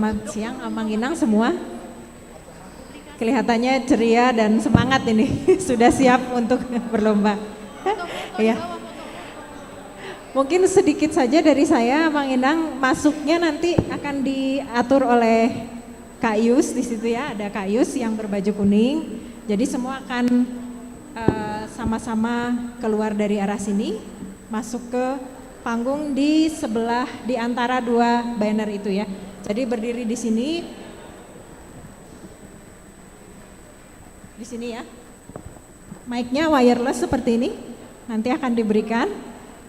Selamat siang Amang Inang semua. Kelihatannya ceria dan semangat ini. Sudah siap untuk berlomba. Ya. Mungkin sedikit saja dari saya, Amang Inang, masuknya nanti akan diatur oleh Kak Yus di situ ya, ada Kak Yus yang berbaju kuning. Jadi semua akan sama-sama keluar dari arah sini, masuk ke panggung di sebelah di antara dua banner itu ya. Jadi berdiri di sini ya. Mic-nya wireless seperti ini. Nanti akan diberikan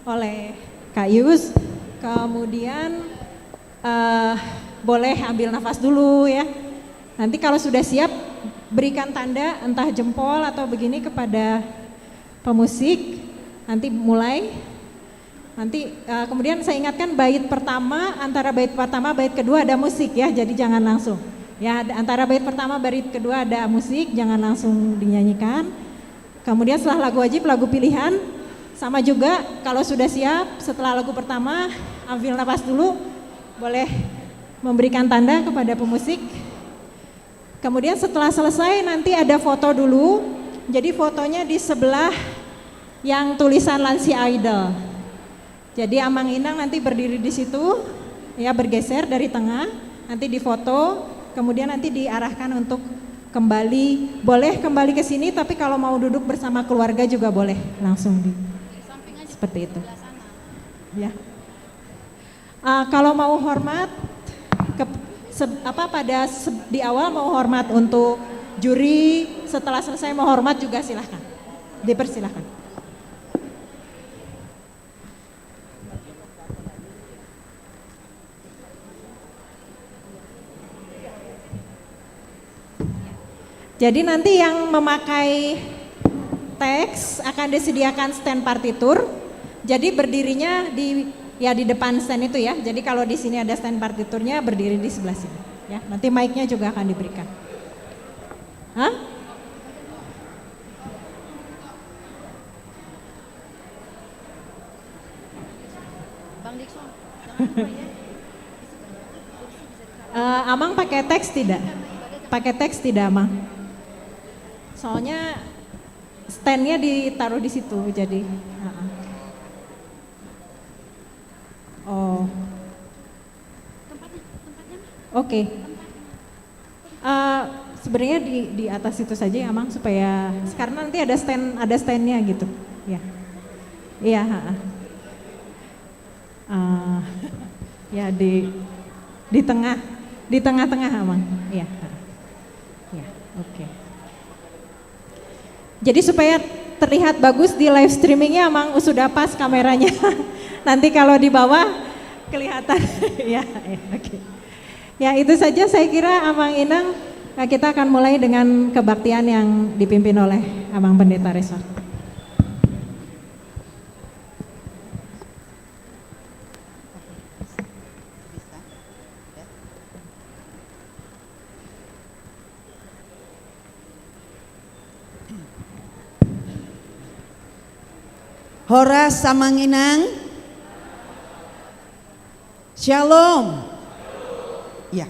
oleh Kak Yus. Kemudian boleh ambil nafas dulu ya. Nanti kalau sudah siap berikan tanda entah jempol atau begini kepada pemusik. Nanti mulai. Nanti kemudian saya ingatkan bait pertama, antara bait pertama bait kedua ada musik ya, jadi jangan langsung. Ya, antara bait pertama bait kedua ada musik, jangan langsung dinyanyikan. Kemudian setelah lagu wajib, lagu pilihan sama juga kalau sudah siap setelah lagu pertama ambil nafas dulu, boleh memberikan tanda kepada pemusik. Kemudian setelah selesai nanti ada foto dulu. Jadi fotonya di sebelah yang tulisan Lansia Idol. Jadi Amang Inang nanti berdiri di situ, ya bergeser dari tengah, nanti difoto, kemudian nanti diarahkan untuk kembali, boleh kembali ke sini, tapi kalau mau duduk bersama keluarga juga boleh langsung seperti itu. Ya. Kalau mau hormat, di awal mau hormat untuk juri, setelah selesai mau hormat juga silahkan, dipersilahkan. Jadi nanti yang memakai teks akan disediakan stand partitur. Jadi berdirinya di depan stand itu ya. Jadi kalau di sini ada stand partiturnya berdiri di sebelah sini. Ya, nanti mic-nya juga akan diberikan. Hah? Bang Dikson, Amang pakai teks tidak? Pakai teks tidak, Amang? Soalnya standnya ditaruh di situ, jadi. Oh. Oke. Sebenarnya di atas itu saja ya, Amang, supaya karena nanti ada standnya gitu, ya. Iya. Ya di tengah-tengah, Amang. Iya. Ya, oke. Jadi supaya terlihat bagus di live streamingnya, Amang sudah pas kameranya. Nanti kalau di bawah kelihatan. Ya, oke. Ya itu saja saya kira Amang Inang. Kita akan mulai dengan kebaktian yang dipimpin oleh Amang Pendeta Resor. Horas Amang Inang. Shalom. Ya.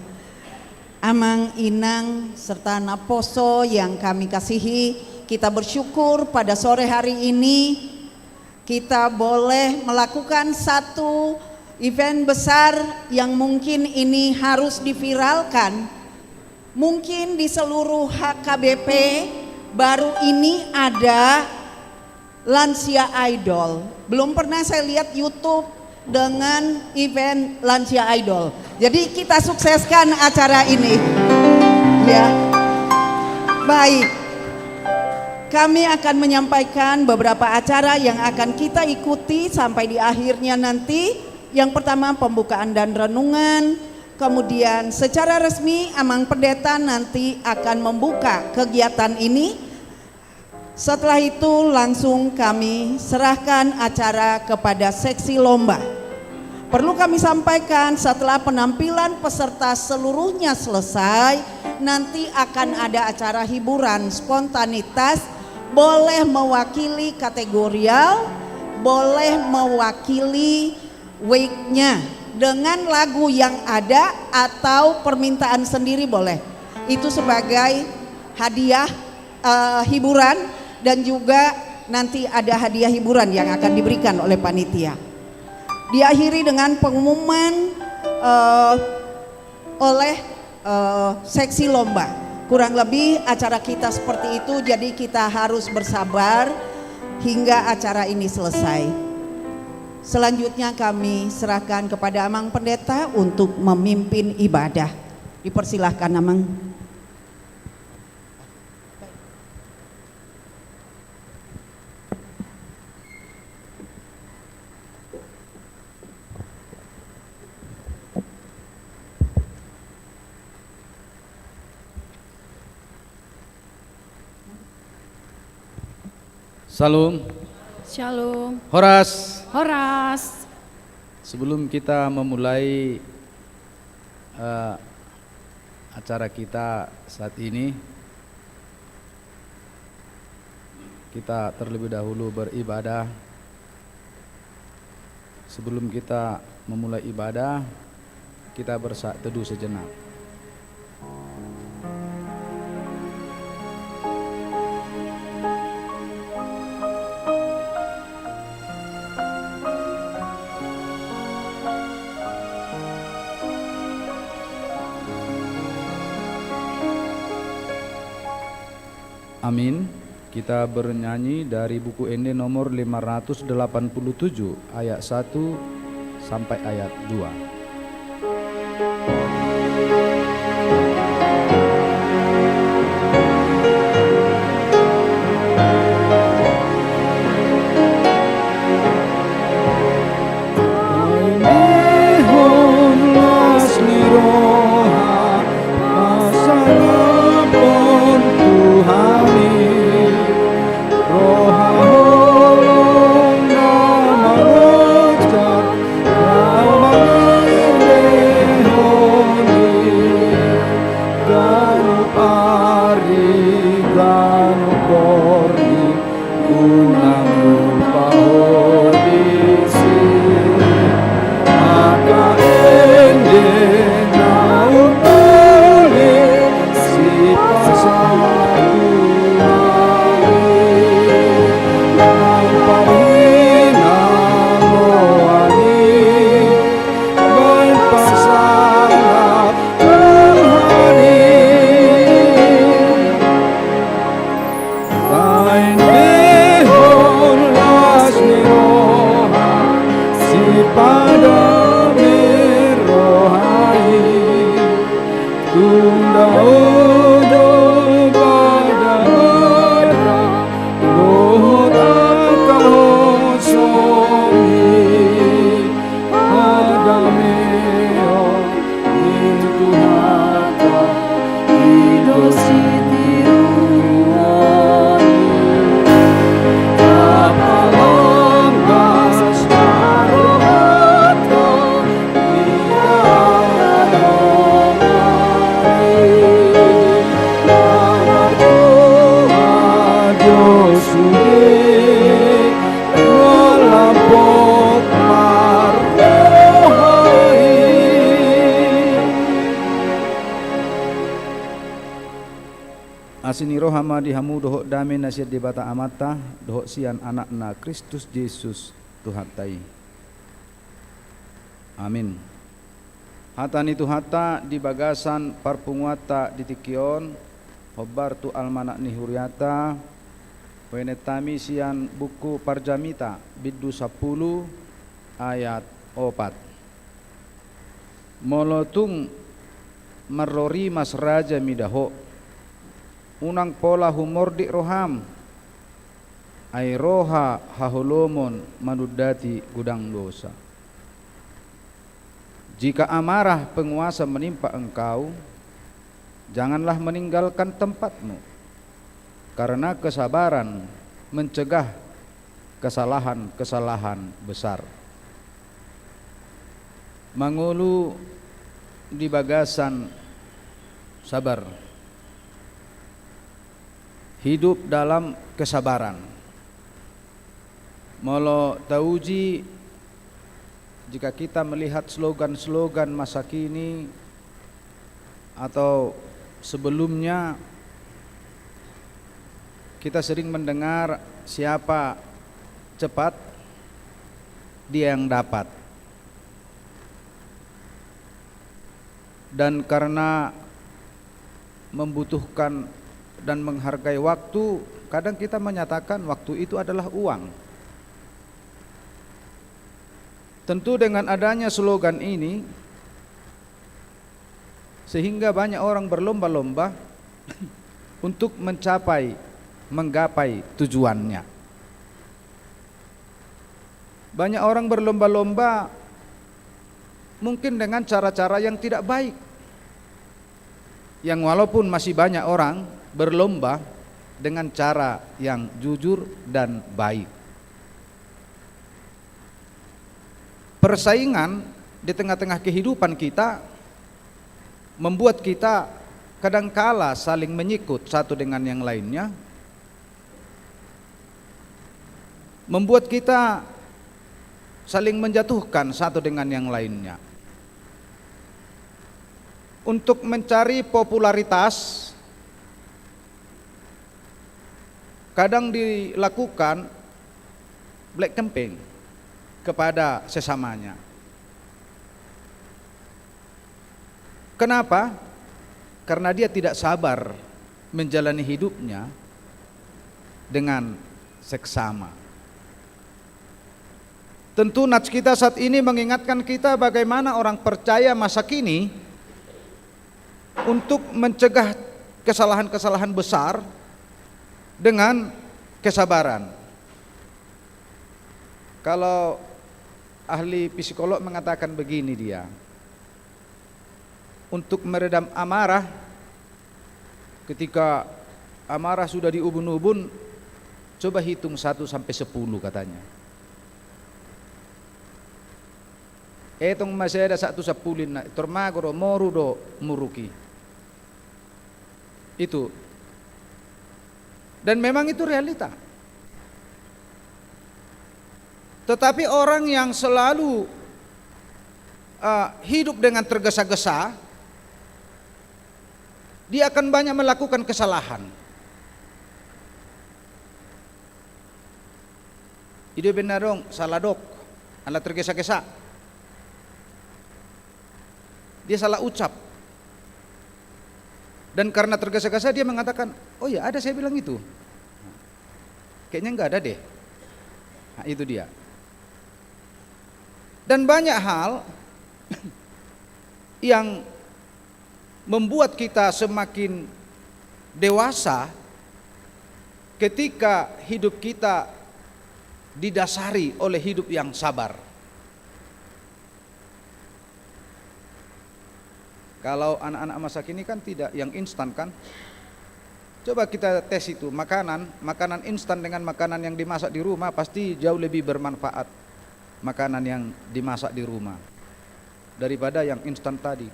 Amang Inang serta Naposo yang kami kasihi, kita bersyukur pada sore hari ini kita boleh melakukan satu event besar yang mungkin ini harus diviralkan. Mungkin di seluruh HKBP baru ini ada Lansia Idol. Belum pernah saya lihat YouTube dengan event Lansia Idol. Jadi kita sukseskan acara ini. Ya. Baik. Kami akan menyampaikan beberapa acara yang akan kita ikuti sampai di akhirnya nanti. Yang pertama pembukaan dan renungan. Kemudian secara resmi Amang Pendeta nanti akan membuka kegiatan ini. Setelah itu langsung kami serahkan acara kepada seksi lomba. Perlu kami sampaikan setelah penampilan peserta seluruhnya selesai, nanti akan ada acara hiburan spontanitas, boleh mewakili kategorial, boleh mewakili week-nya. dengan lagu yang ada atau permintaan sendiri boleh. Itu sebagai hadiah hiburan, dan juga nanti ada hadiah hiburan yang akan diberikan oleh panitia. Diakhiri dengan pengumuman oleh seksi lomba. Kurang lebih acara kita seperti itu, jadi kita harus bersabar hingga acara ini selesai. Selanjutnya kami serahkan kepada Amang Pendeta untuk memimpin ibadah. Dipersilahkan Amang. Salam. Shalom. Horas. Horas. Sebelum kita memulai acara kita saat ini, kita terlebih dahulu beribadah. Sebelum kita memulai ibadah, kita berteduh sejenak. Amin. Kita bernyanyi dari buku Ende nomor 587 ayat 1 sampai ayat 2. Asini rohama dihamu dohok dame nasihat di bata amata dohok sian anakna Kristus Yesus Tuhan tai. Amin. Hatani tu hata di bagasan parpunguata di tikion hobar tu almanak ni huriata wenetami sian buku parjamita biddu 10 ayat 4. Molotung marrori mas raja midaho unang pola humor di roham ai roha hahulomon manudati gudang dosa. Jika amarah penguasa menimpa engkau, janganlah meninggalkan tempatmu, karena kesabaran mencegah kesalahan-kesalahan besar. Mangulu di bagasan sabar, hidup dalam kesabaran. Molo tauji jika kita melihat slogan-slogan masa kini atau sebelumnya, kita sering mendengar siapa cepat dia yang dapat. Dan karena membutuhkan dan menghargai waktu, kadang kita menyatakan waktu itu adalah uang. Tentu dengan adanya slogan ini, sehingga banyak orang berlomba-lomba untuk menggapai tujuannya. Banyak orang berlomba-lomba mungkin dengan cara-cara yang tidak baik, yang walaupun masih banyak orang berlomba dengan cara yang jujur dan baik. Persaingan di tengah-tengah kehidupan kita membuat kita kadangkala saling menyikut satu dengan yang lainnya, membuat kita saling menjatuhkan satu dengan yang lainnya. Untuk mencari popularitas, kadang dilakukan black campaign kepada sesamanya. Kenapa? Karena dia tidak sabar menjalani hidupnya dengan seksama. Tentu nats kita saat ini mengingatkan kita bagaimana orang percaya masa kini untuk mencegah kesalahan-kesalahan besar dengan kesabaran. Kalau ahli psikolog mengatakan begini dia, untuk meredam amarah, ketika amarah sudah diubun-ubun, coba hitung 1 sampai 10 katanya. Etong masih ada 1 na tormagoro moru do muruki. Itu. Dan memang itu realita. Tetapi orang yang selalu hidup dengan tergesa-gesa, dia akan banyak melakukan kesalahan. Ide benar dong, salah dok, ala tergesa-gesa. Dia salah ucap. Dan karena tergesa-gesa dia mengatakan, oh ya ada saya bilang itu. Kayaknya enggak ada deh. Nah, itu dia. Dan banyak hal yang membuat kita semakin dewasa ketika hidup kita didasari oleh hidup yang sabar. Kalau anak-anak masa kini kan tidak yang instan kan. Coba kita tes itu, makanan instan dengan makanan yang dimasak di rumah pasti jauh lebih bermanfaat makanan yang dimasak di rumah daripada yang instan tadi.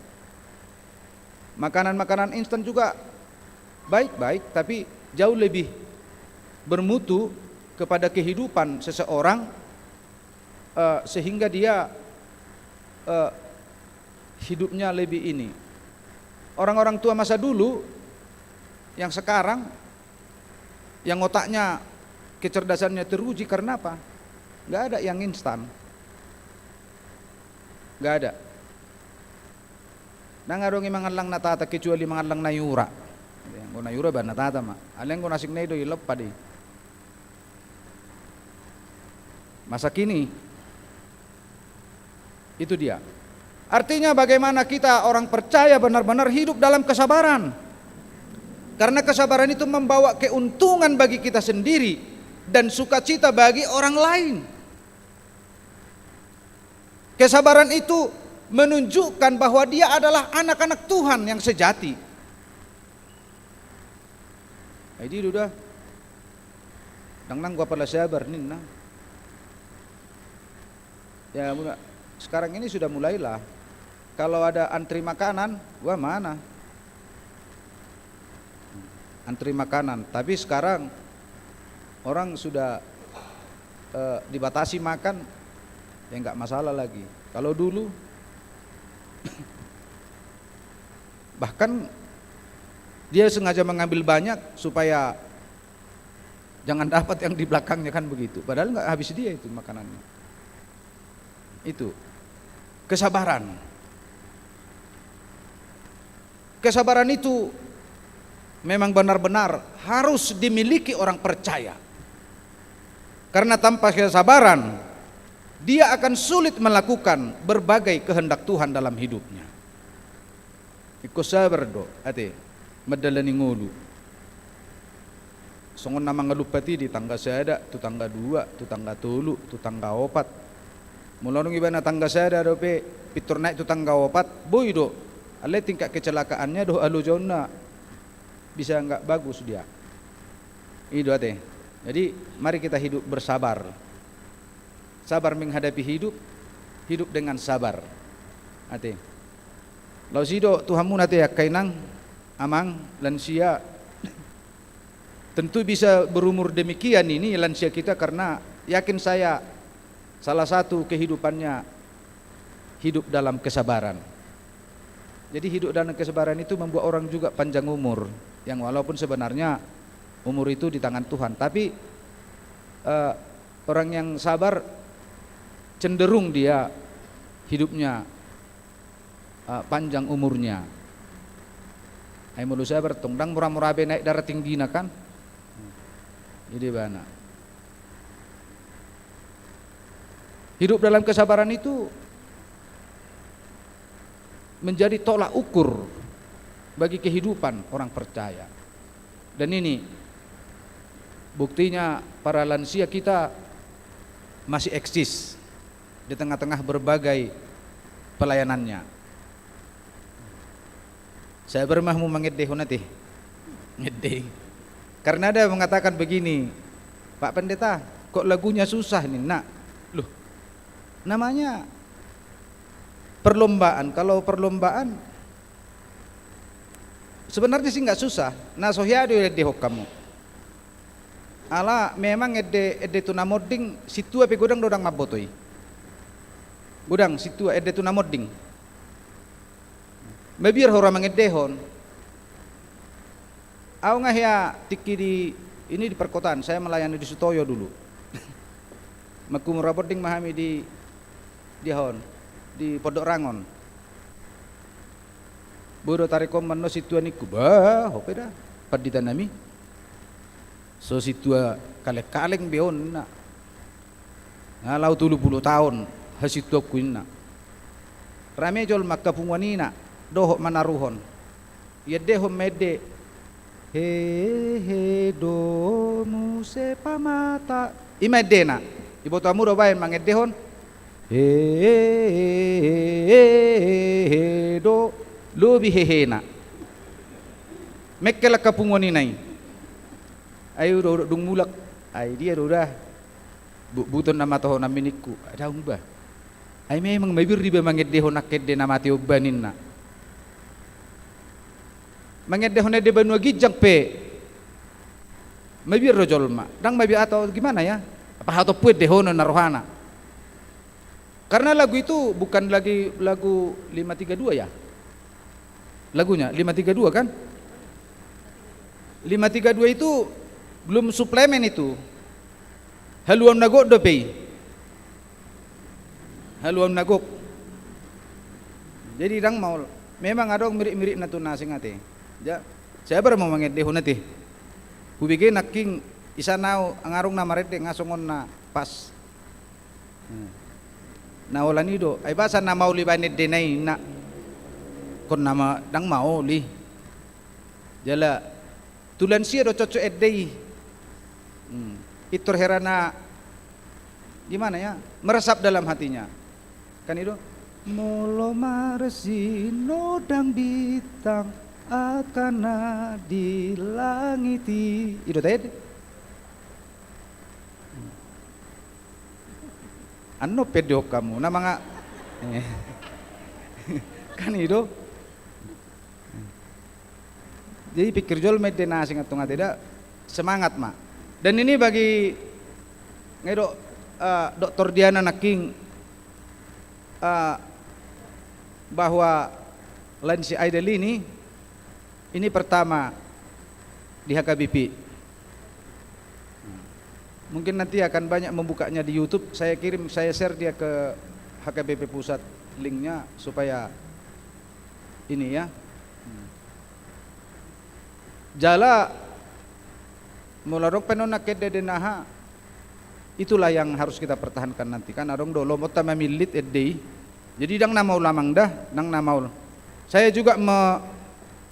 Makanan-makanan instan juga baik-baik, tapi jauh lebih bermutu kepada kehidupan seseorang, sehingga dia hidupnya lebih ini. Orang-orang tua masa dulu yang sekarang yang otaknya kecerdasannya teruji karena apa? Nggak ada yang instan, nggak ada. Nangarong mangalang natata kecuali mangalang nayura. Yang nayura ba natata ma. Aleng nasik naido ilop padi. Masa kini itu dia. Artinya bagaimana kita orang percaya benar-benar hidup dalam kesabaran. Karena kesabaran itu membawa keuntungan bagi kita sendiri dan sukacita bagi orang lain. Kesabaran itu menunjukkan bahwa dia adalah anak-anak Tuhan yang sejati. Jadi udah nang gua pala sabar ninna. Ya sekarang ini sudah mulailah. Kalau ada antri makanan, gua mana? Antri makanan. Tapi sekarang orang sudah dibatasi makan ya nggak masalah lagi. Kalau dulu bahkan dia sengaja mengambil banyak supaya jangan dapat yang di belakangnya, kan begitu. Padahal nggak habis dia itu makanannya. Itu kesabaran. Kesabaran itu memang benar-benar harus dimiliki orang percaya. Karena tanpa kesabaran dia akan sulit melakukan berbagai kehendak Tuhan dalam hidupnya. Iko sabar do, ate medalani ngulu. Songon nama ngelupati di tangga sada, tu tangga dua, tu tangga tulu, tu tangga opat. Mulai ibana tangga sada do pe pitur naik tu tangga opat, boy do. Ale tingkat kecelakaannya do alu jona bisa enggak bagus dia. Itu ate. Jadi mari kita hidup bersabar. Sabar menghadapi hidup, hidup dengan sabar. Ate. Lau sido Tuhanmu nate ya kainang amang lansia tentu bisa berumur demikian ini lansia kita, karena yakin saya salah satu kehidupannya hidup dalam kesabaran. Jadi hidup dalam kesabaran itu membuat orang juga panjang umur, yang walaupun sebenarnya umur itu di tangan Tuhan, tapi orang yang sabar cenderung dia hidupnya panjang umurnya. Ai mulu sabar tongdang murah-murah be naik darah tinggi na kan. Jadi bana. Hidup dalam kesabaran itu menjadi tolak ukur bagi kehidupan orang percaya. Dan ini buktinya para lansia kita masih eksis di tengah-tengah berbagai pelayanannya. Saya bermah mau mengedeh nanti, ngedeh. Karena ada yang mengatakan begini, Pak Pendeta, kok lagunya susah nih, nak? Loh, namanya perlombaan. Kalau perlombaan sebenarnya sih nggak susah. Nah sohyadu edeh kamu. Ala memang edeh tunamoding situ api godang dodang mabotoi. Godang situ edeh tunamoding. Mebir hora mangedehon. Aku ngah ya tiki di perkotaan. Saya melayani di Sutoyo dulu. Makum rapoting mahami di Hon, di Pondok Rangon. Bodo tarikom mano situa niku bah hope dah paditan nami. So situa kaleng beon na. Ngalau 30 tahun hasitua kuina. Rame jol makapungwanina dohok manaruhon. Yedehom mede he do muse pamata imedena ibu tamu do bae mangedehon he do lobi hehena mekkela kapungoni nai ayo do dung mulak ai dia do dah buton nama toho naminiku ada umbah ai memang mabir ribe mangedehon akedde nama tio baninna mangedehon de banua gijang pe mabir rojol ma dang mabir atau gimana ya apa atau puet dehono narohana. Karena lagu itu bukan lagi lagu 532 ya. Lagunya 532 kan? 532 itu belum suplemen itu. Haluam nagok do pei. Haluam nagok. Jadi dang mau memang ada mirip-mirip natuna sing ate. Ja, saya baru mau mangedehon ate. Kubige naking isanau angarung na marete ngasongon na pas. Na wala nido ay basa na mauli ba ni denay na kon nama dang mauli. Jala tulan siya do coco edday. Itur herana gimana ya? Meresap dalam hatinya. Kan itu molo maresino dang bintang akan di langiti. Itu tadi. Ano pedo kamu na mga kan itu. Jadi pikir jol medena sing atunga tidak semangat mak. Dan ini bagi ngedok Dr. Diana Naking eh, bahwa Lansia Idol ini pertama di HKBP. Mungkin nanti akan banyak membukanya di YouTube. Saya share dia ke HKBP Pusat linknya supaya ini ya. Jala mularok penona kededenaha, itulah yang harus kita pertahankan nanti kan arong dolo mota mamilit edei. Jadi dang nama ulamang dah, dang nama. Saya juga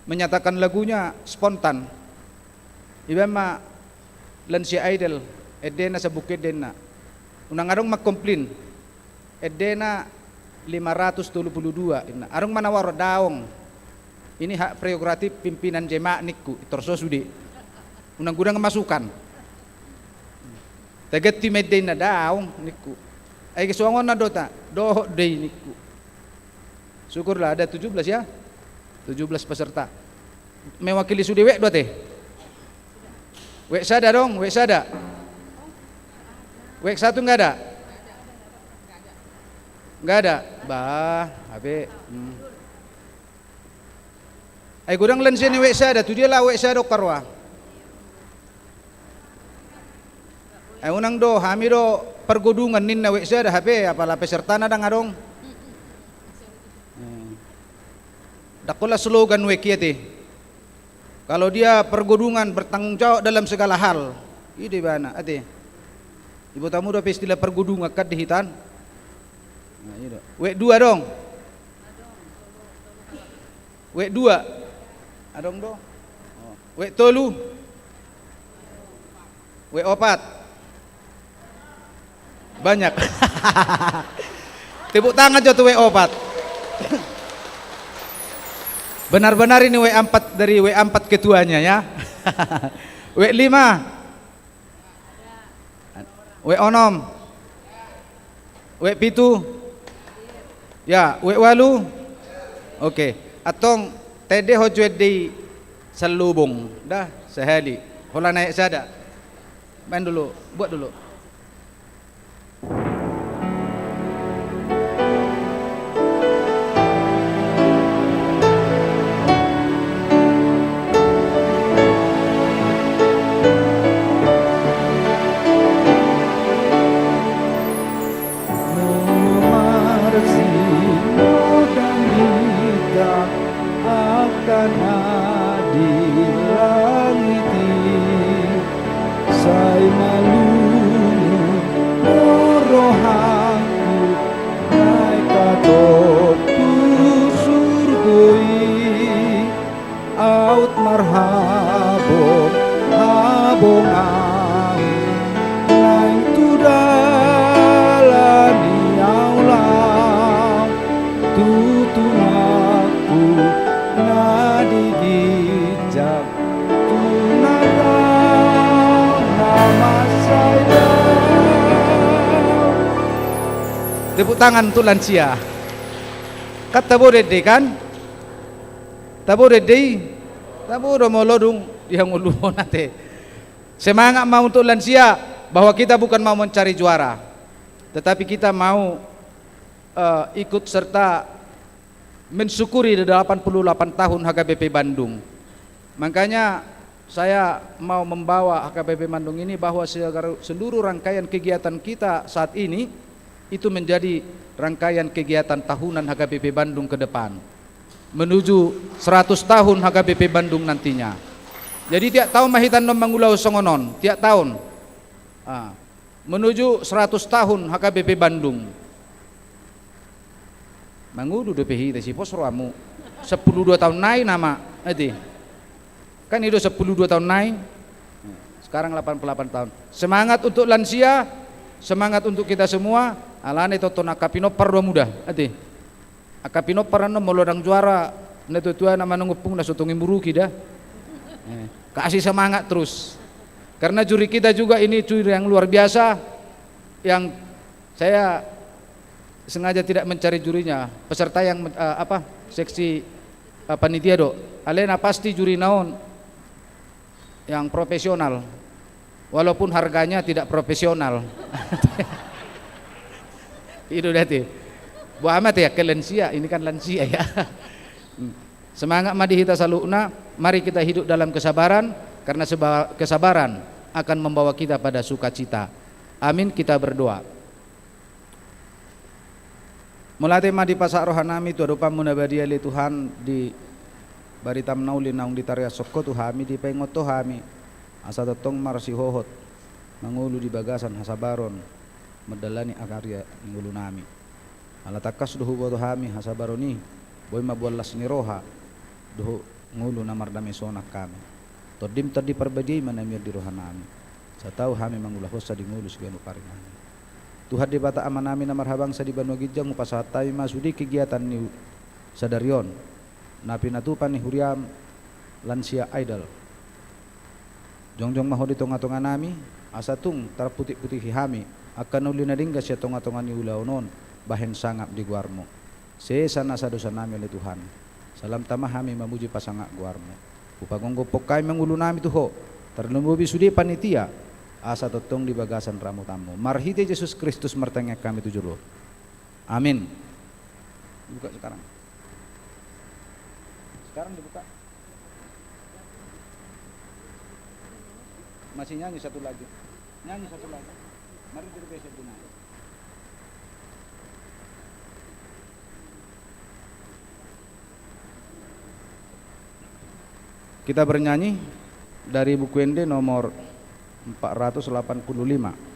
menyatakan lagunya spontan. Iba ma Lansia Idol edena sa bukid dena. Unang arong magkomplain. Edena 522 ina. Arong manawar daong. Ini hak prerogatif pimpinan jemaah niku torso sudi. Unang gudang masukan. Teget ti medday na daong niku. Ay kasuangon na dota. Doho day niku. Syukurlah ada 17 ya. 17 peserta. Mewakili sudi wek dua teh. Wek sada dong, wek sada. Wek satu enggak ada? Enggak ada. Bah, habe. Ay gudang lansia ni wek sada, tu dia lah wek sada karwa. Ay unang do, hami do pergodungan nin na wek sada habe, apala peserta na dang adong. Dakola slogan wek yete. Kalau dia pergodungan bertanggung jawab dalam segala hal. Ide bana, ate. Ibu tamu do istilah pergodungan kad di hitan. Nah, iya do. Wek dua dong. Wek dua. Adong do. Wek tolu. Wek opat. Banyak. Tepuk tangan jo tuh wek opat. Benar-benar ini W4 dari W4 ketuanya ya. W5 W6 W7 ya W8 oke atong tede hojuet di selubung dah sehali hola naik sada main dulu buat dulu. Tepuk tangan untuk lansia. Kata boleh deh kan? Tabo deh. Tabo mau lodung yang ulu nate. Semangat mau untuk lansia bahwa kita bukan mau mencari juara, tetapi kita mau ikut serta mensyukuri 88 tahun HKBP Bandung. Makanya saya mau membawa HKBP Bandung ini bahwa seluruh rangkaian kegiatan kita saat ini itu menjadi rangkaian kegiatan tahunan HKBP Bandung ke depan menuju 100 tahun HKBP Bandung nantinya. Jadi tiap tahun mahitan nom mangulau songonon tiap tahun menuju 100 tahun HKBP Bandung. Mangudu DPI tesi posroamu 12 tahun naik nama ati. Kan itu 12 tahun naik. Sekarang 88 tahun. Semangat untuk lansia, semangat untuk kita semua. Alane tonton akapino pardo muda ati. Akapino parano molodang juara na tua nama nungupung na sotongin buruki dah. Kasih semangat terus. Karena juri kita juga ini juri yang luar biasa yang saya sengaja tidak mencari jurinya. Peserta yang seksi panitia do. Alena pasti juri naon yang profesional. Walaupun harganya tidak profesional. Itu dati. Buah amat ya ke lansia, ini kan lansia ya. Semangat madi hita salukna, mari kita hidup dalam kesabaran, karena kesabaran akan membawa kita pada sukacita. Amin, kita berdoa. Mulai madi pasak rohanami tu adupa munabadia li Tuhan di baritam nauli naung di tarya sokko tuhami di pengot tuhami asa totong marsi hohot mangulu di bagasan hasabaron medalani akarya ngulu nami ala takas duhu boto hami hasabaroni boy mabualas ni roha duhu ngulu namar dami sonak kami todim tadi perbadi manamir di rohanami satau hami mangulah hosa di ngulu segala parinami Tuhan di bata amanami namar habang sa di Banua Gijang upasatay masudi kegiatan ni sadarion na pinatupan ni huriam lansia idol jongjong maho di tonga-tonga nami asatung tarputik-putik hami akan uli na dingga siya tonga-tonga ni ulaunon bahen sangap di guarmo sana sa dosa nami oleh Tuhan salam tamah hami mamuji pasangak guarmo upagonggo pokai mengulu nami tuho terlumbubi sudi panitia asa totong di bagasan ramu tamu marhite Yesus Kristus mertengah kami tujuh roh amin. Buka sekarang dibuka masih nyanyi satu lagi mari kita besok dinai. Kita bernyanyi dari buku Ende nomor 485.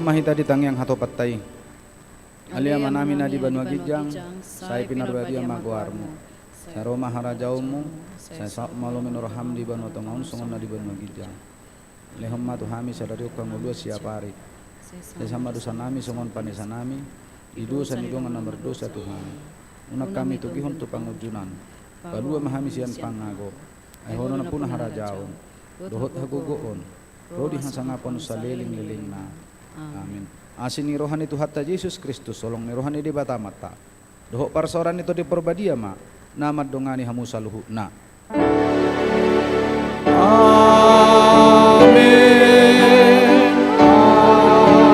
Mahita di tangyang hatopattay alia manami na di Banua Gijang saya pinarbadia maguarmu saya Roma harajaumu saya sak malumin roham di Banua Tongaun songon na di Banua Gijang lehom matu hami sadari ukang ulua siapari saya sama dosa nami songon panesa nami idosa nidongan na berdosa Tuhan unak kami tugihon tu pangujunan balua mahami sian pangago ay hono na punah harajaun dohot hagugoon rodi hasangapon sa liling-liling na. Amin. Asin ni rohani Tuhan ta Yesus Kristus solong ni rohani di bata mata. Dohok parsoran itu di perbadia ma namad dongani hamu saluhu na. Amin. Amin.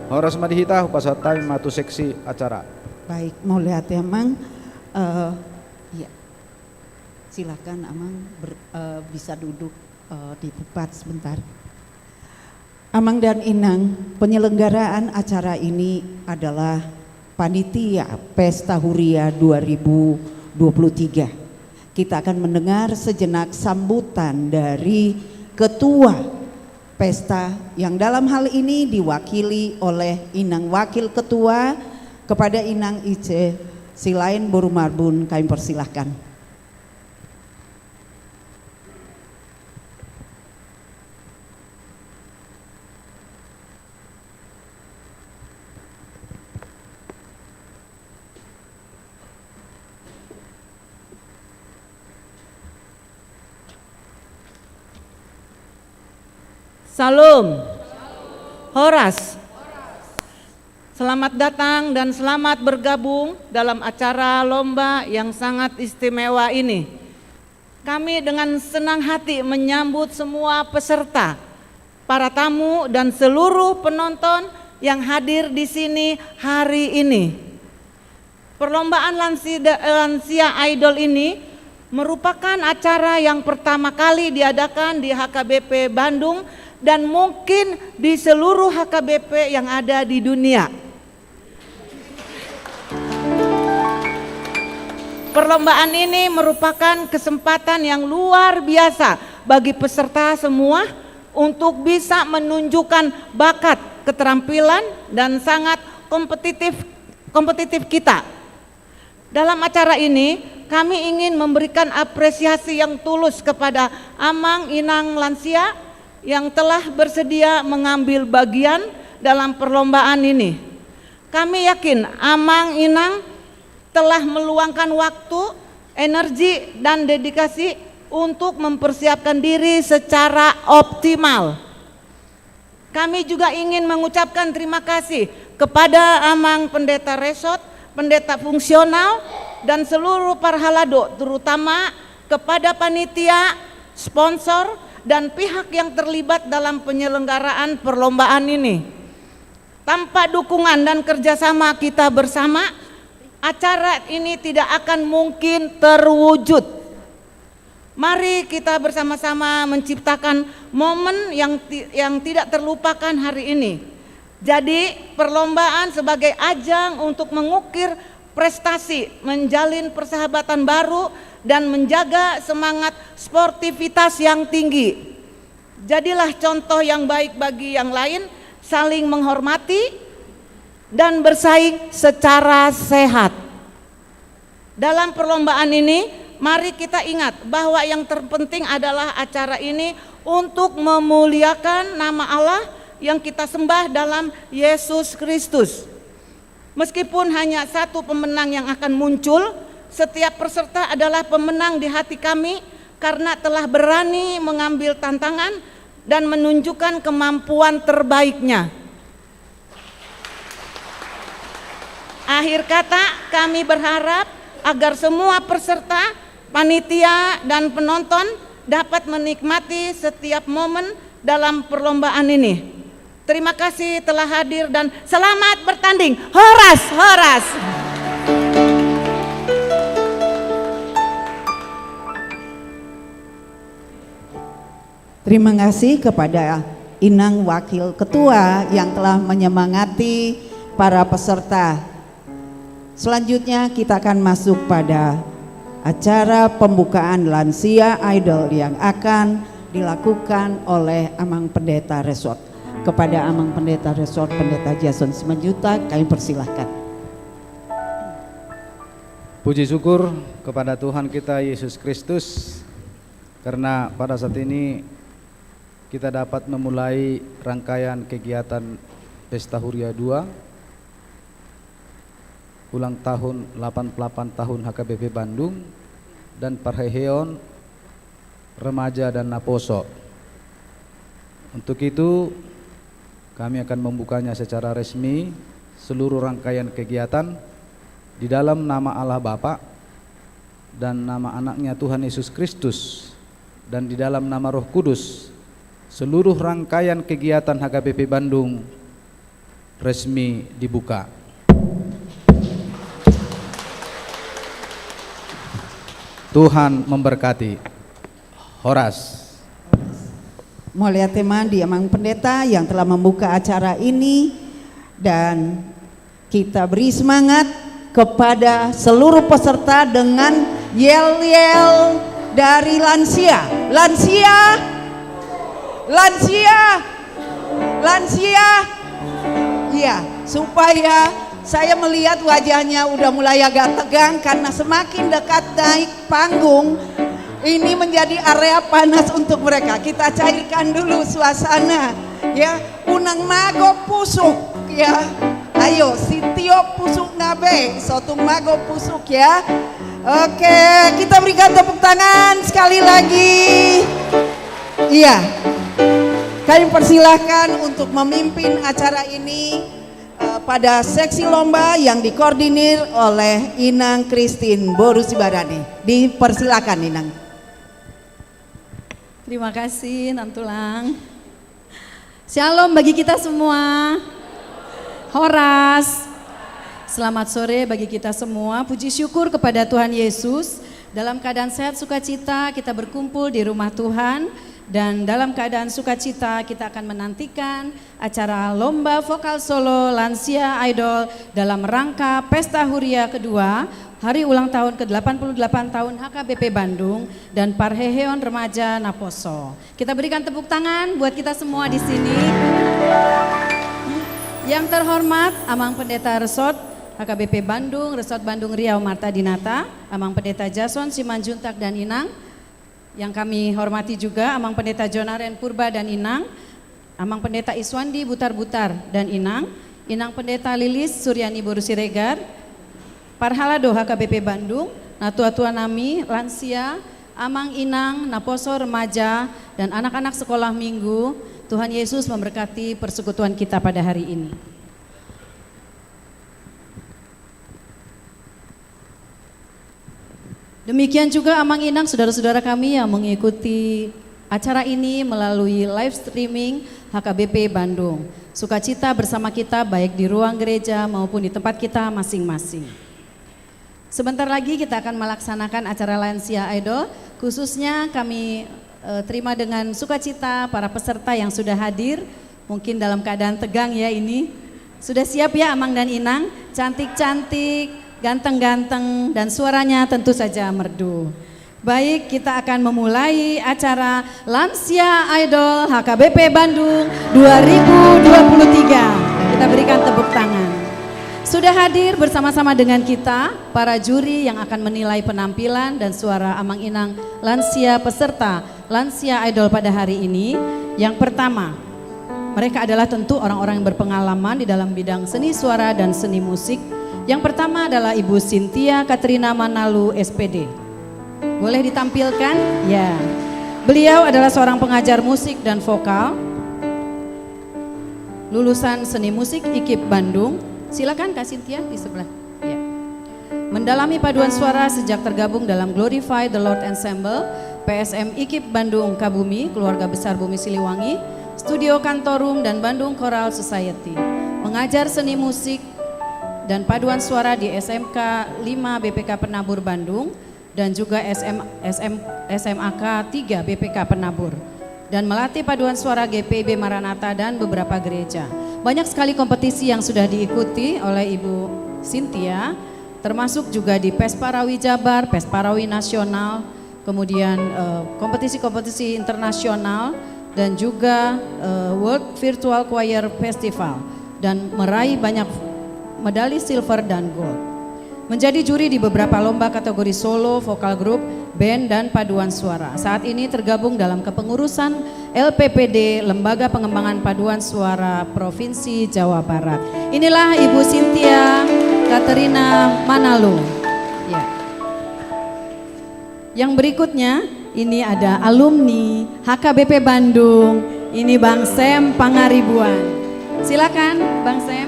Horas madihita pasatay matu seksi acara. Baik, mau lihat ya Mang. Ya, silakan Amang bisa duduk di tempat sebentar. Amang dan Inang, penyelenggaraan acara ini adalah panitia Pesta Huria 2023. Kita akan mendengar sejenak sambutan dari ketua pesta yang dalam hal ini diwakili oleh Inang Wakil Ketua. Kepada Inang Ice Silain Boru Marbun kami persilahkan. Salam. Horas. Selamat datang dan selamat bergabung dalam acara lomba yang sangat istimewa ini. kami dengan senang hati menyambut semua peserta, para tamu dan seluruh penonton yang hadir di sini hari ini. Perlombaan Lansia Idol ini merupakan acara yang pertama kali diadakan di HKBP Bandung dan mungkin di seluruh HKBP yang ada di dunia. Perlombaan ini merupakan kesempatan yang luar biasa bagi peserta semua untuk bisa menunjukkan bakat, keterampilan dan sangat kompetitif kita. Dalam acara ini kami ingin memberikan apresiasi yang tulus kepada Amang Inang Lansia yang telah bersedia mengambil bagian dalam perlombaan ini. Kami yakin Amang Inang telah meluangkan waktu, energi, dan dedikasi untuk mempersiapkan diri secara optimal. Kami juga ingin mengucapkan terima kasih kepada Amang Pendeta Resort, Pendeta Fungsional, dan seluruh para halado, terutama kepada panitia, sponsor, dan pihak yang terlibat dalam penyelenggaraan perlombaan ini. Tanpa dukungan dan kerjasama kita bersama, acara ini tidak akan mungkin terwujud. Mari kita bersama-sama menciptakan momen yang tidak terlupakan hari ini. Jadi perlombaan sebagai ajang untuk mengukir prestasi, menjalin persahabatan baru, dan menjaga semangat sportivitas yang tinggi. Jadilah contoh yang baik bagi yang lain, saling menghormati dan bersaing secara sehat. Dalam perlombaan ini, mari kita ingat bahwa yang terpenting adalah acara ini untuk memuliakan nama Allah yang kita sembah dalam Yesus Kristus. Meskipun hanya satu pemenang yang akan muncul, setiap peserta adalah pemenang di hati kami karena telah berani mengambil tantangan dan menunjukkan kemampuan terbaiknya. Akhir kata, kami berharap agar semua peserta, panitia, dan penonton dapat menikmati setiap momen dalam perlombaan ini. Terima kasih telah hadir dan selamat bertanding. Horas, horas. Terima kasih kepada Inang Wakil Ketua yang telah menyemangati para peserta. Selanjutnya kita akan masuk pada acara pembukaan Lansia Idol yang akan dilakukan oleh Amang Pendeta Resort. Kepada Amang Pendeta Resort, Pendeta Jason Simanjuta, kami persilahkan. Puji syukur kepada Tuhan kita Yesus Kristus, karena pada saat ini kita dapat memulai rangkaian kegiatan Pesta Huria 2 ulang tahun 88 tahun HKBP Bandung dan Parheheon Remaja dan Naposo. Untuk itu kami akan membukanya secara resmi seluruh rangkaian kegiatan di dalam nama Allah Bapa dan nama anaknya Tuhan Yesus Kristus dan di dalam nama Roh Kudus. Seluruh rangkaian kegiatan HKBP Bandung resmi dibuka. Tuhan memberkati. Horas. Mulia teman di Amang Pendeta yang telah membuka acara ini, dan kita beri semangat kepada seluruh peserta dengan yel-yel dari Lansia. Lansia, Lansia, Lansia. Iya, supaya saya melihat wajahnya udah mulai agak tegang karena semakin dekat naik panggung ini menjadi area panas untuk mereka. Kita cairkan dulu suasana ya. Unang mago pusuk ya. Ayo sitio pusuk nabe, sotung mago pusuk ya. Oke, kita berikan tepuk tangan sekali lagi. Iya. Kami persilahkan untuk memimpin acara ini pada seksi lomba yang dikoordinir oleh Inang Christine Borusibarani. Dipersilakan Inang. Terima kasih Nantulang. Shalom bagi kita semua. Horas. Selamat sore bagi kita semua. Puji syukur kepada Tuhan Yesus. Dalam keadaan sehat sukacita kita berkumpul di rumah Tuhan. Dan dalam keadaan sukacita kita akan menantikan acara lomba vokal solo lansia idol dalam rangka Pesta Huria kedua, hari ulang tahun ke-88 tahun HKBP Bandung dan Parheheon Remaja Naposo. Kita berikan tepuk tangan buat kita semua di sini. Yang terhormat Amang Pendeta Resort HKBP Bandung, Resort Bandung Riau Marta Dinata, Amang Pendeta Jason Simanjuntak dan Inang. Yang kami hormati juga Amang Pendeta Jonaren Purba dan Inang, Amang Pendeta Iswandi Butar-Butar dan Inang, Inang Pendeta Lilis Suryani Boru Siregar, Parhalado HKBP Bandung, Natua-tua Nami, Lansia, Amang Inang, Naposo Remaja, dan anak-anak sekolah minggu. Tuhan Yesus memberkati persekutuan kita pada hari ini. Demikian juga Amang Inang, saudara-saudara kami yang mengikuti acara ini melalui live streaming HKBP Bandung. Sukacita bersama kita baik di ruang gereja maupun di tempat kita masing-masing. Sebentar lagi kita akan melaksanakan acara Lansia Idol, khususnya kami terima dengan sukacita para peserta yang sudah hadir, mungkin dalam keadaan tegang ya ini. Sudah siap ya Amang dan Inang? Cantik-cantik, ganteng-ganteng, dan suaranya tentu saja merdu. Baik, kita akan memulai acara Lansia Idol HKBP Bandung 2023. Kita berikan tepuk tangan. Sudah hadir bersama-sama dengan kita para juri yang akan menilai penampilan dan suara Amang Inang Lansia peserta Lansia Idol pada hari ini. Yang pertama, mereka adalah tentu orang-orang yang berpengalaman di dalam bidang seni suara dan seni musik. Yang pertama adalah Ibu Cynthia Katrina Manalu SPD. Boleh ditampilkan? Ya. Beliau adalah seorang pengajar musik dan vokal, lulusan seni musik IKIP Bandung. Silakan Kak Cynthia di sebelah. Ya. Mendalami paduan suara sejak tergabung dalam Glorify the Lord Ensemble, PSM IKIP Bandung Kabumi, Keluarga Besar Bumi Siliwangi, Studio Kantorum dan Bandung Choral Society. Mengajar seni musik dan paduan suara di SMK 5 BPK Penabur Bandung dan juga SMAK 3 BPK Penabur, dan melatih paduan suara GPIB Maranatha dan beberapa gereja. Banyak sekali kompetisi yang sudah diikuti oleh Ibu Cynthia, termasuk juga di Pesparawi Jabar, Pesparawi Nasional, kemudian kompetisi-kompetisi internasional dan juga World Virtual Choir Festival, dan meraih banyak medali silver dan gold. Menjadi juri di beberapa lomba kategori solo, vokal group, band, dan paduan suara. Saat ini tergabung dalam kepengurusan LPPD, Lembaga Pengembangan Paduan Suara Provinsi Jawa Barat. Inilah Ibu Cynthia Katrina Manalu. Ya. Yang berikutnya, ini ada alumni HKBP Bandung. Ini Bang Sem Pangaribuan. Silakan Bang Sem.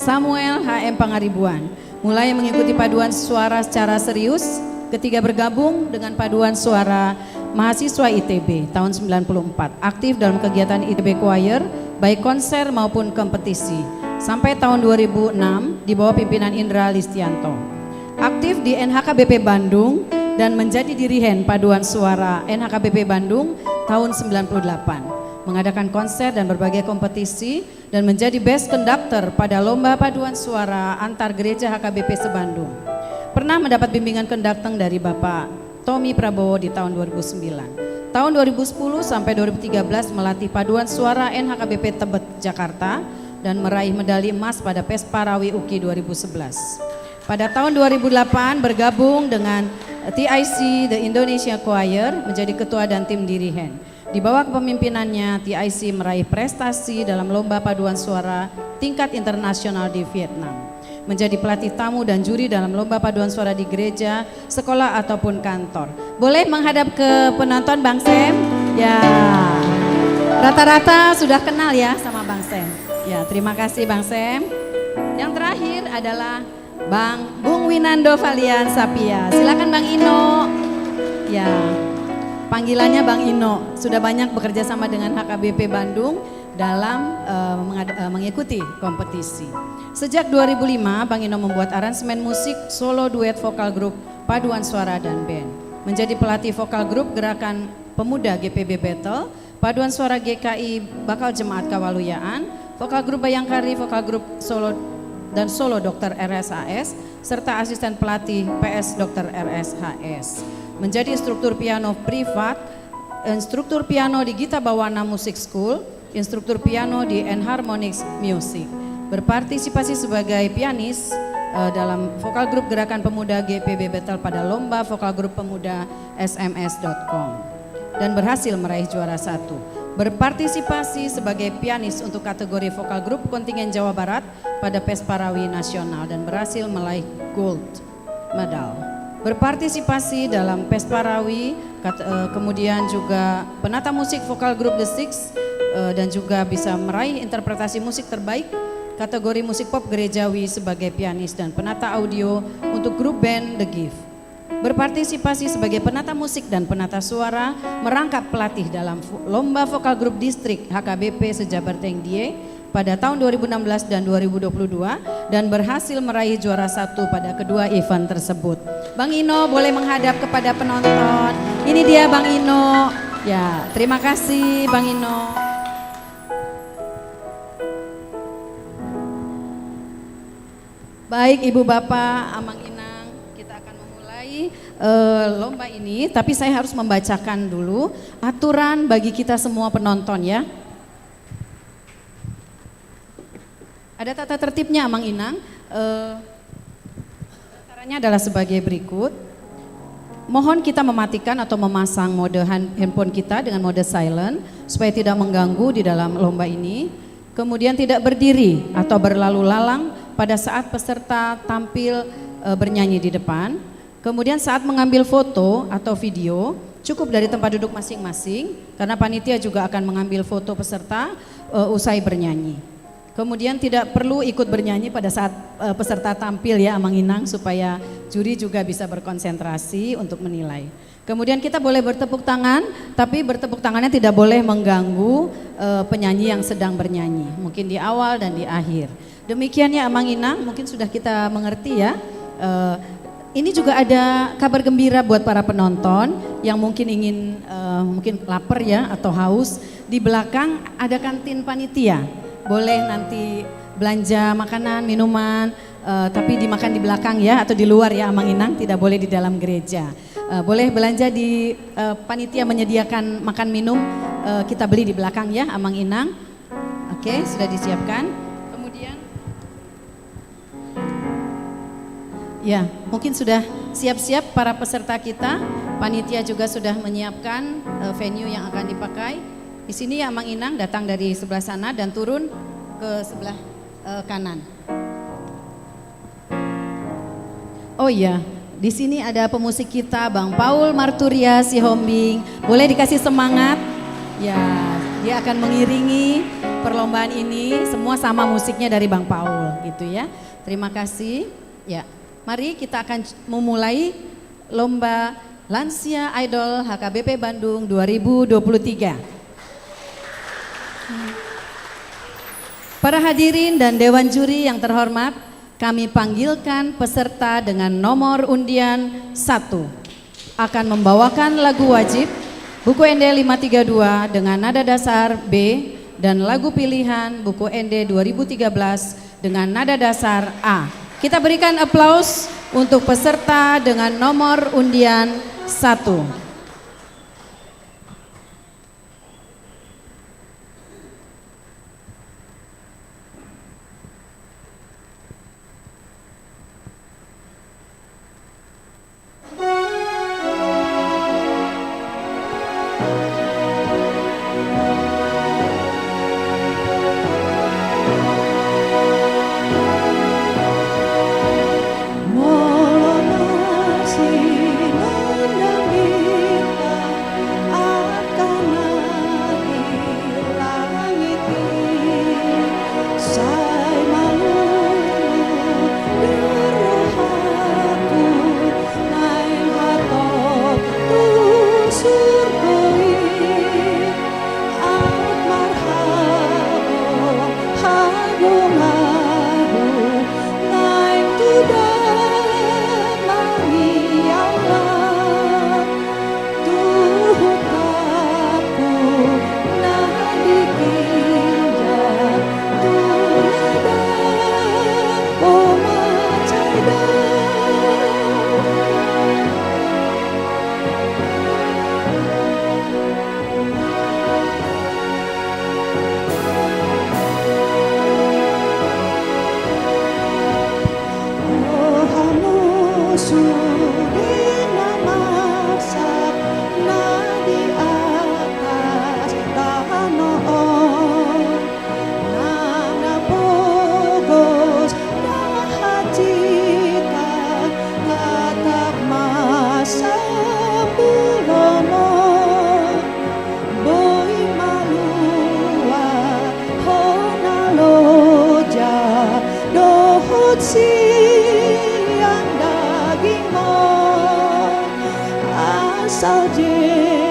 Samuel HM Pangaribuan mulai mengikuti paduan suara secara serius ketika bergabung dengan paduan suara mahasiswa ITB tahun 94. Aktif dalam kegiatan ITB Choir baik konser maupun kompetisi sampai tahun 2006 di bawah pimpinan Indra Listianto. Aktif di NHKBP Bandung dan menjadi dirihen paduan suara NHKBP Bandung tahun 98. Mengadakan konser dan berbagai kompetisi dan menjadi best conductor pada lomba paduan suara antar gereja HKBP se-Bandung. Pernah mendapat bimbingan conducting dari Bapak Tommy Prabowo di tahun 2009. Tahun 2010 sampai 2013 melatih paduan suara NHKBP Tebet Jakarta dan meraih medali emas pada Pesparawi UKI 2011. Pada tahun 2008 bergabung dengan TIC The Indonesia Choir menjadi ketua dan tim dirihen. Di bawah kepemimpinannya, TIC meraih prestasi dalam lomba paduan suara tingkat internasional di Vietnam. Menjadi pelatih tamu dan juri dalam lomba paduan suara di gereja, sekolah ataupun kantor. Boleh menghadap ke penonton Bang Sem? Ya, rata-rata sudah kenal ya sama Bang Sem. Ya, terima kasih Bang Sem. Yang terakhir adalah Bung Winando Valian Sapia. Silakan Bang Ino. Ya, panggilannya Bang Ino. Sudah banyak bekerja sama dengan HKBP Bandung dalam mengikuti kompetisi. Sejak 2005, Bang Ino membuat aransemen musik solo duet vokal grup, paduan suara dan band. Menjadi pelatih vokal grup Gerakan Pemuda GPB Battle, paduan suara GKI Bakal Jemaat Kawaluyaan, vokal grup Bayangkari, vokal grup solo dan solo Dr. RSHS, serta asisten pelatih PS Dr. RSHS. Menjadi instruktur piano privat, instruktur piano di Gita Bawana Music School, instruktur piano di Enharmonics Music. Berpartisipasi sebagai pianis dalam vokal grup Gerakan Pemuda GPB Battle pada lomba vokal grup pemuda sms.com dan berhasil meraih juara 1. Berpartisipasi sebagai pianis untuk kategori vokal grup kontingen Jawa Barat pada PES Parawi Nasional dan berhasil meraih gold medal. Berpartisipasi dalam PES Parawi, kemudian juga penata musik vokal grup The Six, dan juga bisa meraih interpretasi musik terbaik kategori musik pop gerejawi sebagai pianis dan penata audio untuk grup band The Gift. Berpartisipasi sebagai penata musik dan penata suara, merangkap pelatih dalam lomba vokal grup distrik HKBP Sejabar Tengdie pada tahun 2016 dan 2022 dan berhasil meraih juara 1 pada kedua event tersebut. Bang Ino boleh menghadap kepada penonton. Ini dia Bang Ino. Ya, terima kasih Bang Ino. Baik Ibu Bapak, Amang Inang, kita akan memulai lomba ini, tapi saya harus membacakan dulu aturan bagi kita semua penonton ya. Ada tata tertibnya Amang Inang, caranya adalah sebagai berikut. Mohon kita mematikan atau memasang mode handphone kita dengan mode silent supaya tidak mengganggu di dalam lomba ini. Kemudian tidak berdiri atau berlalu lalang pada saat peserta tampil bernyanyi di depan. Kemudian saat mengambil foto atau video cukup dari tempat duduk masing-masing karena panitia juga akan mengambil foto peserta usai bernyanyi. Kemudian tidak perlu ikut bernyanyi pada saat peserta tampil ya Amang Inang supaya juri juga bisa berkonsentrasi untuk menilai. Kemudian kita boleh bertepuk tangan, tapi bertepuk tangannya tidak boleh mengganggu penyanyi yang sedang bernyanyi, mungkin di awal dan di akhir. Demikian ya Amang Inang, mungkin sudah kita mengerti ya. Ini juga ada kabar gembira buat para penonton yang mungkin ingin mungkin lapar ya atau haus. Di belakang ada kantin panitia, boleh nanti belanja makanan, minuman, tapi dimakan di belakang ya atau di luar ya Amang Inang, tidak boleh di dalam gereja. Boleh belanja di panitia menyediakan makan minum, kita beli di belakang ya Amang Inang. Oke, sudah disiapkan. Kemudian ya, mungkin sudah siap-siap para peserta kita. Panitia juga sudah menyiapkan venue yang akan dipakai. Di sini ya Amang Inang datang dari sebelah sana dan turun ke sebelah kanan. Oh iya, di sini ada pemusik kita Bang Paul Marturia Sihombing. Boleh dikasih semangat? Ya, dia akan mengiringi perlombaan ini. Semua sama musiknya dari Bang Paul gitu ya. Terima kasih. Ya, mari kita akan memulai lomba Lansia Idol HKBP Bandung 2023. Para hadirin dan dewan juri yang terhormat, kami panggilkan peserta dengan nomor undian 1 akan membawakan lagu wajib buku ND 532 dengan nada dasar B dan lagu pilihan buku ND 2013 dengan nada dasar A. Kita berikan aplaus untuk peserta dengan nomor undian 1. Mola sinandang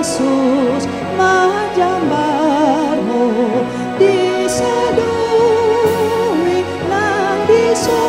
Yesus majambarmu diseduhi nang disun.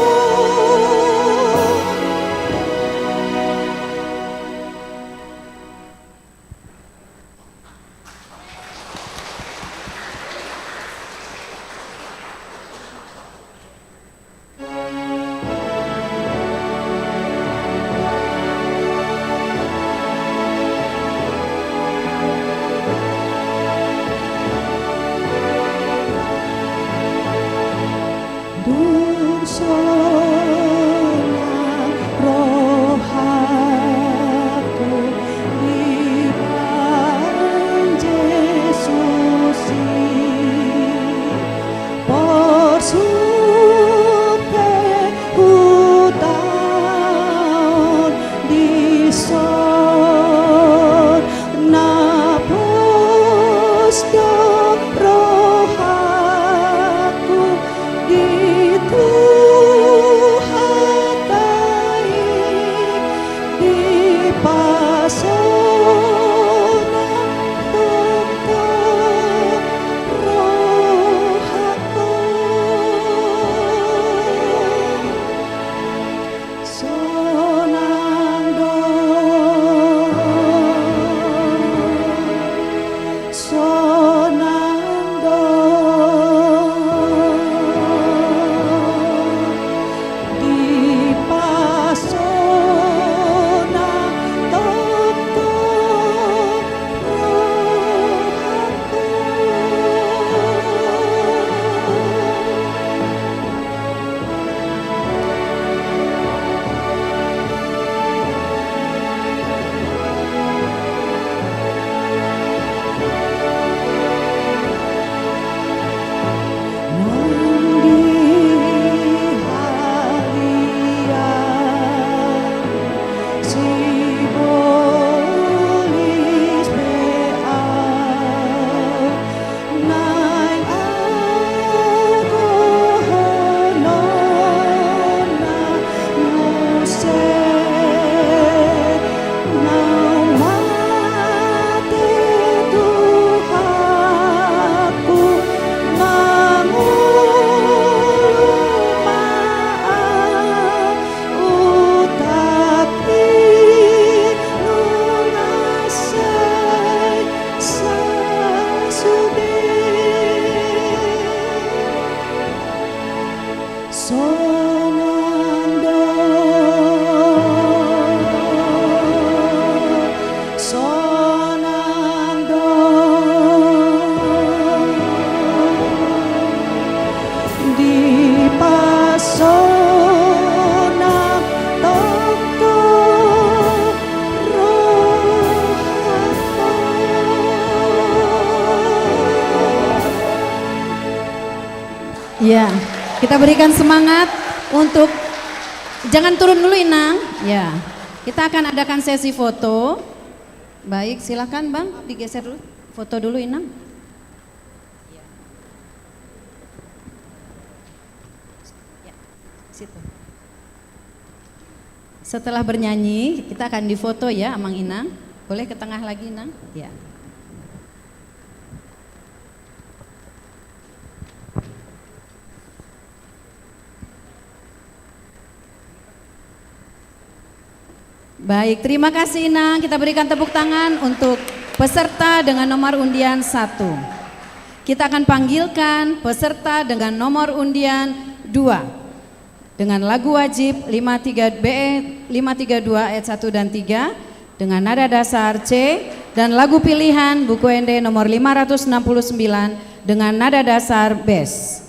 Ya, kita berikan semangat untuk, jangan turun dulu Inang. Ya, kita akan adakan sesi foto. Baik, silakan Bang, digeser dulu. Foto dulu Inang. Ya, situ. Setelah bernyanyi, kita akan difoto ya, Amang Inang. Boleh ke tengah lagi Inang? Ya. Baik, terima kasih Inang. Kita berikan tepuk tangan untuk peserta dengan nomor undian 1. Kita akan panggilkan peserta dengan nomor undian 2 dengan lagu wajib 53 532 ayat 1 dan 3 dengan nada dasar C, dan lagu pilihan buku ND nomor 569 dengan nada dasar bass.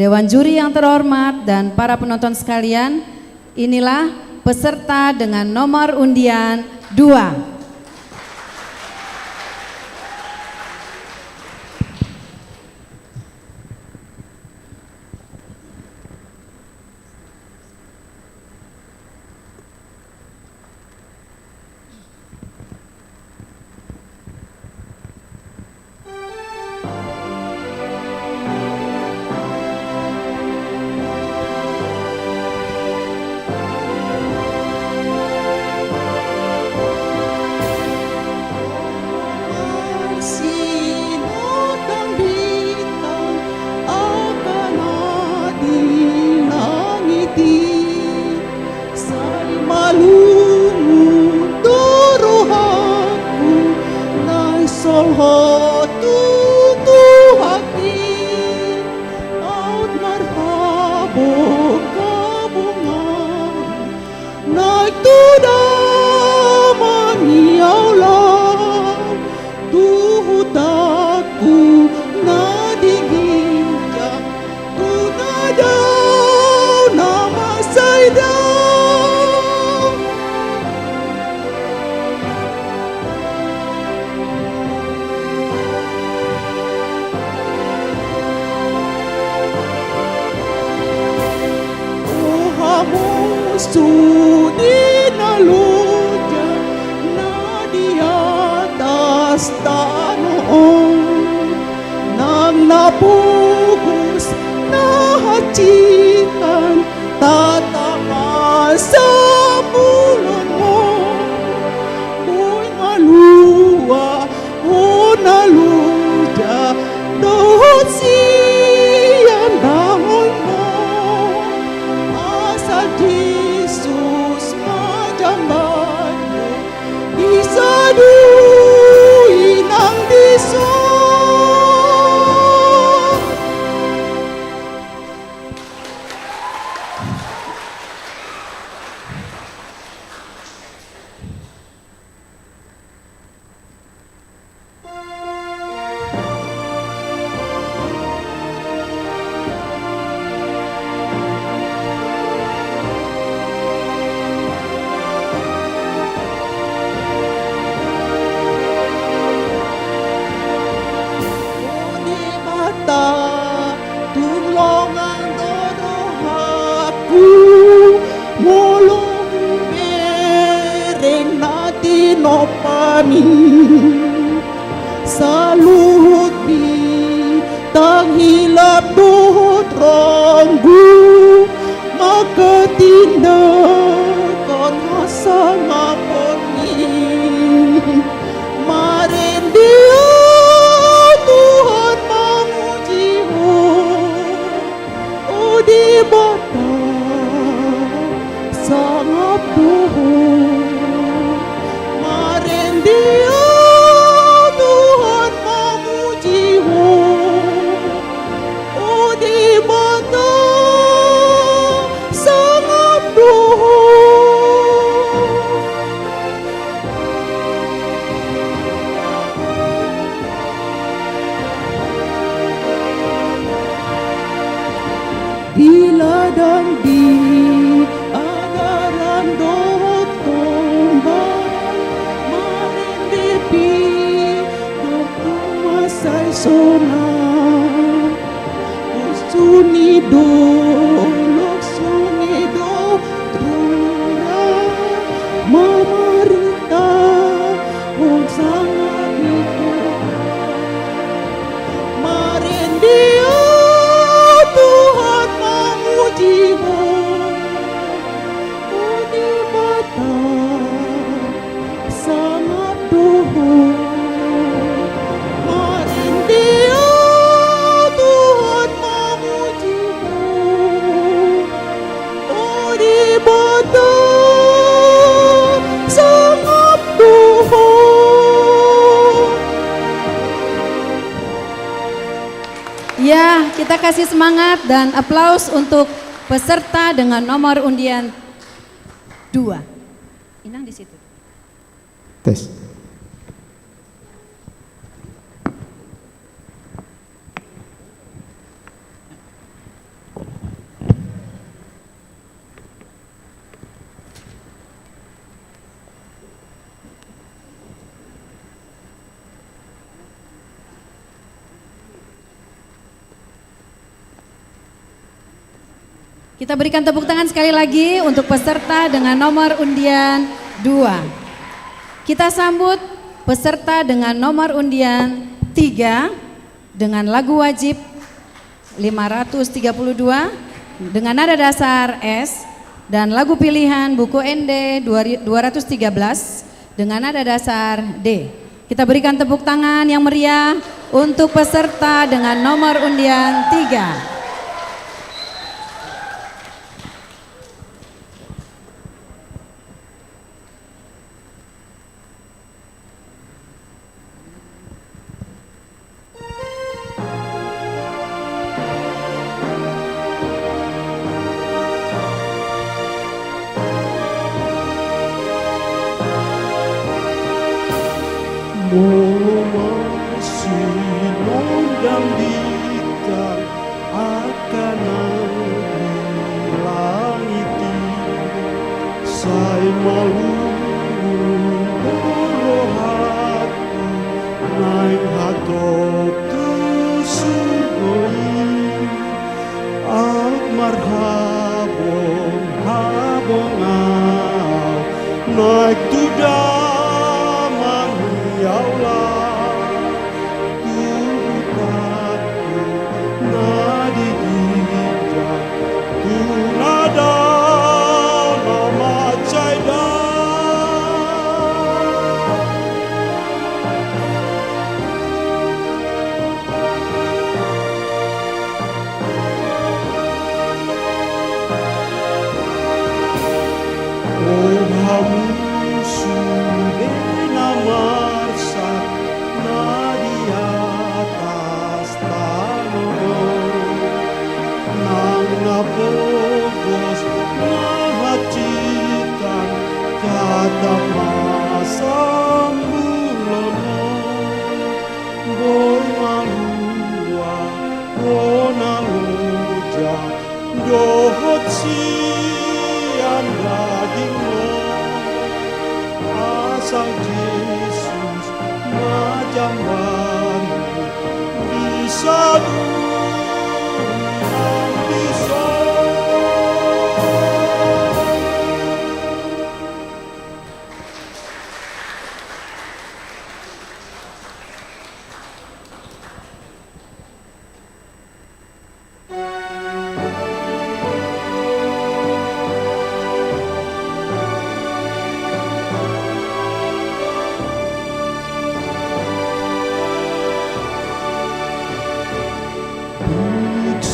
Dewan juri yang terhormat dan para penonton sekalian, inilah peserta dengan nomor undian 2. Holhotu tuhaki Aut marhabo kabungan Naik tudaman yaulah Tuhutaku nadiginjak Tunadaw nama saydaw Sudi naluja na di atas tanong nang napugos na hacitan tataas sa pulon mo Uy maluwa o naluja doon siyan dahon mo Asa Jesus majamban mo Isaduin ang diso Di mata tulungan dorohaku mulung mereng natin opamin sa luhut di tanghilap duhut ronggu makatindakan hasama ponin marin dia Tuhan memuji oh di bata sangat Tuhan marin dia Tuhan memuji oh di bata sangat Tuhan di ladang di adaran dohot kombaran marin depi doku masai sonang usuni dolok sungi do trura mamarita om sangat itu marin dia Tuhan memujimu oh di mata sangat Tuhan marin dia Tuhan memujimu oh di mata sangat Tuhan Ya, kita kasih semangat dan aplaus untuk peserta dengan nomor undian 2. Inang di situ. Tes. Kita berikan tepuk tangan sekali lagi untuk peserta dengan nomor undian 2. Kita sambut peserta dengan nomor undian 3 dengan lagu wajib 532 dengan nada dasar S dan lagu pilihan buku ND 213 dengan nada dasar D. Kita berikan tepuk tangan yang meriah untuk peserta dengan nomor undian 3. masih nondang bintang akan langit saya malu borohatu naik hatok tu sugoi marhabon habonau naik tu damang yaulah tubuhku nadi gija tu nada nama caida Bogos mahacitan kata masa mulono boy malua kona loja dohot sian dagingno asal Yesus macam baru bisa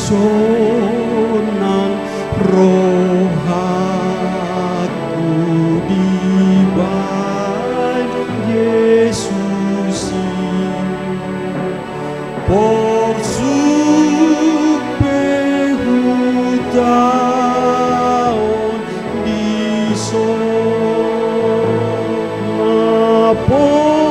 sonang rohaku di baik Yesus porsupe hutaon di sona pos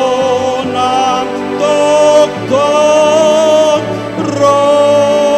Sonang doktor rohako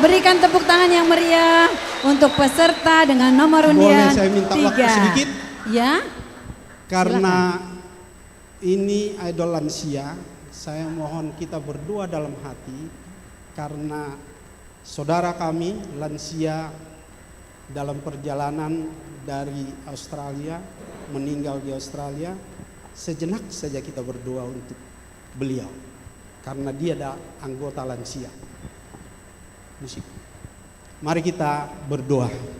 Berikan tepuk tangan yang meriah untuk peserta dengan nomor undian Boleh saya minta 3. waktu sedikit? Ya. Karena ini idol lansia, saya mohon kita berdoa dalam hati karena saudara kami lansia dalam perjalanan dari Australia, meninggal di Australia. Sejenak saja kita berdoa untuk beliau karena dia ada anggota lansia. Musik. Mari kita berdoa.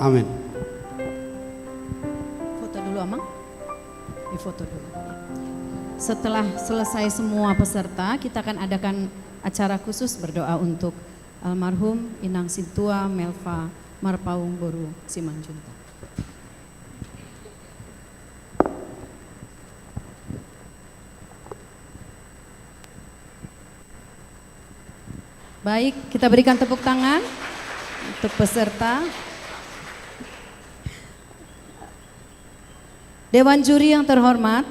Amin. Foto dulu Amang. Difoto dulu. Setelah selesai semua peserta, kita akan adakan acara khusus berdoa untuk almarhum Inang Sintua Melva Marpaung Boru Simanjuntak. Baik, kita berikan tepuk tangan untuk peserta. Dewan juri yang terhormat,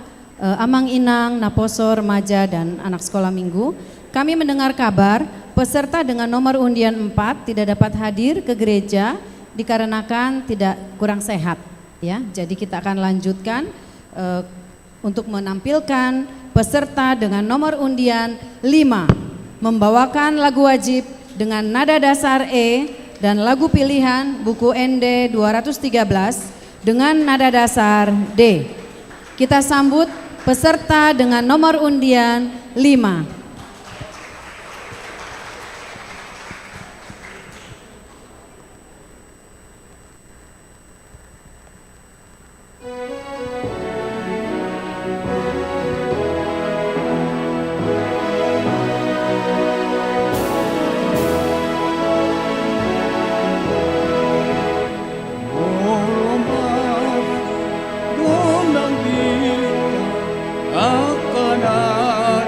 Amang Inang, Naposo, remaja dan anak sekolah minggu, kami mendengar kabar peserta dengan nomor undian 4 tidak dapat hadir ke gereja dikarenakan tidak kurang sehat. Ya, jadi kita akan lanjutkan untuk menampilkan peserta dengan nomor undian 5 membawakan lagu wajib dengan nada dasar E dan lagu pilihan buku ND 213 dengan nada dasar D. Kita sambut peserta dengan nomor undian 5. Akan ada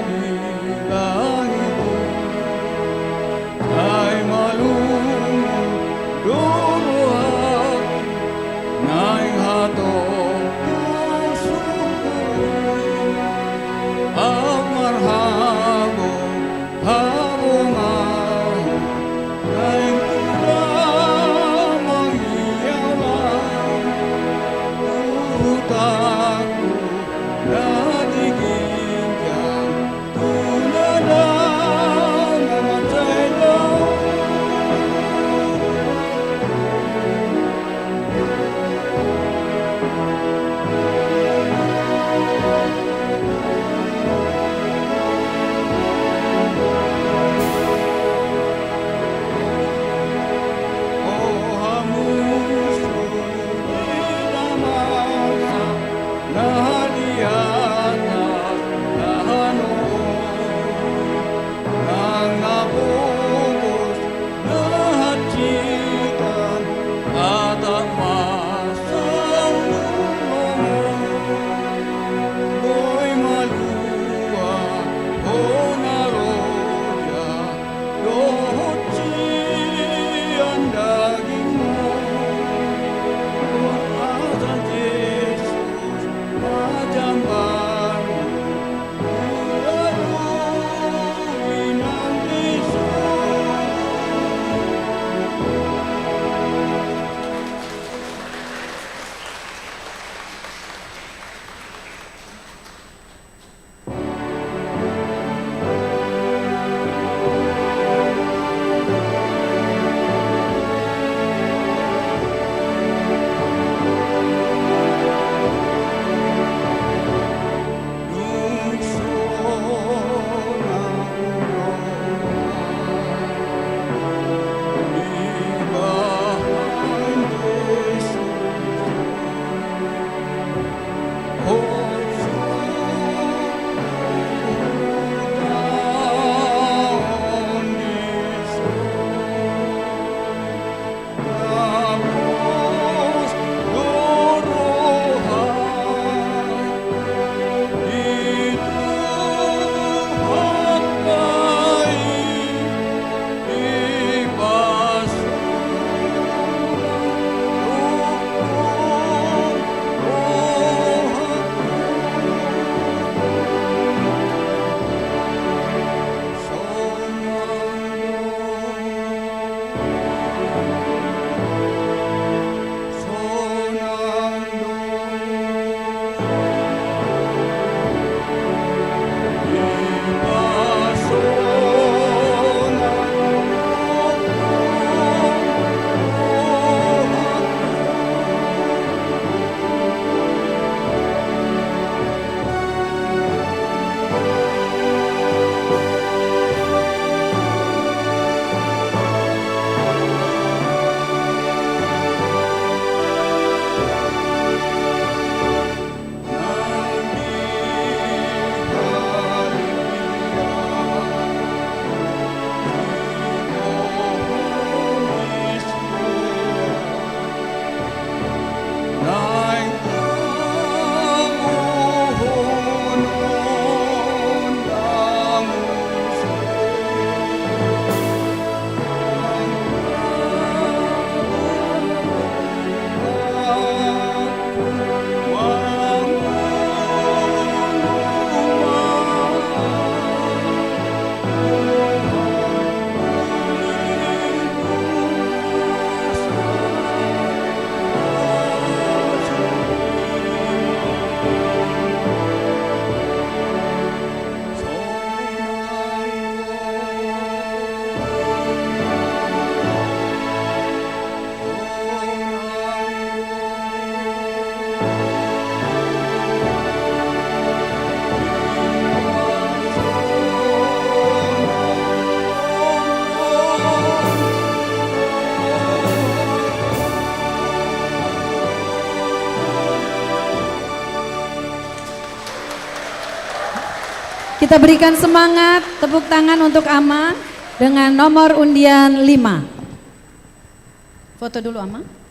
Kita berikan semangat, tepuk tangan untuk Amang dengan nomor undian 5. Foto dulu Amang.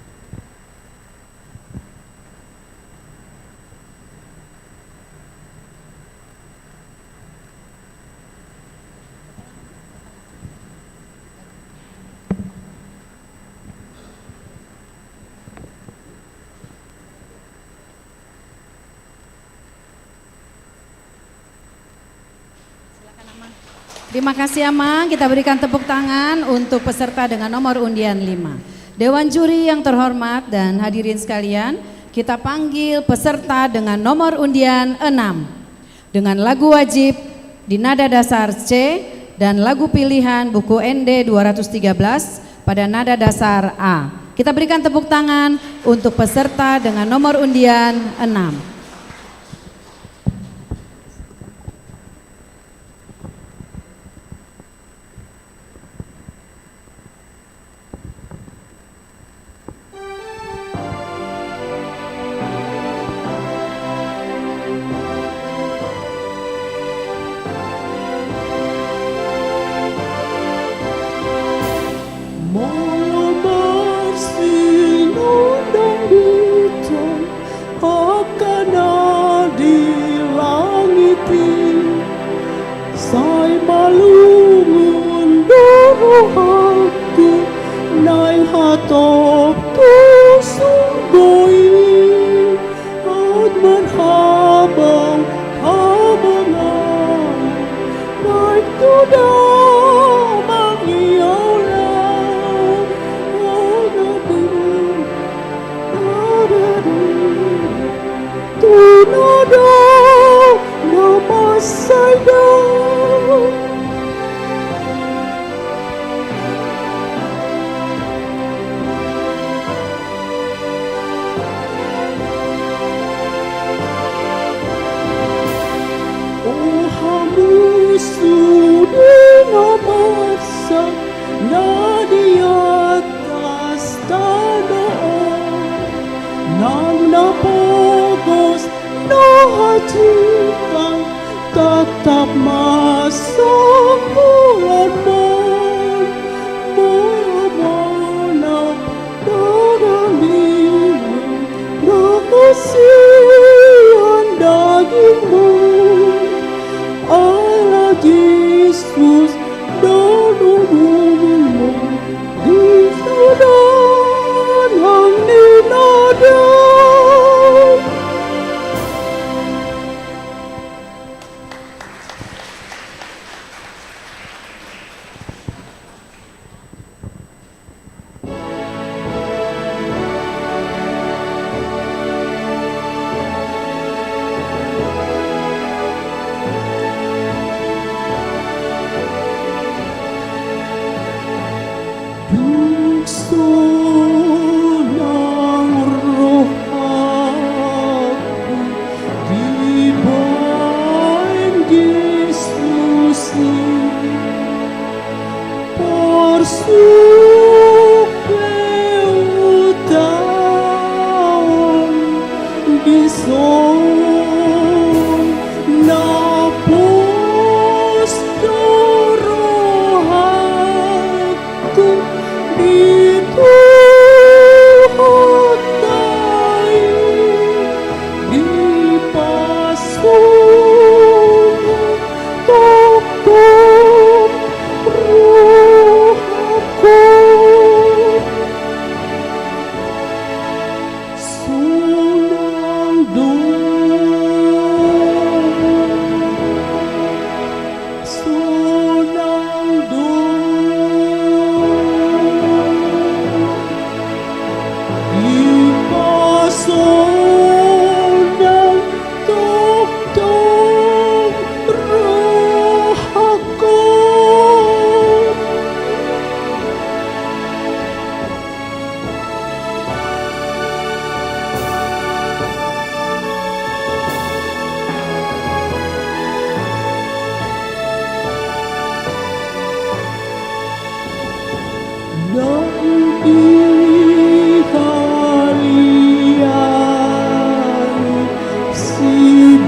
Terima kasih Amang, kita berikan tepuk tangan untuk peserta dengan nomor undian 5. Dewan juri yang terhormat dan hadirin sekalian, kita panggil peserta dengan nomor undian 6. Dengan lagu wajib di nada dasar C dan lagu pilihan buku ND 213 pada nada dasar A. Kita berikan tepuk tangan untuk peserta dengan nomor undian 6.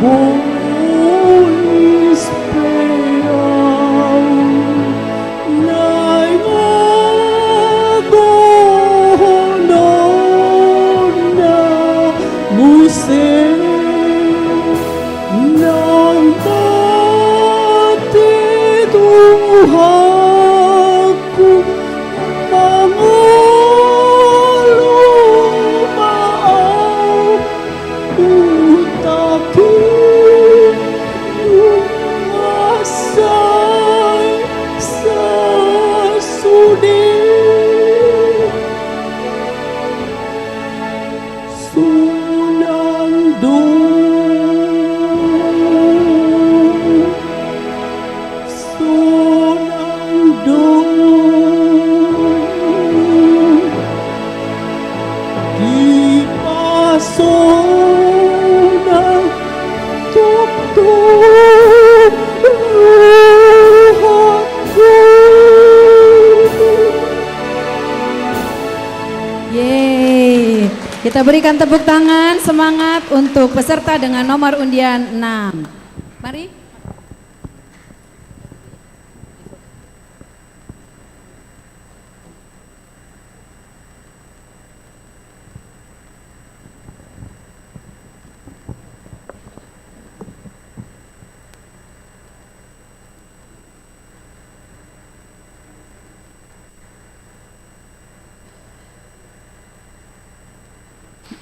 Holy Spirit. Kita berikan tepuk tangan semangat untuk peserta dengan nomor undian 6. Mari.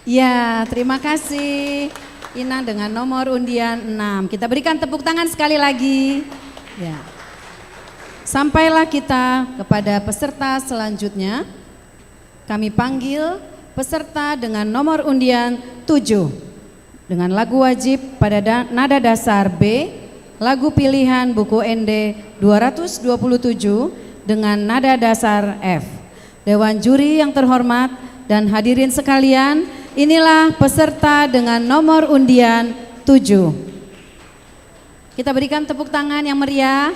Ya, terima kasih Ina dengan nomor undian 6. Kita berikan tepuk tangan sekali lagi. Ya. Sampailah kita kepada peserta selanjutnya. Kami panggil peserta dengan nomor undian 7. Dengan lagu wajib pada nada dasar B, lagu pilihan buku ND 227 dengan nada dasar F. Dewan juri yang terhormat dan hadirin sekalian, inilah peserta dengan nomor undian 7. Kita berikan tepuk tangan yang meriah.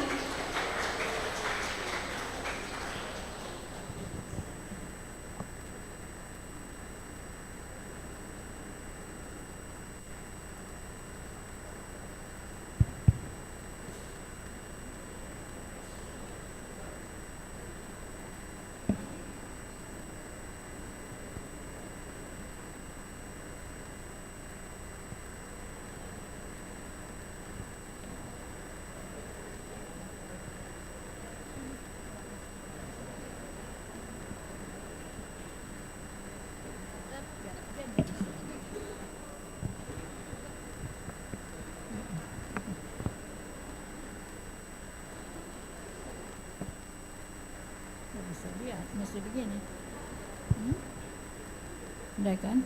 Mesti begini. Udah kan?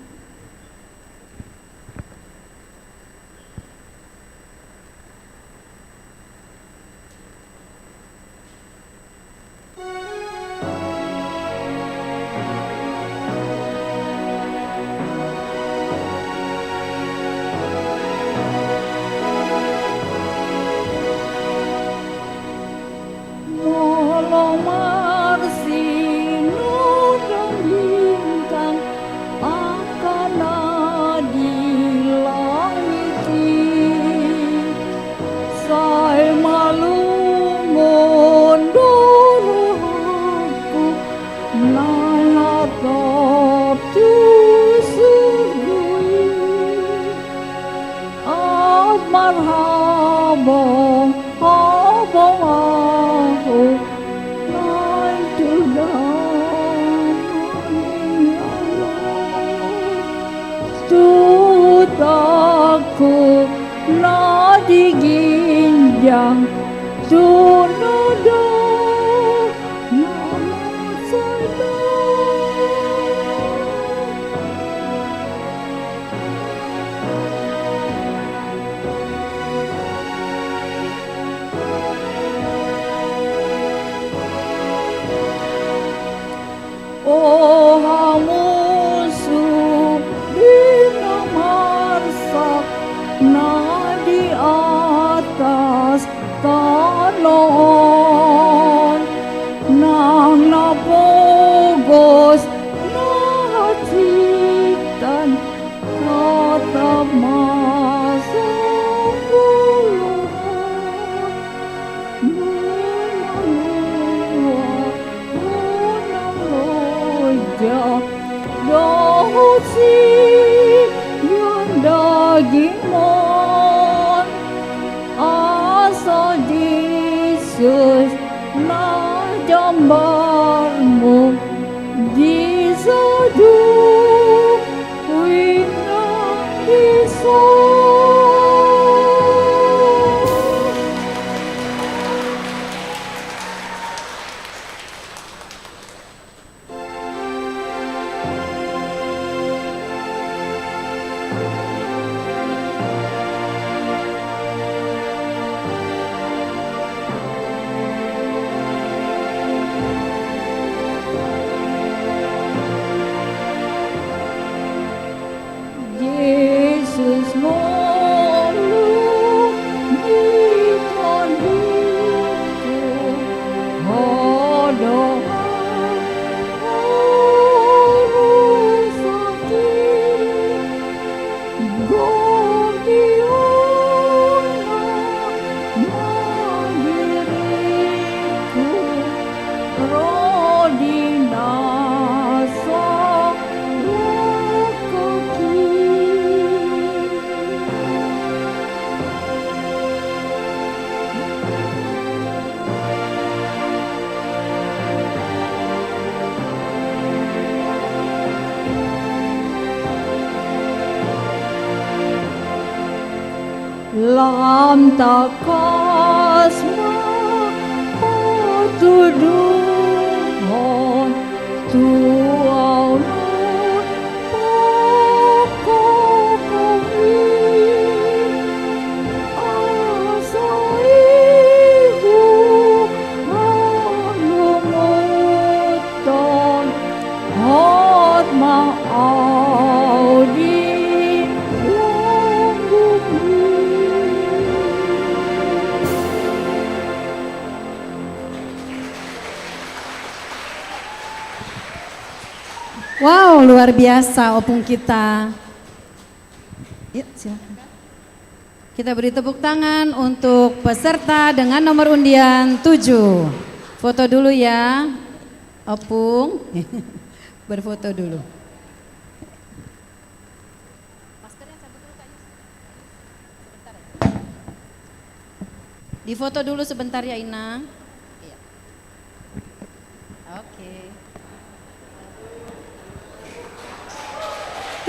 Sakit làm ta cosma tu đúng hồn tu ao luôn cô công Wow, luar biasa opung kita. Yuk, silakan. Kita beri tepuk tangan untuk peserta dengan nomor undian 7. Foto dulu ya, opung. Berfoto dulu. Difoto dulu sebentar ya Inang. Iya. Oke.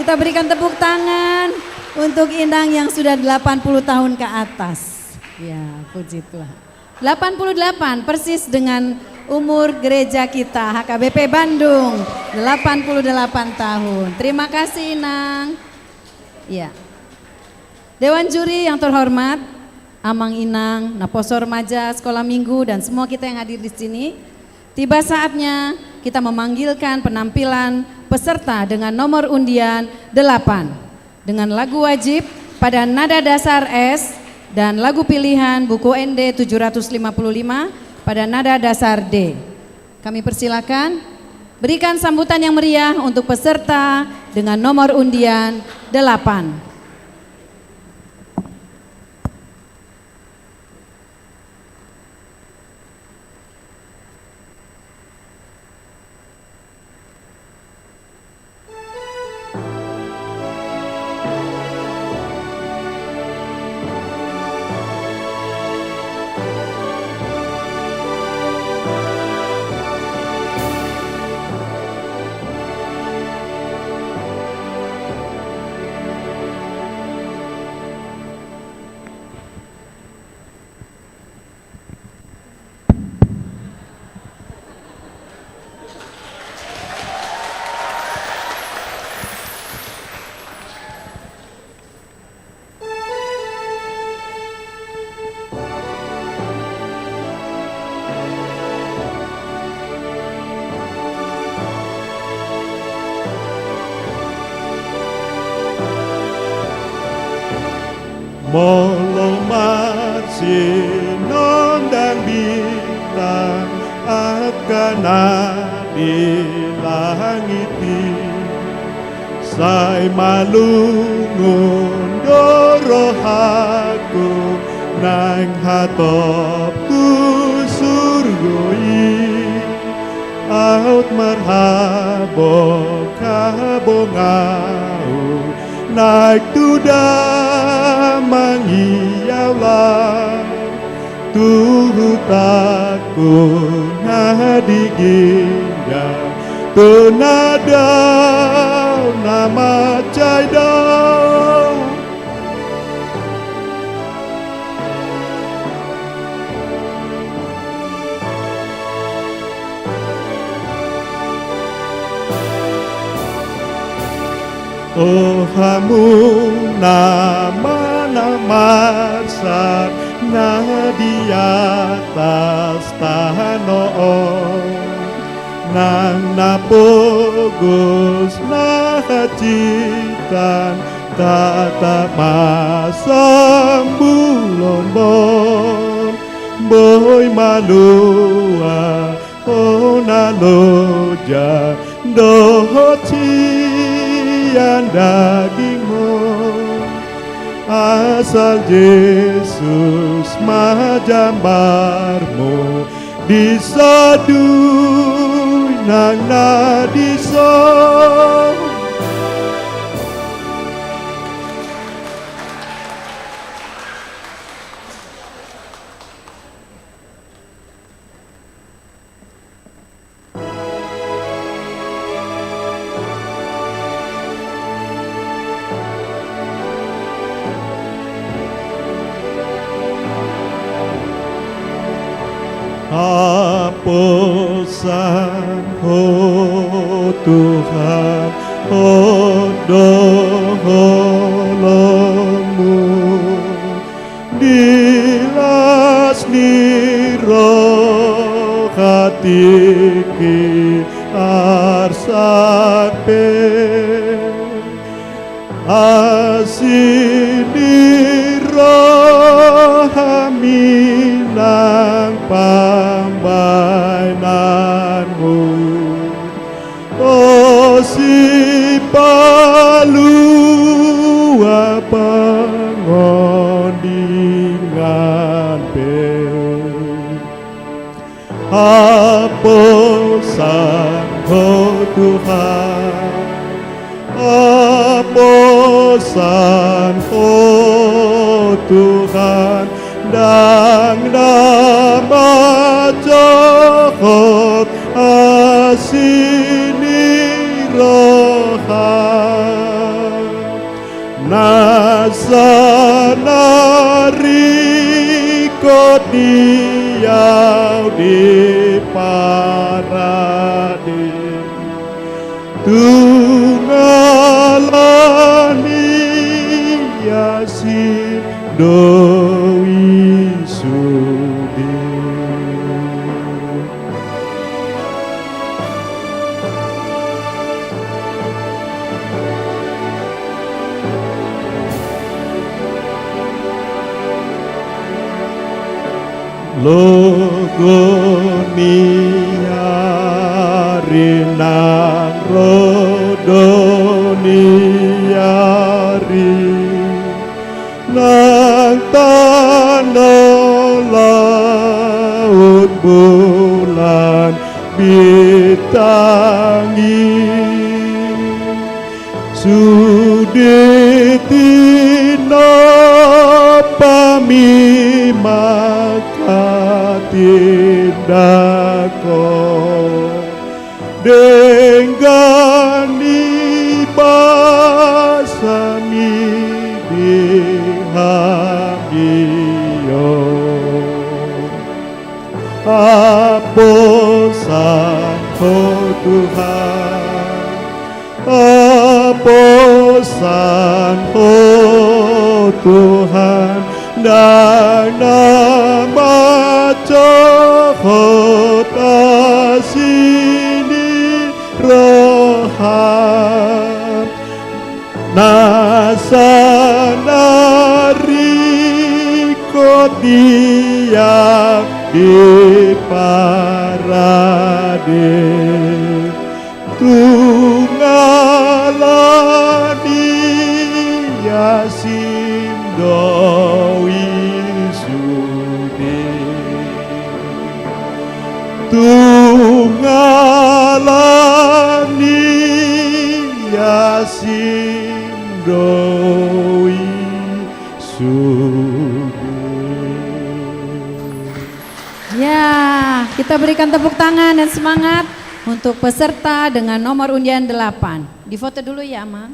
Kita berikan tepuk tangan untuk Inang yang sudah 80 tahun ke atas. Ya, puji Tuhan. 88 persis dengan umur gereja kita HKBP Bandung, 88 tahun. Terima kasih Inang. Ya. Dewan juri yang terhormat, Amang Inang, Naposo Remaja, Sekolah Minggu dan semua kita yang hadir di sini. Tiba saatnya kita memanggilkan penampilan peserta dengan nomor undian 8 dengan lagu wajib pada nada dasar S dan lagu pilihan buku ND 755 pada nada dasar D. Kami persilakan berikan sambutan yang meriah untuk peserta dengan nomor undian 8. Melompat sinon dan bintang akan di langit Sai malungun dorohaku nang hatop tu surgoi Aut marhabo kabongau naik tuda mangiyaula tuhu takun hadiginda tunada nama caidau Oh hamu nama-nama sar na di atas tanoon nang napogus na hajitan tata masam bulombon boy malua ona loja dohoti yang dagingmu asal Yesus majambarmu disadu nang nadiso Terobosan, oh Tuhan, oh dolongmu, dilas roh hatiki arsape, asini roh aminang pambainanmu, o si palua pangondingan pe, aposan oh Tuhan, aposan oh Tuhan, dan nama Jahot asini rohan, nasanari kodiau di paradis, tunggalani yasin doi sudi. Logonia rinang rodoniari nang tanah laut bulan bitangi, suditina pami maka tindako denggani basami dihagiyo, aposan oh Tuhan, aposan oh Tuhan, dan nama Jahot asini rohan, nasanari kodiak di paradis, tunggalani yasim doi sudi, tunggalani yasim doi sudi. Ya, kita berikan tepuk tangan dan semangat untuk peserta dengan nomor undian 8. Difoto dulu ya, Ama.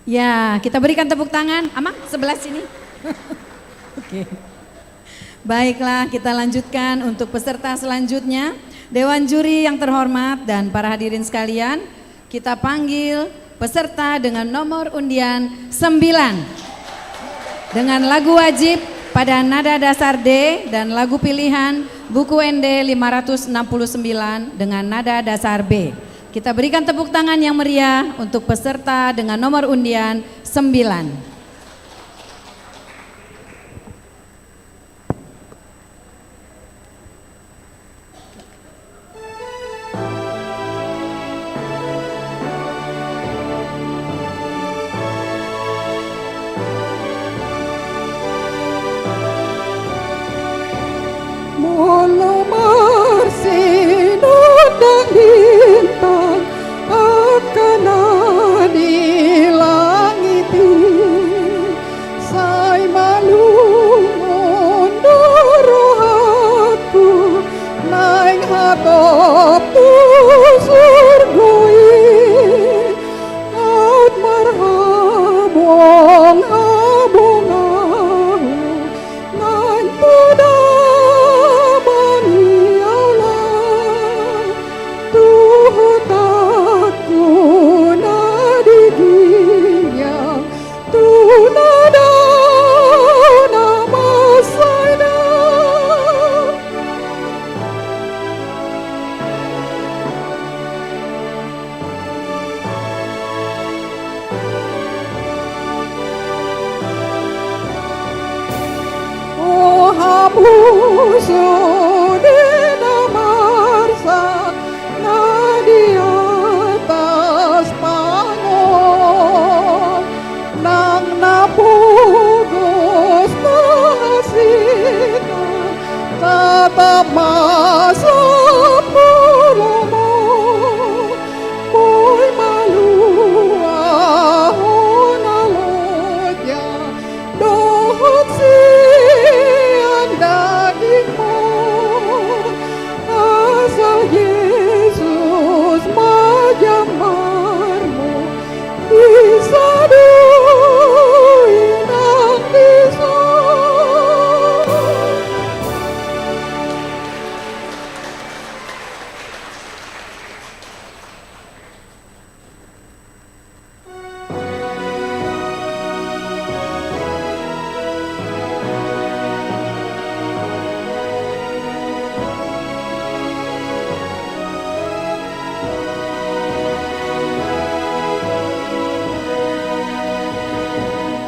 Ya, kita berikan tepuk tangan. Ama, sebelah sini. Oke. Baiklah, kita lanjutkan untuk peserta selanjutnya. Dewan juri yang terhormat dan para hadirin sekalian, kita panggil peserta dengan nomor undian 9. Dengan lagu wajib pada nada dasar D dan lagu pilihan buku ND 569 dengan nada dasar B. Kita berikan tepuk tangan yang meriah untuk peserta dengan nomor undian 9. Melamar sinar dan bintang akan di langit ini. tatap tu surgoi at marhabong habong nanto daman ialah tuhutaku na diginya tunada nama sana. Oh hapuso na marsa na di atas pangon nang napugos na hasita tatap masa pulo mo mo'y maluahon na lodya doon siyang daging mo asa Jesus magyamar mo isaduin ang liso.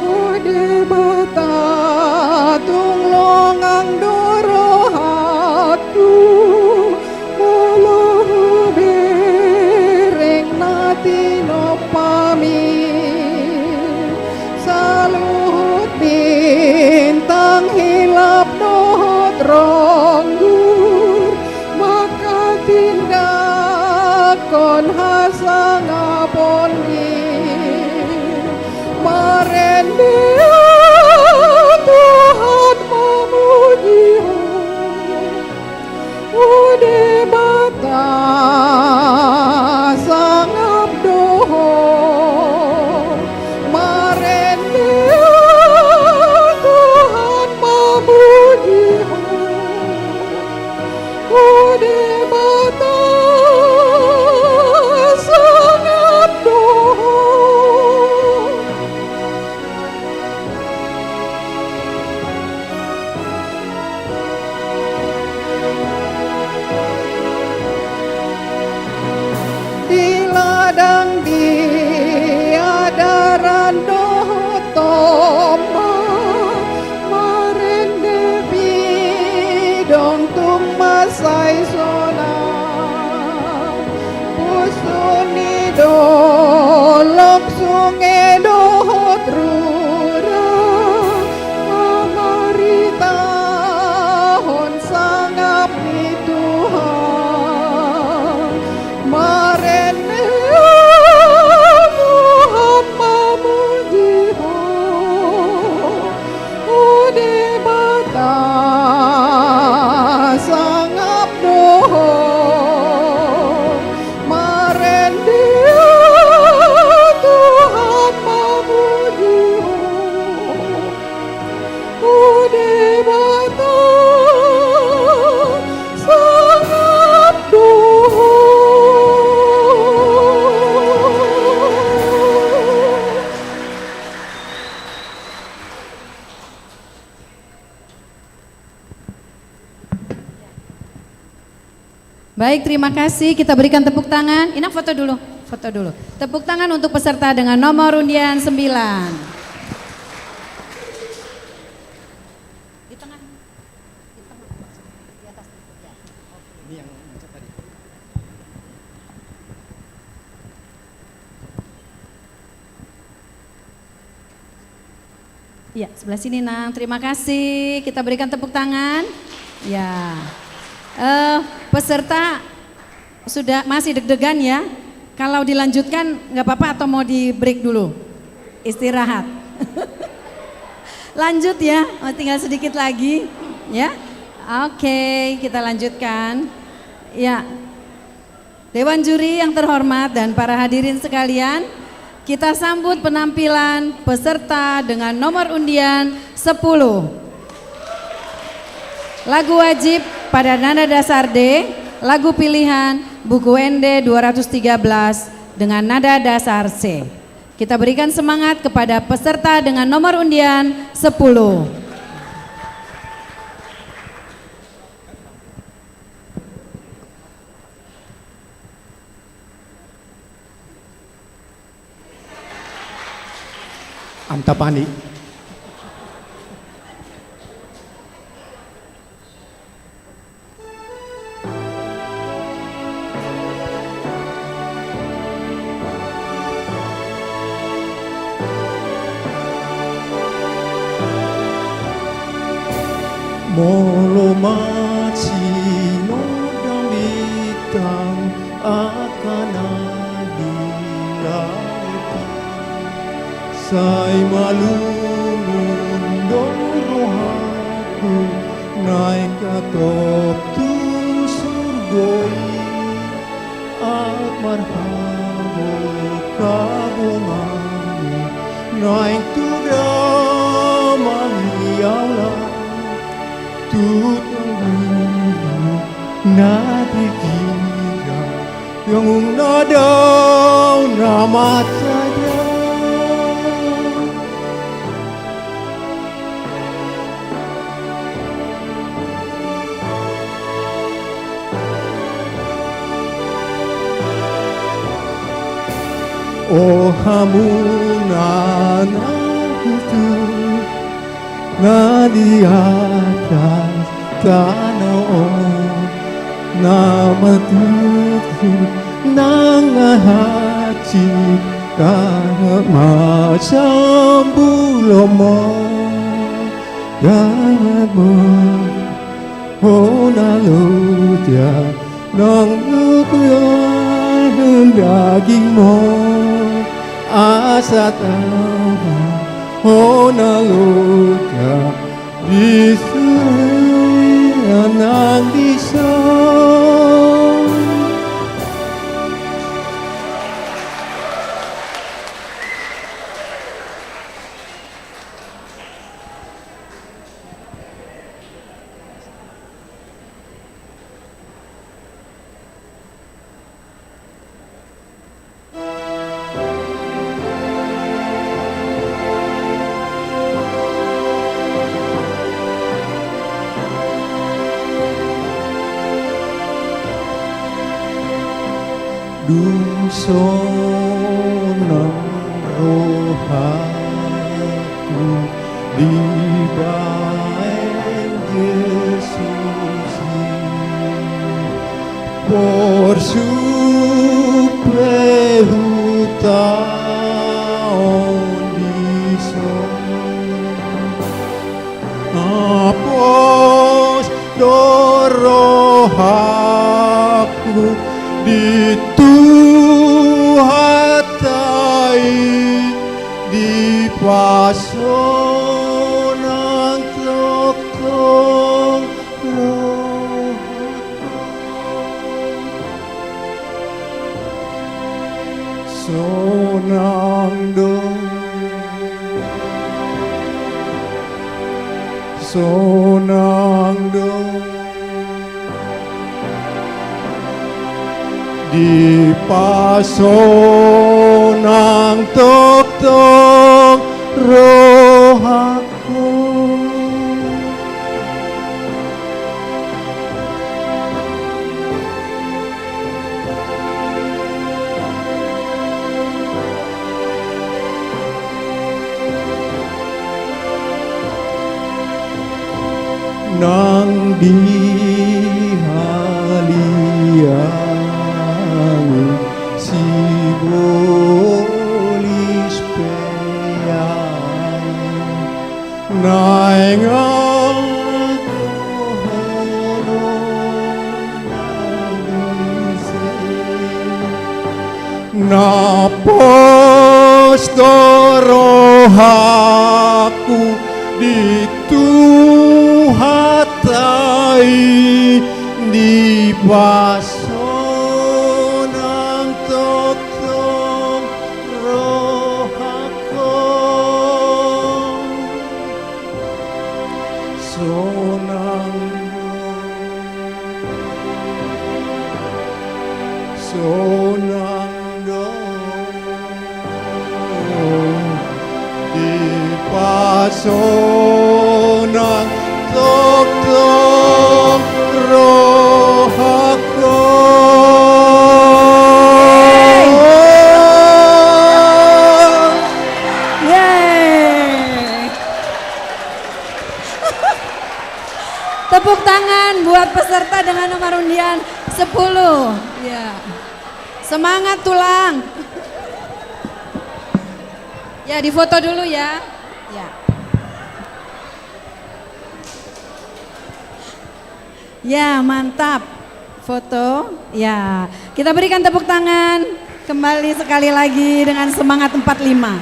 Ode bata tunglong ang dorohaku mulu bereng natin opami saluhut bintang hilap dohot ronggur maka tindakon hasang apon merendah Tuhan memuji Ude bata sang abdoh merendah Tuhan memuji Ude bata sang abdoh. Di ladang diadaran doh toma marende bidong tung masai sona pusuni dolok sungai doh trura amarita hon sangap ni Tuhan merendah Tuhan memuji Ude bata sang abdoh merendah Tuhan memuji Ude bata sang abdoh. Baik, terima kasih. Kita berikan tepuk tangan. Inang foto dulu, foto dulu. Tepuk tangan untuk peserta dengan nomor undian 9. Di tengah. Di atas. Ini yang tadi. Ya, sebelah sini Nang. Terima kasih. Kita berikan tepuk tangan. Ya. Peserta sudah masih deg-degan ya. Kalau dilanjutkan nggak apa-apa atau mau di break dulu? Istirahat. Lanjut ya, tinggal sedikit lagi ya. Oke, kita lanjutkan. Ya, Dewan Juri yang terhormat dan para hadirin sekalian, kita sambut penampilan peserta dengan nomor undian 10. Lagu wajib pada nada dasar D, lagu pilihan buku ND 213 dengan nada dasar C. Kita berikan semangat kepada peserta dengan nomor undian 10. Antapani. Molo machi no damitang akan adilati Sai malungun dorohaku naik ke top tu surgoi At marhabo kabungamu naik tu damang iaulah Tutang nadikira yang nadau nama saja Oh hamunan aku na di atas tanah na matutu ng hati ka macam bulo mo dapat mo nalutya ng lukuyan daging mo asa tawa naluka di sana bisa Dungsonang rohaku di baeng Yesus por suplehutaon dison apos dorohaku dituhatai di pasonan tokong sonang dong di pasonang tok-tok rohaku nang dihalian si bolis peang naing napos dorohaku dituhatai di baso ng tugtog roh ako. Sonando di paso ng tugtog roh ako. Yeay. Tepuk tangan buat peserta dengan nomor undian 10. Ya. Semangat tulang. Ya, difoto dulu ya. Ya. Ya, mantap. Foto. Ya. Kita berikan tepuk tangan kembali sekali lagi dengan semangat 45.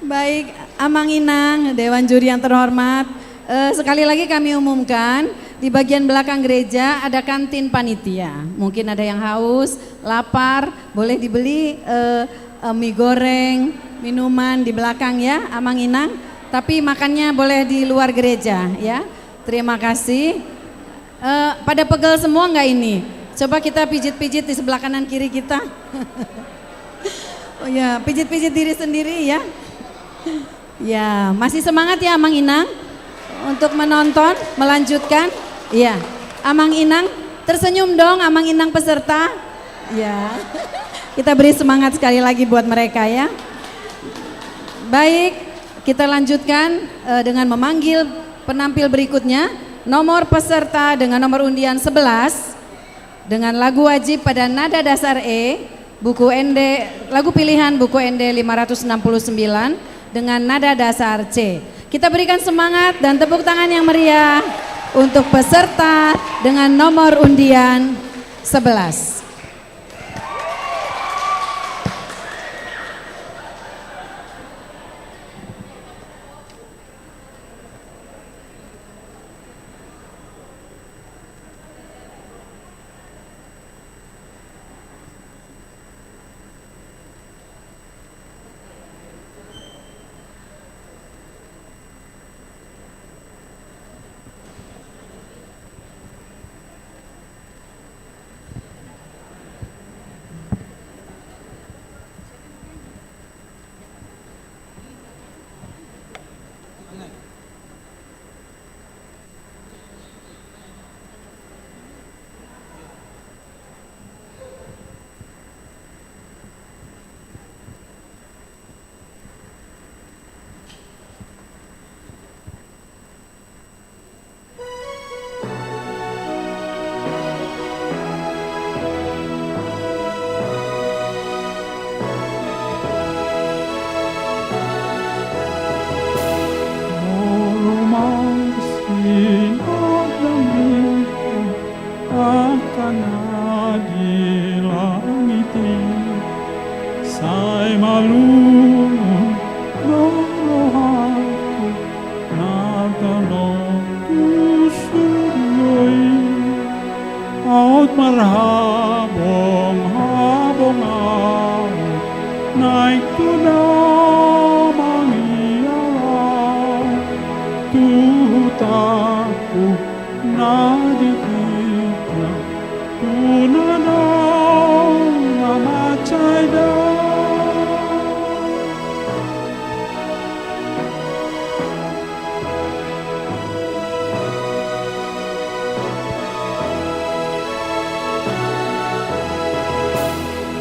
Baik, Amang Inang, Dewan Juri yang terhormat, sekali lagi kami umumkan di bagian belakang gereja ada kantin panitia. Mungkin ada yang haus, lapar, boleh dibeli mie goreng, minuman di belakang ya, Amang Inang. Tapi makannya boleh di luar gereja ya. Terima kasih. Pada pegel semua nggak ini? Coba kita pijit-pijit di sebelah kanan kiri kita. Oh ya, pijit-pijit diri sendiri ya. Ya, masih semangat ya Amang Inang untuk menonton, melanjutkan. Iya, Amang Inang tersenyum dong, Amang Inang peserta. Ya, kita beri semangat sekali lagi buat mereka ya. Baik, kita lanjutkan dengan memanggil penampil berikutnya. Nomor peserta dengan nomor undian 11 dengan lagu wajib pada nada dasar E, buku ND, lagu pilihan buku ND 569 dengan nada dasar C. Kita berikan semangat dan tepuk tangan yang meriah untuk peserta dengan nomor undian 11.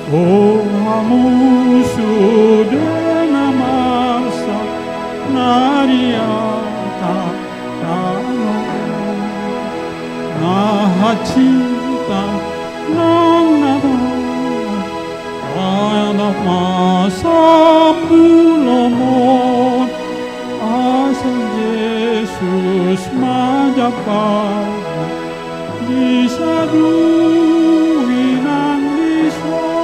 Oh amusu denamasa nariata tano nahacita nang nada anak masa mulomon asal Yesus majapan disadui nang liso.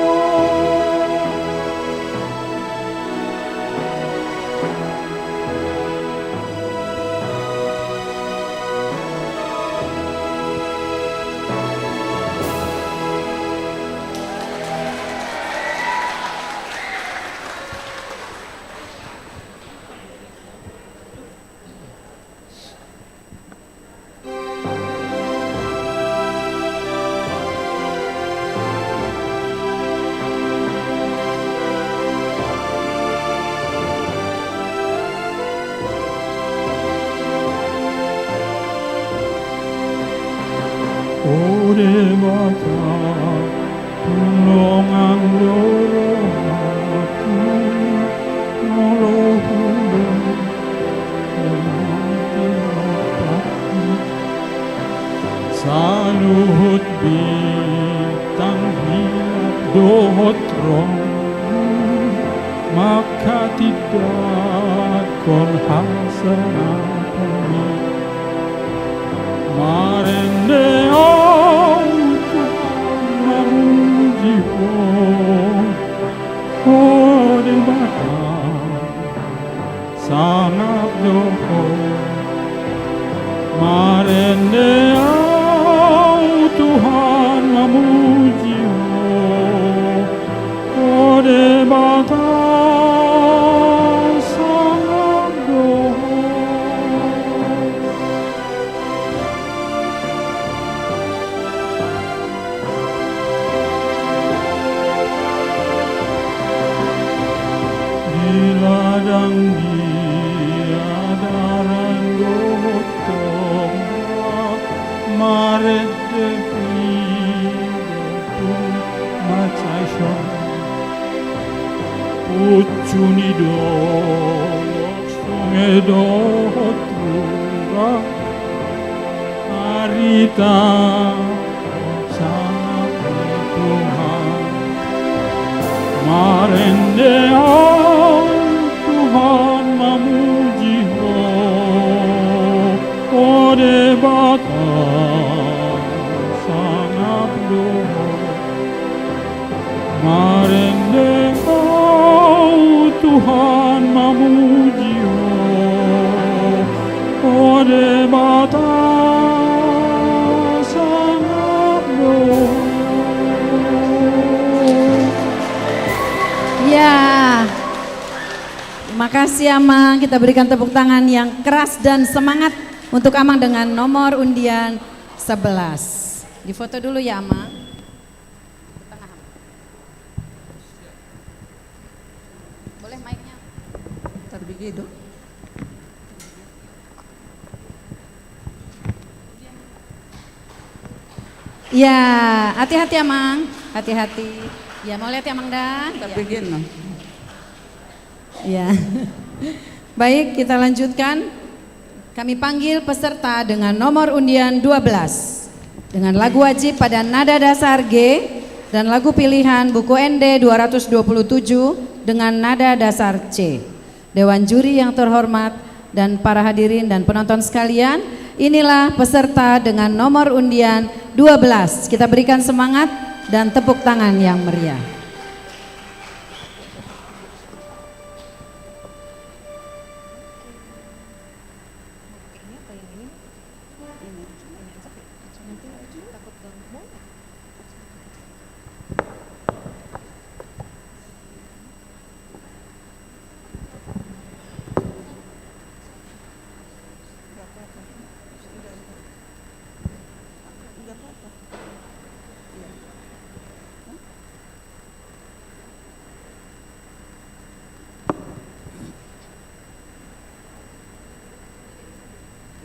Ode bata tulungan dorohku nolohulo saluhut bintang hilap dohot rong maka tidak kon hasanatani marende au Tuhan memuji ode bata sangat doho marende au Tuhan memuji ode bata sangat doho. Di ladang diadaran gotong maret dehi gotung macai syong ucuni dolok sungai dohot tura harita sangat Tuhan marende au Tuhan memuji ode bata sangat doho marende au Tuhan memuji ode bata sangat doho. Ya, terima kasih Amang. Kita berikan tepuk tangan yang keras dan semangat untuk Amang dengan nomor undian 11. Difoto dulu ya Amang. Boleh mic-nya? Terbegitu. Ya, hati-hati Amang, hati-hati. Ya, mau lihat ya Amang dah? Terbegitu. Ya. Baik, kita lanjutkan. Kami panggil peserta dengan nomor undian 12 dengan lagu wajib pada nada dasar G dan lagu pilihan buku ND 227 dengan nada dasar C. Dewan juri yang terhormat dan para hadirin dan penonton sekalian, inilah peserta dengan nomor undian 12. Kita berikan semangat dan tepuk tangan yang meriah.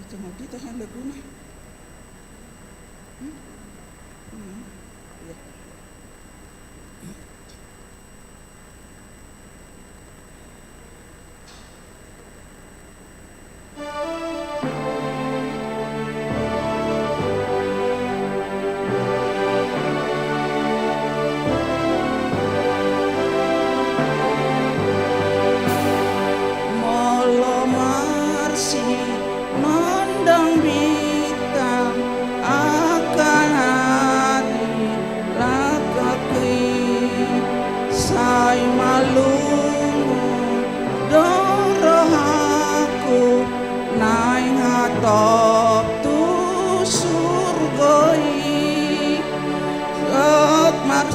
Cuma kita yang lagu ni.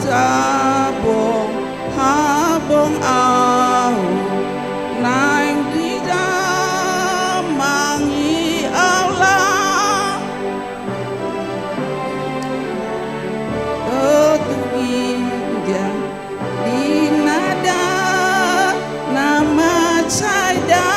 Sabong habong au naing di damangi Allah ketuginjang di nada nama saya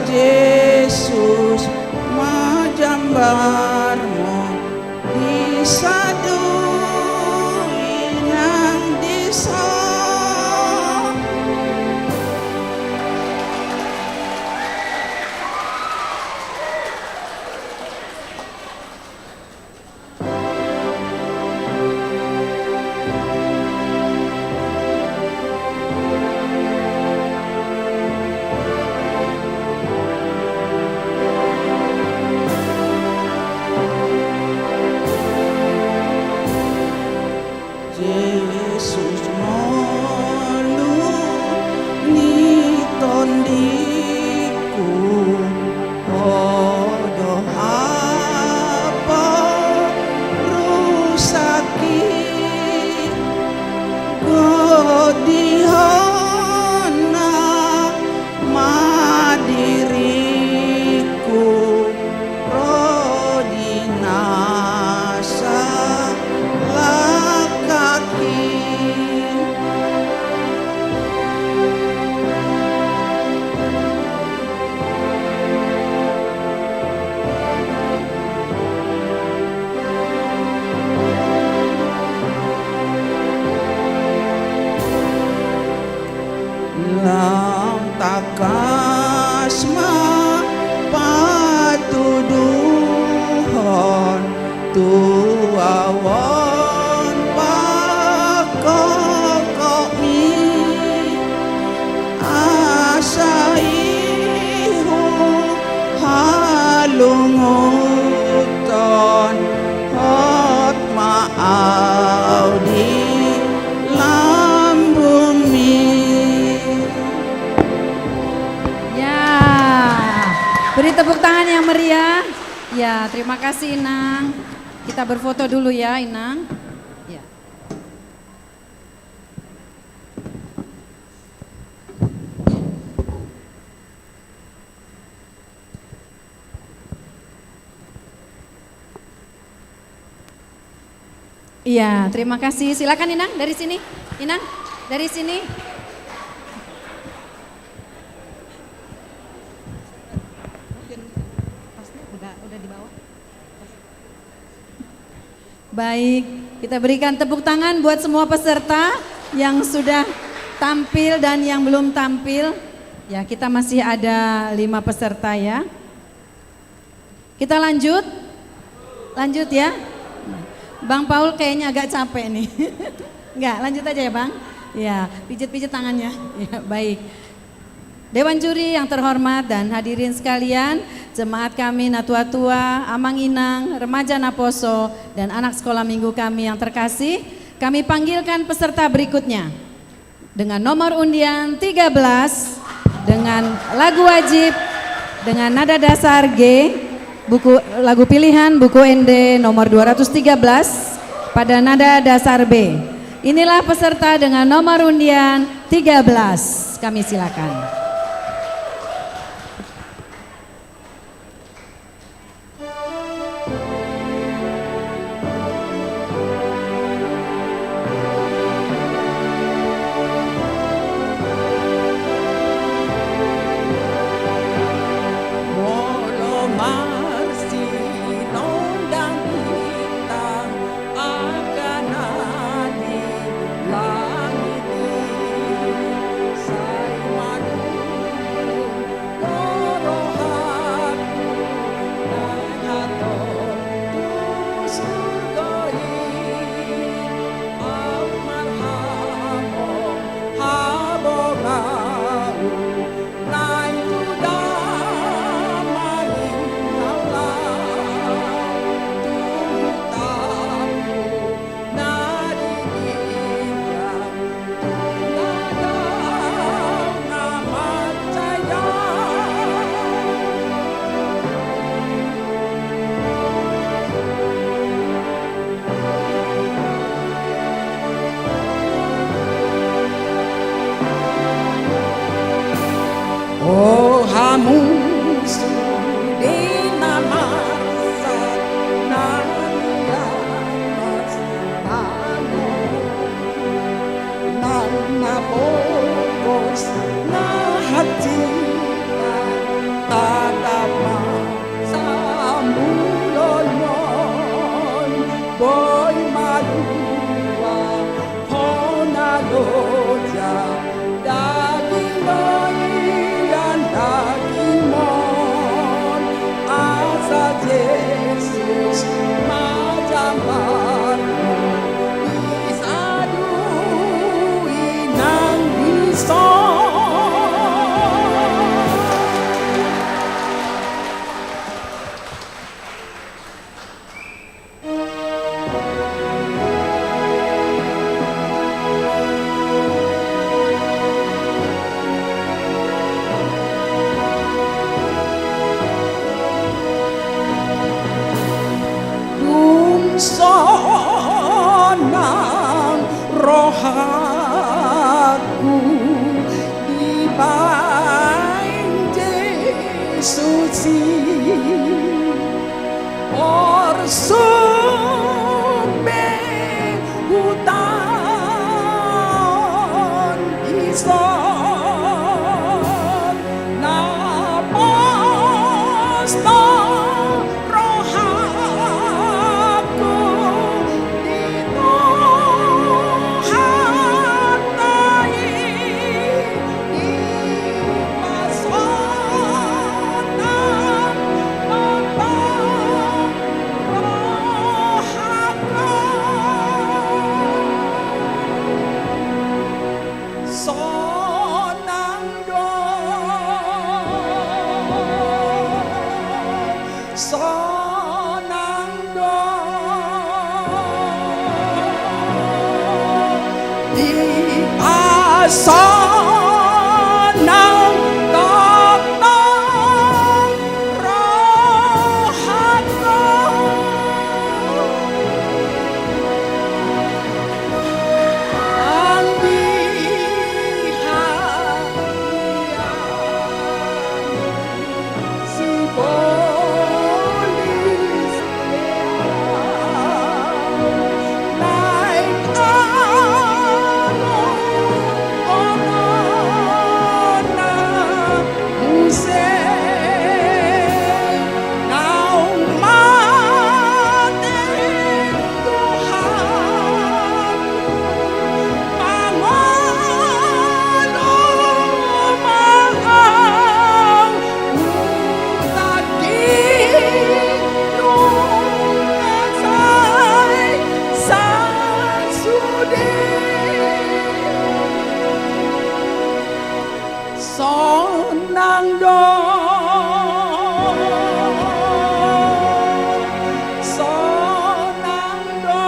Yesus majambarmu di sadu inang disa. Yesus molu ni tondiku odo apa rusaki godihana madiriku rodinasa lam takasma patuduhon tuawon pakokomi asaihu halunguton hot maaudi lambung mi. Beri tepuk tangan yang meriah. Ya, terima kasih Inang. Kita berfoto dulu ya Inang. Ya. Iya, terima kasih. Silakan Inang dari sini. Inang dari sini. Baik, kita berikan tepuk tangan buat semua peserta yang sudah tampil dan yang belum tampil. Ya, kita masih ada 5 peserta ya. Kita lanjut ya. Bang Paul kayaknya agak capek nih. Enggak, lanjut aja ya Bang. Ya, pijit-pijit tangannya. Ya, baik. Dewan juri yang terhormat dan hadirin sekalian, jemaat kami Natua-tua, Amang Inang, remaja Naposo, dan anak sekolah minggu kami yang terkasih, kami panggilkan peserta berikutnya. Dengan nomor undian 13, dengan lagu wajib, dengan nada dasar G, lagu pilihan buku ND nomor 213 pada nada dasar B. Inilah peserta dengan nomor undian 13, kami silakan. Langit, saya madu suci orsumbe hutan ison napas rohaku dituhanai ipasonan nonton rohaku sonangdo sonangdo di pasonang totong rohaku Sonangdo sonangdo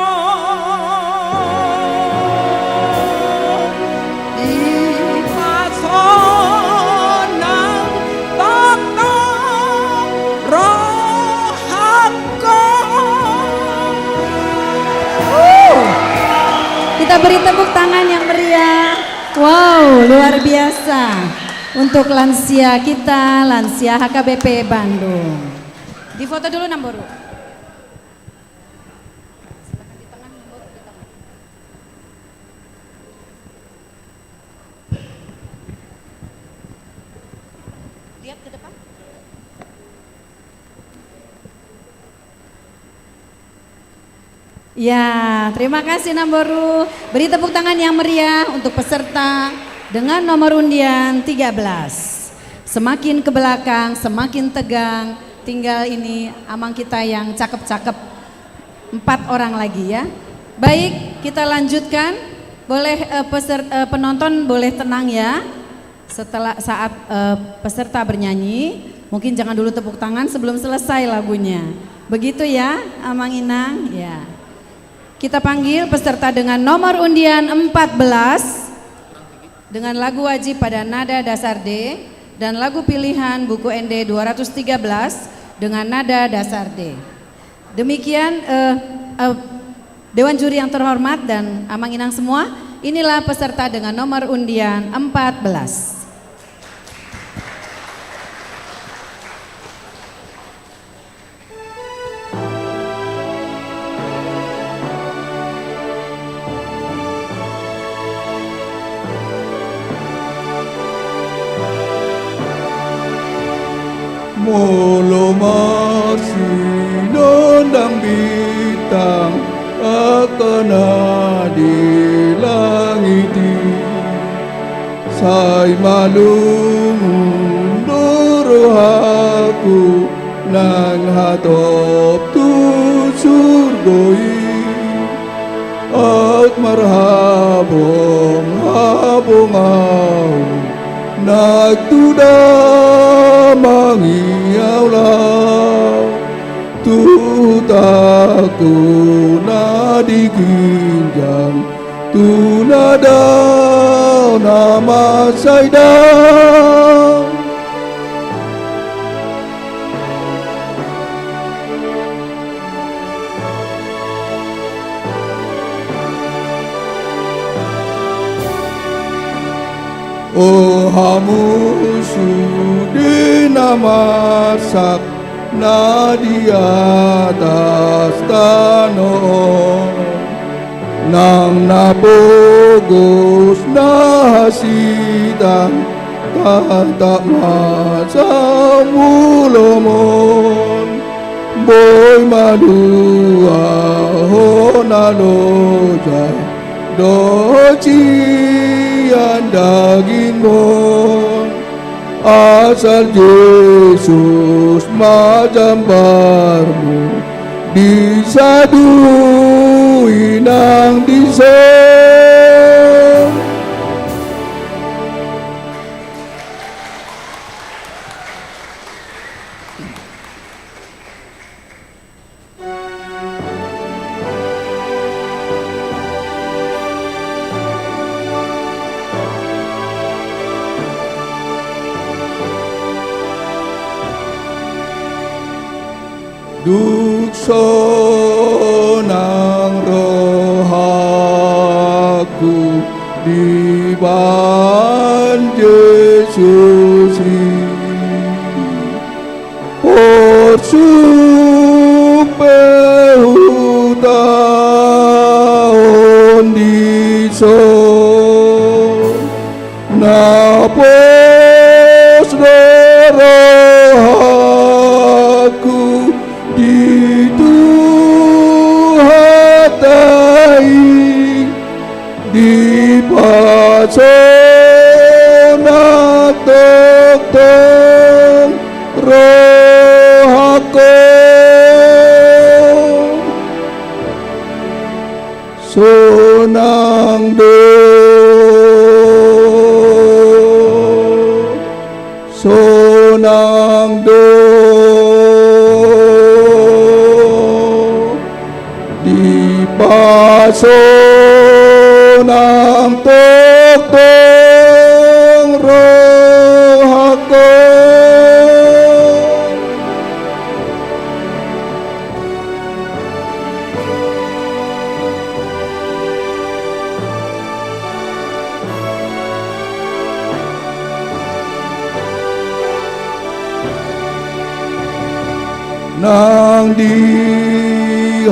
di pasonang totong rohaku. Kita beri tepuk tangan yang meriah. Wow, luar biasa. Untuk lansia kita, lansia HKBP Bandung. Di foto dulu Namboru. Lihat ke depan. Ya, terima kasih Namboru. Beri tepuk tangan yang meriah untuk peserta dengan nomor undian 13. Semakin ke belakang, semakin tegang. Tinggal ini amang kita yang cakep-cakep. 4 orang lagi ya. Baik, kita lanjutkan. Boleh penonton boleh tenang ya. Setelah saat peserta bernyanyi, mungkin jangan dulu tepuk tangan sebelum selesai lagunya. Begitu ya, Amang Inang. Ya. Kita panggil peserta dengan nomor undian 14 dengan lagu wajib pada nada dasar D dan lagu pilihan buku ND 213 dengan nada dasar D. Demikian Dewan Juri yang terhormat dan Amang Inang semua, inilah peserta dengan nomor undian 14. Molo masih nondang bintang akan di langit Sai malung mundur aku nang hatop tu surgoi At marhabong habong au nagtuda mangiaw lang tutaku na diginjang tunadaw na masaydang O hamusu din masak na di atas tanah, nang napugos na hasidan katak masang mulomon, boy madua honaloja docian daging mon, asal Yesus majambarmu disadui nang disen. Dukso nang rohaku di ban Yesus porsuk pehutahon di son napos rohaku dituhatai di pasona tok-tok rohako sonang do sonang do di pasonang tok-tok rohako. Nang dihaliangi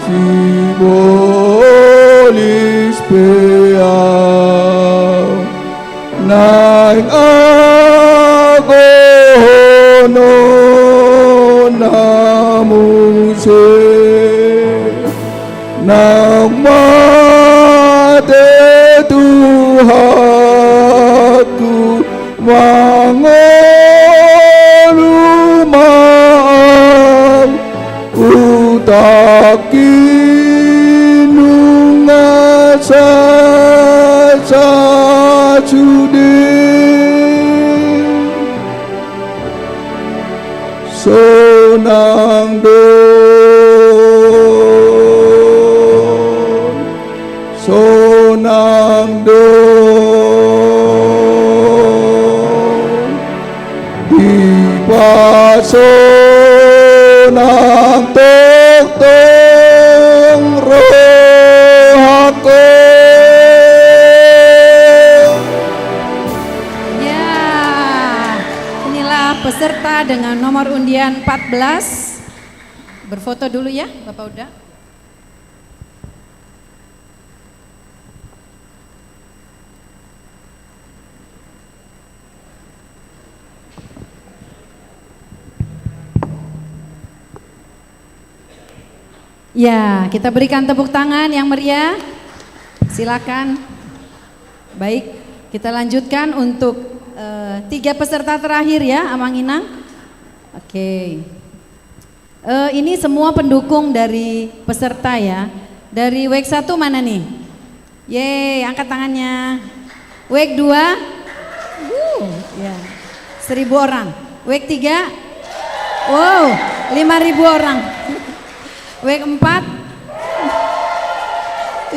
simbolis pea naing agono namuse nang mate Tuhanku mangolumaam utakinunga sacude sonang don sonang don di pasonang tok-tok rohako. Ya, inilah peserta dengan nomor undian 14. Berfoto dulu ya, Bapak udah. Ya, kita berikan tepuk tangan yang meriah. Silakan. Baik, kita lanjutkan untuk 3 peserta terakhir ya, Amang Inang. Oke. Ini semua pendukung dari peserta ya. Dari WEG 1 mana nih? Yeay, angkat tangannya. WEG 2? Ya. 1000 orang. WEG 3? Wow, 5000 orang. WEG 4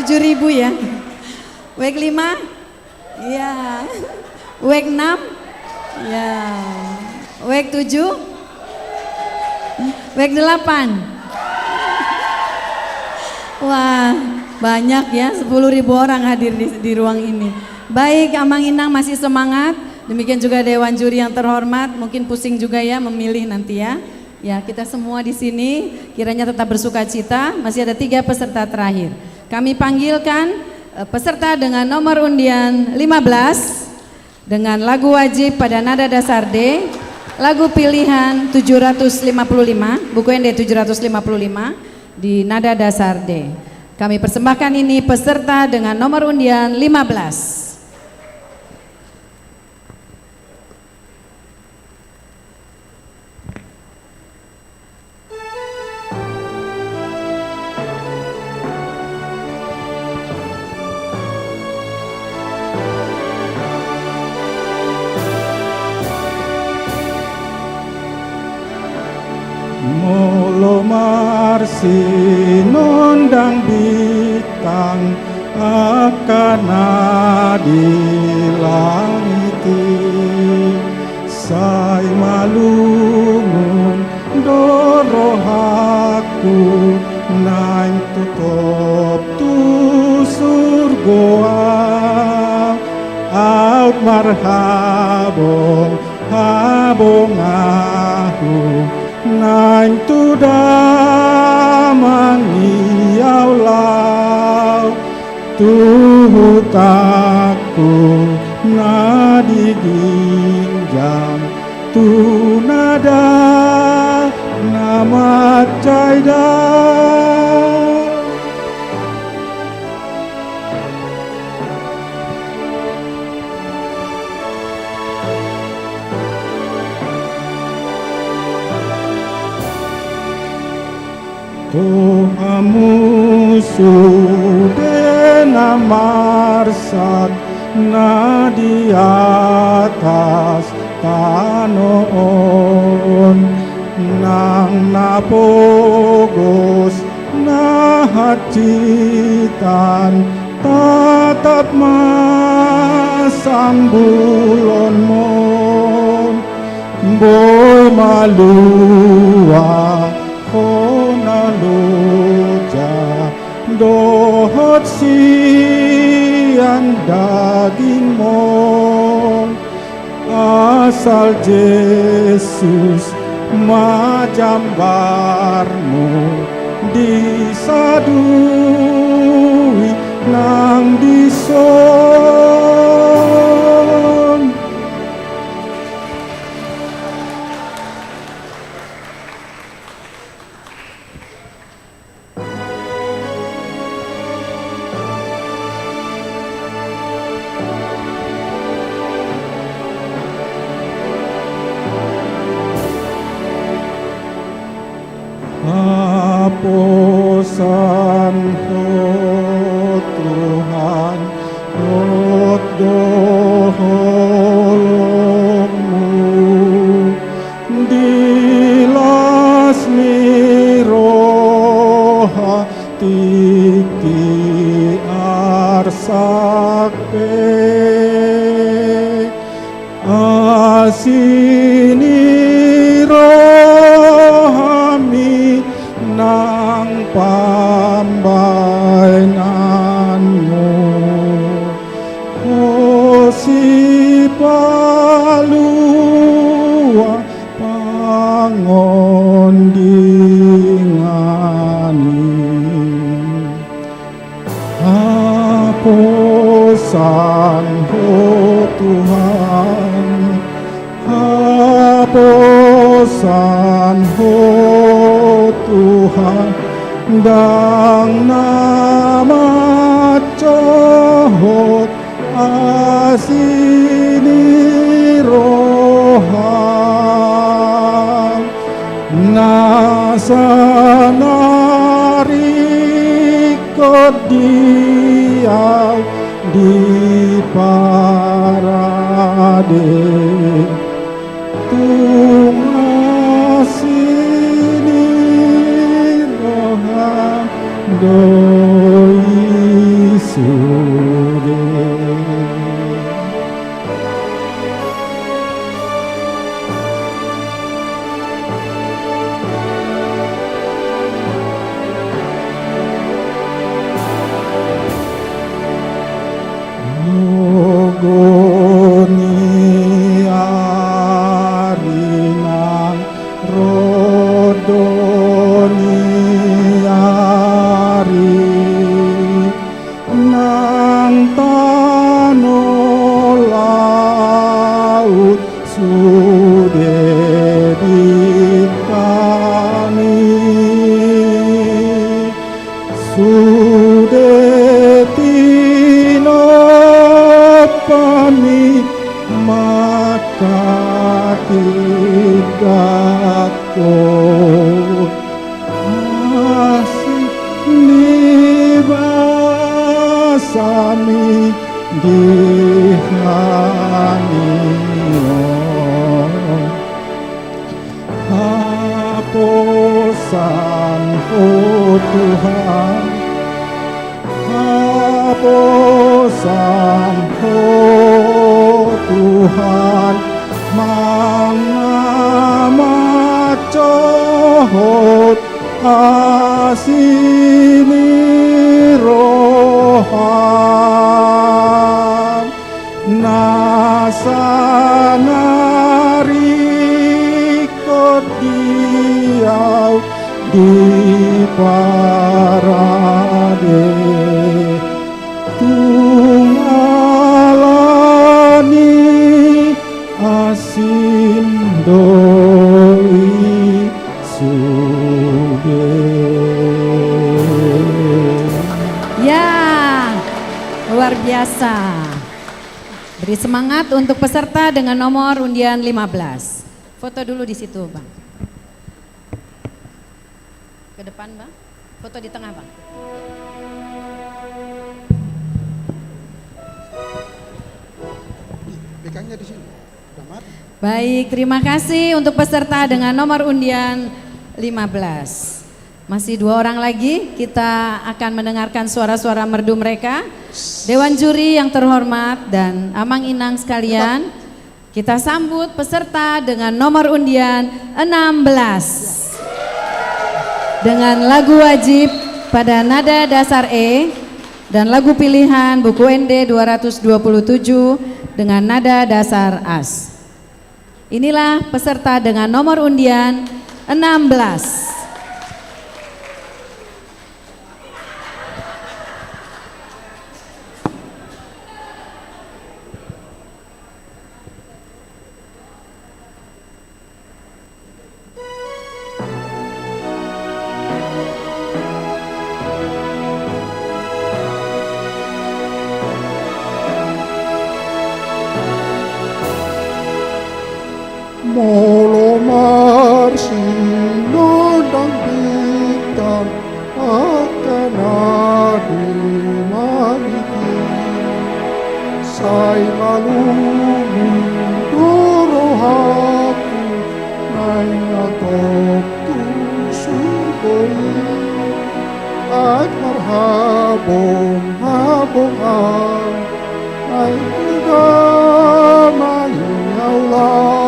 7.000 ya. WEG 5 ya. WEG 6 ya. WEG 7 WEG 8. Wah, banyak ya, 10.000 orang hadir di ruang ini. Baik, Amang Inang masih semangat. Demikian juga Dewan Juri yang terhormat, mungkin pusing juga ya memilih nanti ya. Ya, kita semua di sini kiranya tetap bersukacita. Masih ada 3 peserta terakhir. Kami panggilkan peserta dengan nomor undian 15 dengan lagu wajib pada nada dasar D, lagu pilihan 755, buku ND 755 di nada dasar D. Kami persembahkan ini peserta dengan nomor undian 15. Molo marsi nondang bintang akan di langiti sai malungun dorohaku naing tutup tu surgoa out marhabong habong aku naing tu damang iau lau tuhu taku na diginjam tu nada nama caida Tuhamu sudena marsat na di atas tanon nang napogos na hacitan tatap masang bulon mo boy malua Honaloja dohot sian daging mo asal Yesus majambarmu disadui nang dison. Aposan ho Tuhan Rot doholongmu dilas miroha titi arsakpe asini rohami nang pambainanmu o si palua pangondingani aposan ho Tuhan aposan ho Tuhan dang nama cohot asini rohan nasanari kodiau di parade tungasini rohan doi sude. sudah ditani, sudah tinopani maka tidak kau asih nibasami dihanio hapusan oh Tuhan, hapusan oh Tuhan, mangama cohot asini rohan nasanari kodiau di parade tungalani asin doi suge. Ya, luar biasa. Beri semangat untuk peserta dengan nomor undian 15. Foto dulu di situ, Bang. Ke depan, Bang. Foto di tengah, Bang. Pegangnya di sini. Baik, terima kasih untuk peserta dengan nomor undian 15. Masih 2 orang lagi, kita akan mendengarkan suara-suara merdu mereka. Dewan juri yang terhormat dan amang inang sekalian, kita sambut peserta dengan nomor undian 16. Dengan lagu wajib pada nada dasar E dan lagu pilihan buku ND 227 dengan nada dasar As. Inilah peserta dengan nomor undian 16. Molo marsindo dan bintang akan adi maliki sai malumi dorohaku nai atop tu sukoi at marhabong habong ang ay ugamang ingawlaw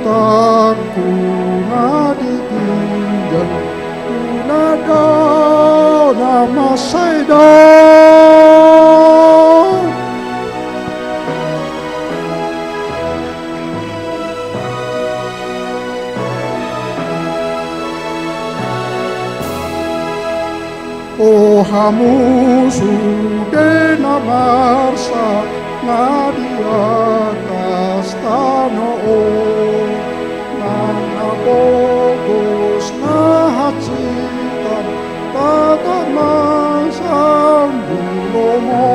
takku nadikinjan tunadau nama saidau oh hamu sudah namarsa ngadi atas tanah Bogos na hatsitan tataman sa mundo mo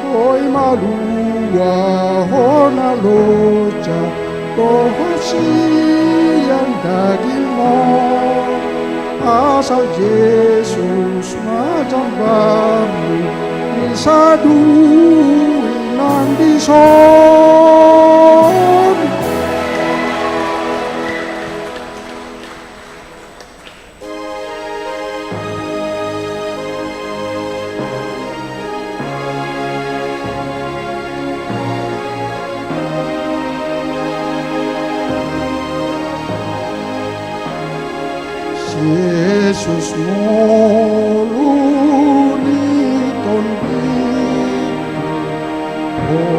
Hoy maluwa ho na loja Tohosiyan daging mo Asal Jesus majambamu Isaduin ang dison Jesus moluniton pitu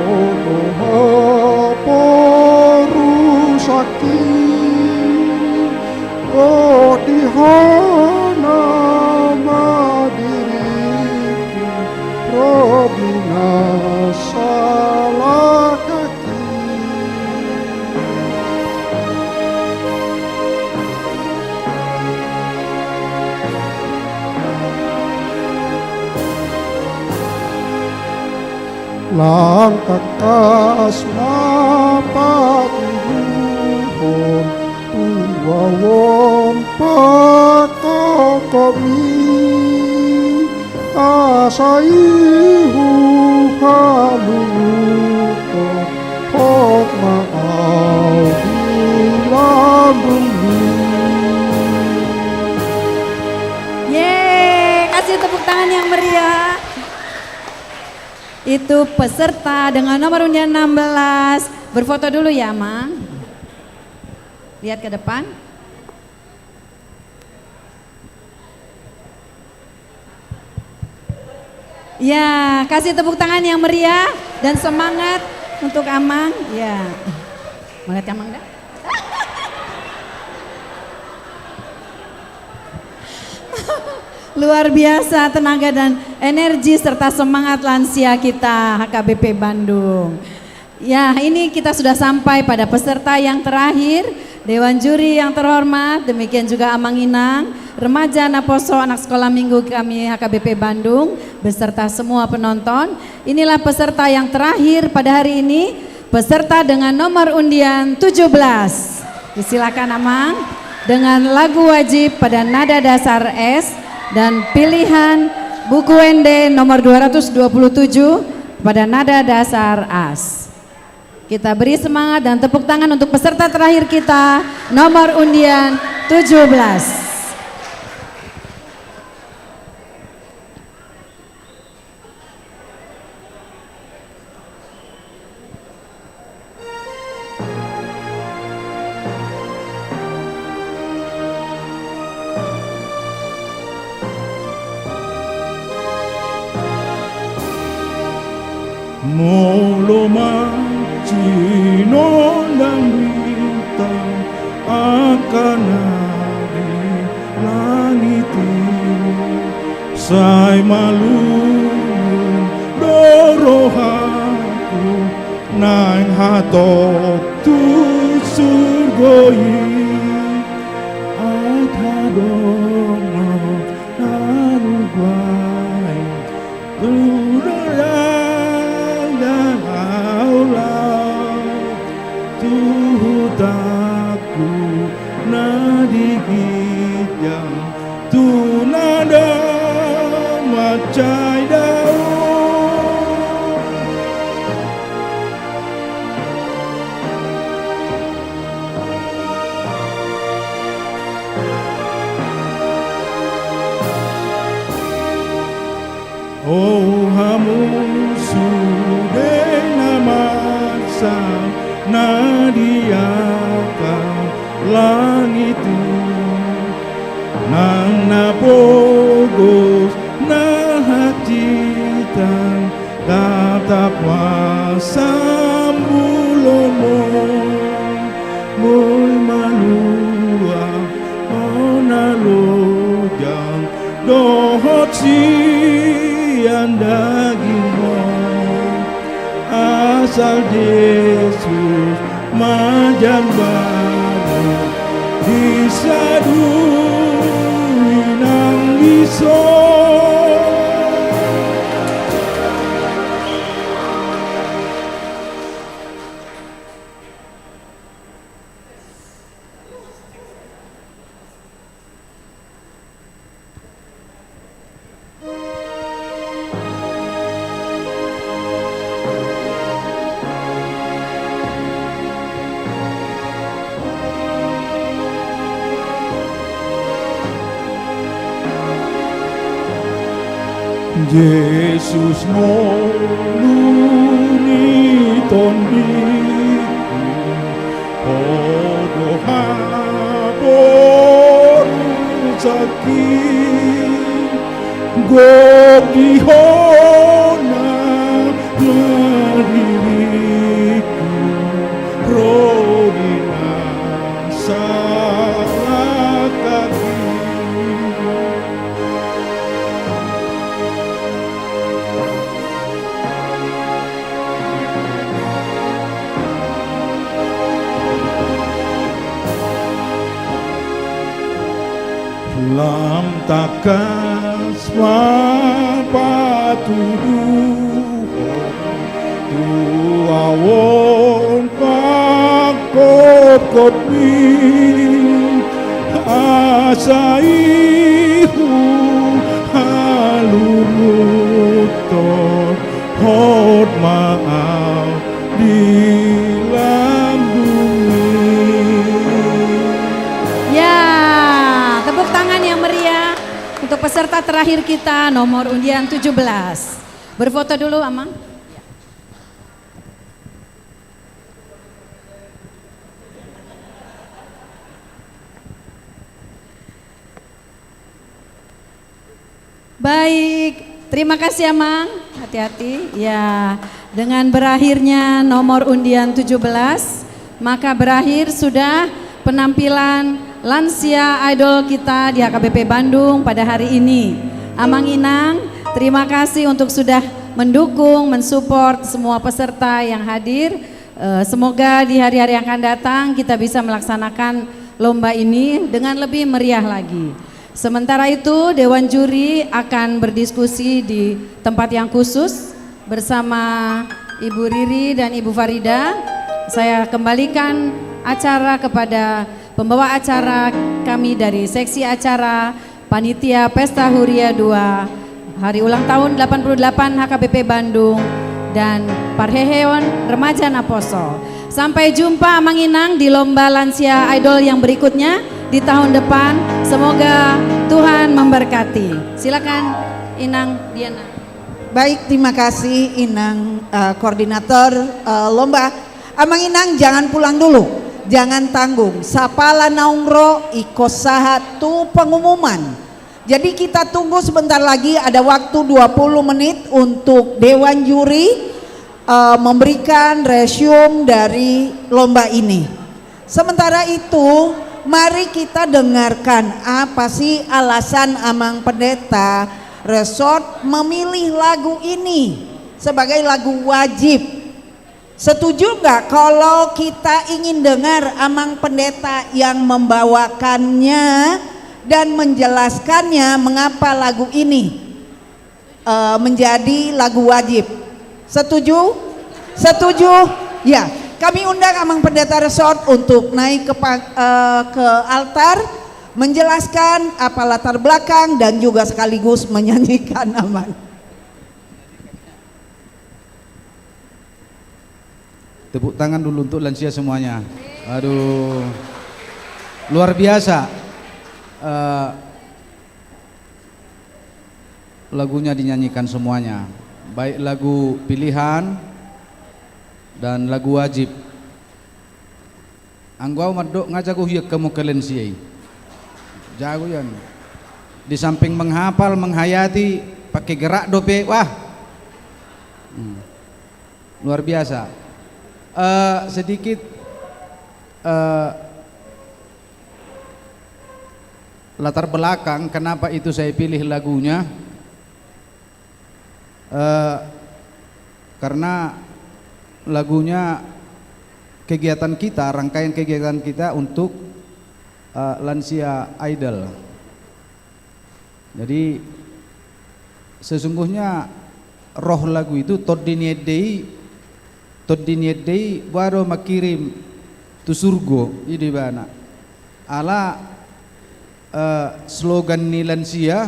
ono haporu sakit o dihana madiriku robina salah lang takas mapatuhon uwawon patong kami asaihu haluluto hok maau bilang bumi. Yeay, kasih tepuk tangan yang meriah. Itu peserta dengan nomor undian 16. Berfoto dulu ya, Mang. Lihat ke depan. Ya, kasih tepuk tangan yang meriah dan semangat untuk Amang. Ya. Semangat Amang dah. Luar biasa tenaga dan energi serta semangat lansia kita HKBP Bandung. Ya, ini kita sudah sampai pada peserta yang terakhir, Dewan Juri yang terhormat, demikian juga Amang Inang, remaja Naposo anak sekolah minggu kami HKBP Bandung, beserta semua penonton. Inilah peserta yang terakhir pada hari ini, peserta dengan nomor undian 17. Disilakan Amang dengan lagu wajib pada nada dasar S dan pilihan buku Wende nomor 227 pada nada dasar As. Kita beri semangat dan tepuk tangan untuk peserta terakhir kita nomor undian 17. Moloma cino dan bintang akan ada langit sai malun dorohaku nang hatok tu surgoi atadono narubai Tuhutaku nadigit yang tu nada macai daun. Oh hamu sudah namasa nadiakan langit nang napogos na hacitan tatap wasambulomo moy malua onalojang dohot sian dagingmo asal Yesus majan baru disadu nang iso. Yesus moluni tondiku podo habor sakit gok dihona diriku rodina salah kaki. Lam takas mapatuduh tuawon pakop kopin asaihu halumuto hot maaf di Tepuk tangan yang meriah untuk peserta terakhir kita nomor undian 17. Berfoto dulu Amang. Baik, terima kasih Amang. Hati-hati. Ya, dengan berakhirnya nomor undian 17, maka berakhir sudah penampilan lansia idol kita di HKBP Bandung pada hari ini. Amang Inang, terima kasih untuk sudah mendukung, mensupport semua peserta yang hadir. Semoga di hari-hari yang akan datang kita bisa melaksanakan lomba ini dengan lebih meriah lagi. Sementara itu Dewan Juri akan berdiskusi di tempat yang khusus bersama Ibu Riri dan Ibu Farida. Saya kembalikan acara kepada pembawa acara kami dari seksi acara Panitia Pesta Huria 2 Hari Ulang Tahun 88 HKBP Bandung dan Parheheon Remaja Naposo. Sampai jumpa Amang Inang di lomba lansia idol yang berikutnya di tahun depan. Semoga Tuhan memberkati. Silakan Inang Diana. Baik, terima kasih Inang, koordinator lomba. Amang Inang jangan pulang dulu. Jangan tanggung, sapala naungro ikosaha tu pengumuman. Jadi kita tunggu sebentar lagi, ada waktu 20 menit untuk Dewan Juri memberikan resume dari lomba ini. Sementara itu, mari kita dengarkan apa sih alasan Amang Pendeta Resort memilih lagu ini sebagai lagu wajib. Setuju nggak kalau kita ingin dengar Amang Pendeta yang membawakannya dan menjelaskannya mengapa lagu ini menjadi lagu wajib? Setuju? Setuju? Ya, kami undang Amang Pendeta Resort untuk naik ke altar, menjelaskan apa latar belakang dan juga sekaligus menyanyikan Amang. Tepuk tangan dulu untuk lansia semuanya. Aduh, luar biasa. Lagunya dinyanyikan semuanya, baik lagu pilihan dan lagu wajib. Anggau madok ngajago hiyak kamu ke lansia. Jago yan. Di samping menghafal, menghayati, pakai gerak dope, wah, luar biasa. Sedikit latar belakang kenapa itu saya pilih lagunya, karena lagunya kegiatan kita, rangkaian kegiatan kita untuk lansia idol. Jadi sesungguhnya roh lagu itu Todiniedei baru makirim tu surgo ini bana ala slogan ni lansia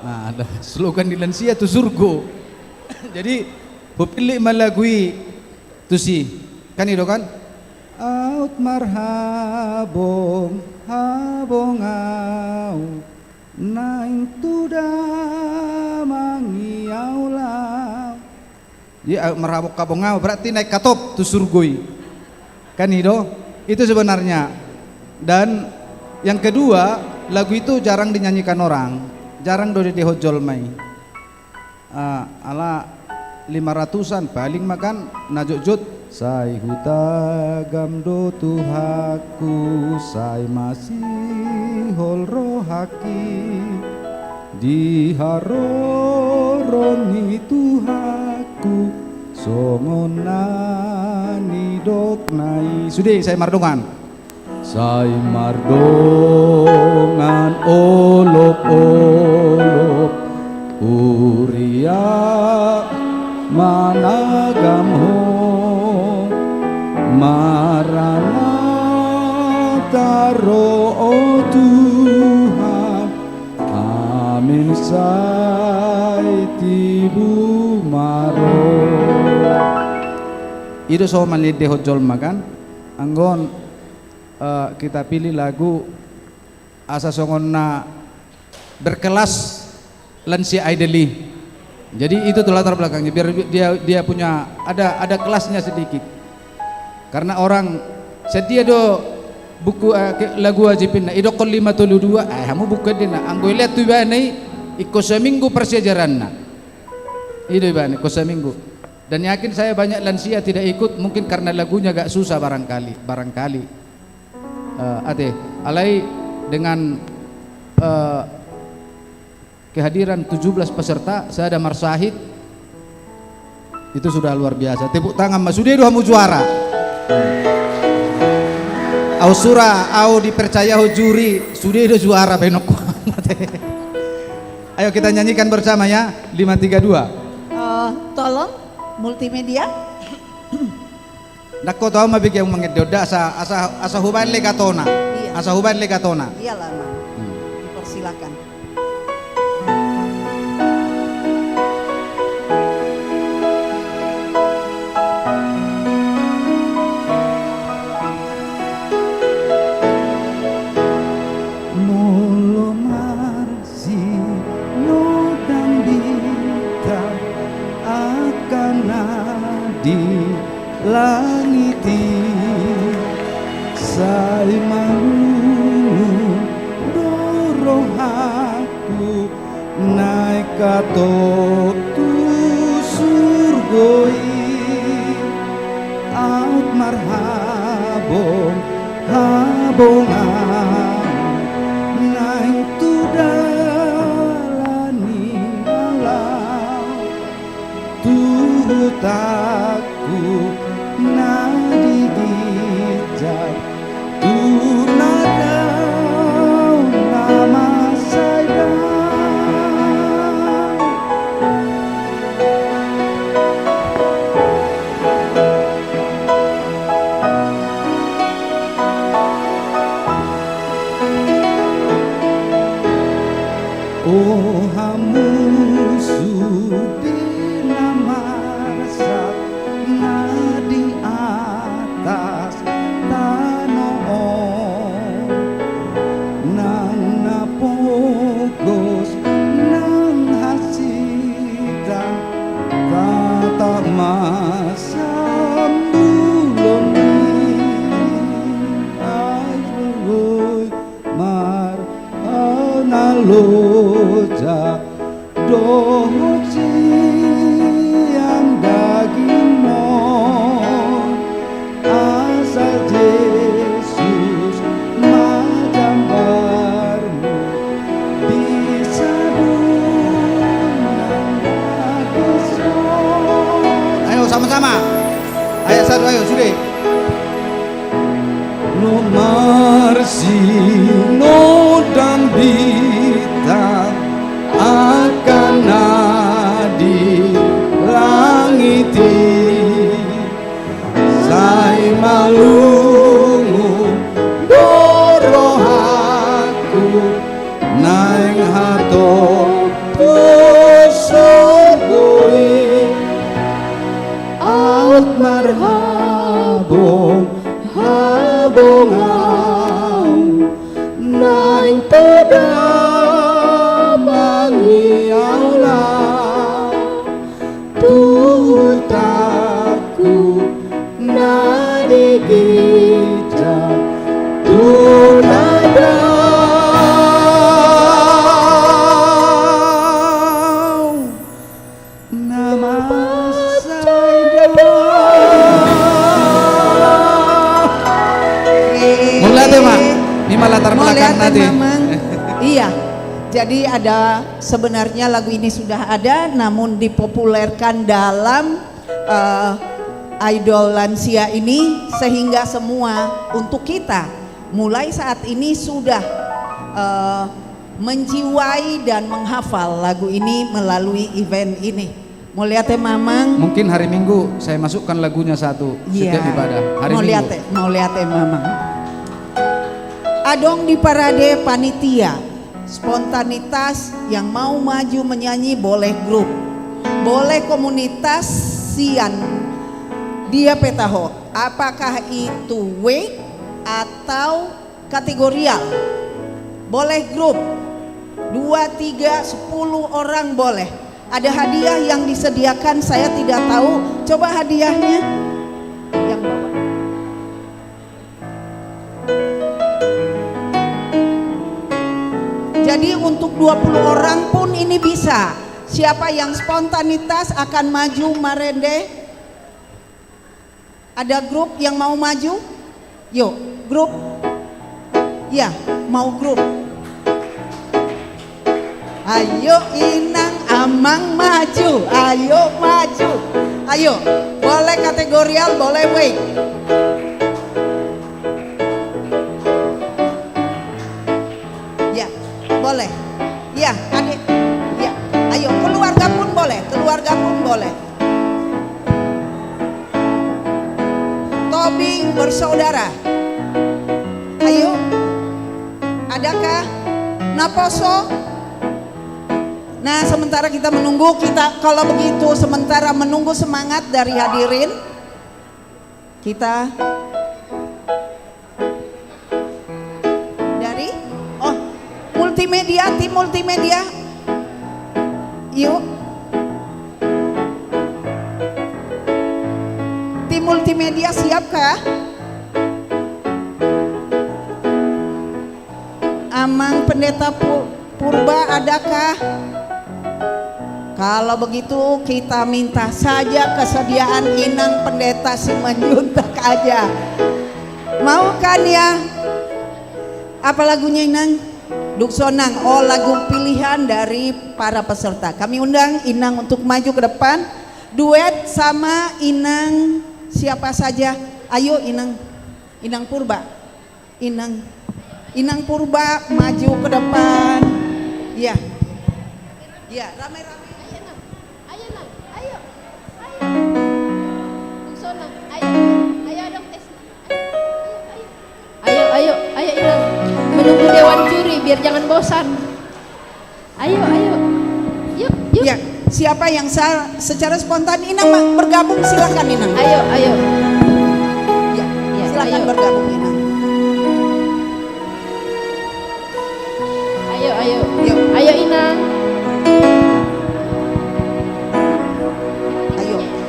nah, ada slogan ni lansia tu surgo. Jadi pupilih malagui tu si kan itu kan out marhabong habong au naing tuda mangiaulau. Jadi merabok kabongau berarti naik katop tu surgoi. Kan itu sebenarnya. Dan yang kedua, lagu itu jarang dinyanyikan orang, jarang do dihojol mai. Ala 500-an paling makan najujut sai hutagam do tuhaku sai masih hol rohaki di haroroni tuhaku songonani doknai. Sudah saya mardongan. Sai mardongan olop-olop Uria managamho Maranatha roh Tuhan Amin saitibu maro. Itu so malide hojol makan anggon kita pilih lagu asa songonna berkelas lansia idoli. Jadi itu tuh latar belakangnya biar dia punya ada kelasnya sedikit. Karena orang setia do buku lagu wajibin ido kalimatul dua kamu buku dina anggo lihat tuh bani iko seminggu persejaranna. Itu bani iko seminggu. Dan yakin saya banyak lansia tidak ikut mungkin karena lagunya agak susah barangkali. Alai dengan kehadiran 17 peserta, saya ada marsahid, itu sudah luar biasa. Tepuk tangan Mas Sudah dua juara. Au surah, au dipercaya juri, sudah itu juara benok. Ayo kita nyanyikan bersama ya, 532. Tolong multimedia. Nako tahu mabik yang mengedoda asa huban legatona. Iya. Asa huban legatona. Iyalah, Mang. Dipersilakan. Di langiti sai mangu doroh aku naik kato tu surgoi out marhabon habongan naik tu dalani alam Tuhutaku nadi gijak tunadau nama saya Oh hamusu di atas tanah nang napogos nang hasita tata masambuloni ay mar analoja doci yang daging asal Yesus majambarmu bisa ayo sama-sama ayat 1 ayo sudah no marsi no dan bintang akan nadi langiti sai malungu dorohaku naing hato posogoi out marhabong habongau naing pedamangi Allah Tuhutaku nadi gijak tunadau nama saya mulai tema lima latar belakang nanti. Iya. Jadi ada sebenarnya lagu ini sudah ada namun dipopulerkan dalam idol lansia ini sehingga semua untuk kita mulai saat ini sudah menjiwai dan menghafal lagu ini melalui event ini. Mau lihat Mamang? Mungkin hari Minggu saya masukkan lagunya satu setiap ibadah. Hari Minggu. Mau lihat Mamang? Adong di parade panitia, spontanitas yang mau maju menyanyi boleh grup, boleh komunitas sian dia petaho. Apakah itu weight atau kategorial? Boleh grup 2, 3, 10 orang boleh. Ada hadiah yang disediakan, saya tidak tahu. Coba hadiahnya yang bawa. Jadi untuk 20 orang pun ini bisa. Siapa yang spontanitas akan maju marende? Ada grup yang mau maju? Yuk, grup. Ya, mau grup. Ayo Inang Amang maju, ayo maju. Ayo, boleh kategorial, boleh weight. Ya, boleh. Ya, adik. Ya, ayo keluarga pun boleh, keluarga pun boleh. Tobing bersaudara. Ayo. Adakah Naposo? Nah, sementara kita menunggu, kalau begitu sementara menunggu semangat dari hadirin, kita dari multimedia, tim multimedia, yuk, tim multimedia siapkah? Amang Pendeta Purba adakah? Kalau begitu kita minta saja kesediaan Inang Pendeta Simanjuntak aja. Mau kan ya? Apa lagunya Inang? Duksonang. Oh, lagu pilihan dari para peserta. Kami undang Inang untuk maju ke depan. Duet sama Inang siapa saja? Ayo Inang. Inang Purba. Inang Purba maju ke depan. Ya. Ya, rame-rame. Ayo Inang, menunggu dewan juri biar jangan bosan. Ayo, yuk. Ya, siapa yang secara spontan Inang bergabung silakan Inang. Ayo. Ya, silakan bergabung Inang. Ayo. Yuk. Ayo Inang.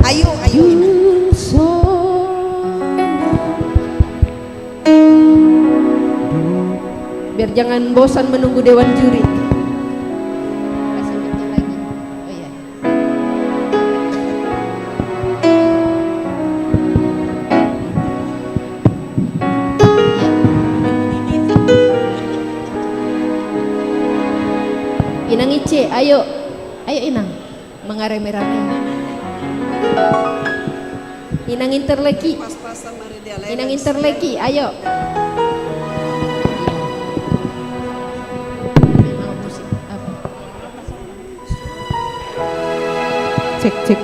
Ayo Inang. Biar jangan bosan menunggu dewan juri. Inang Ice, ayo Inang, mengareme-rame. Inang Interleki, ayo. Cek.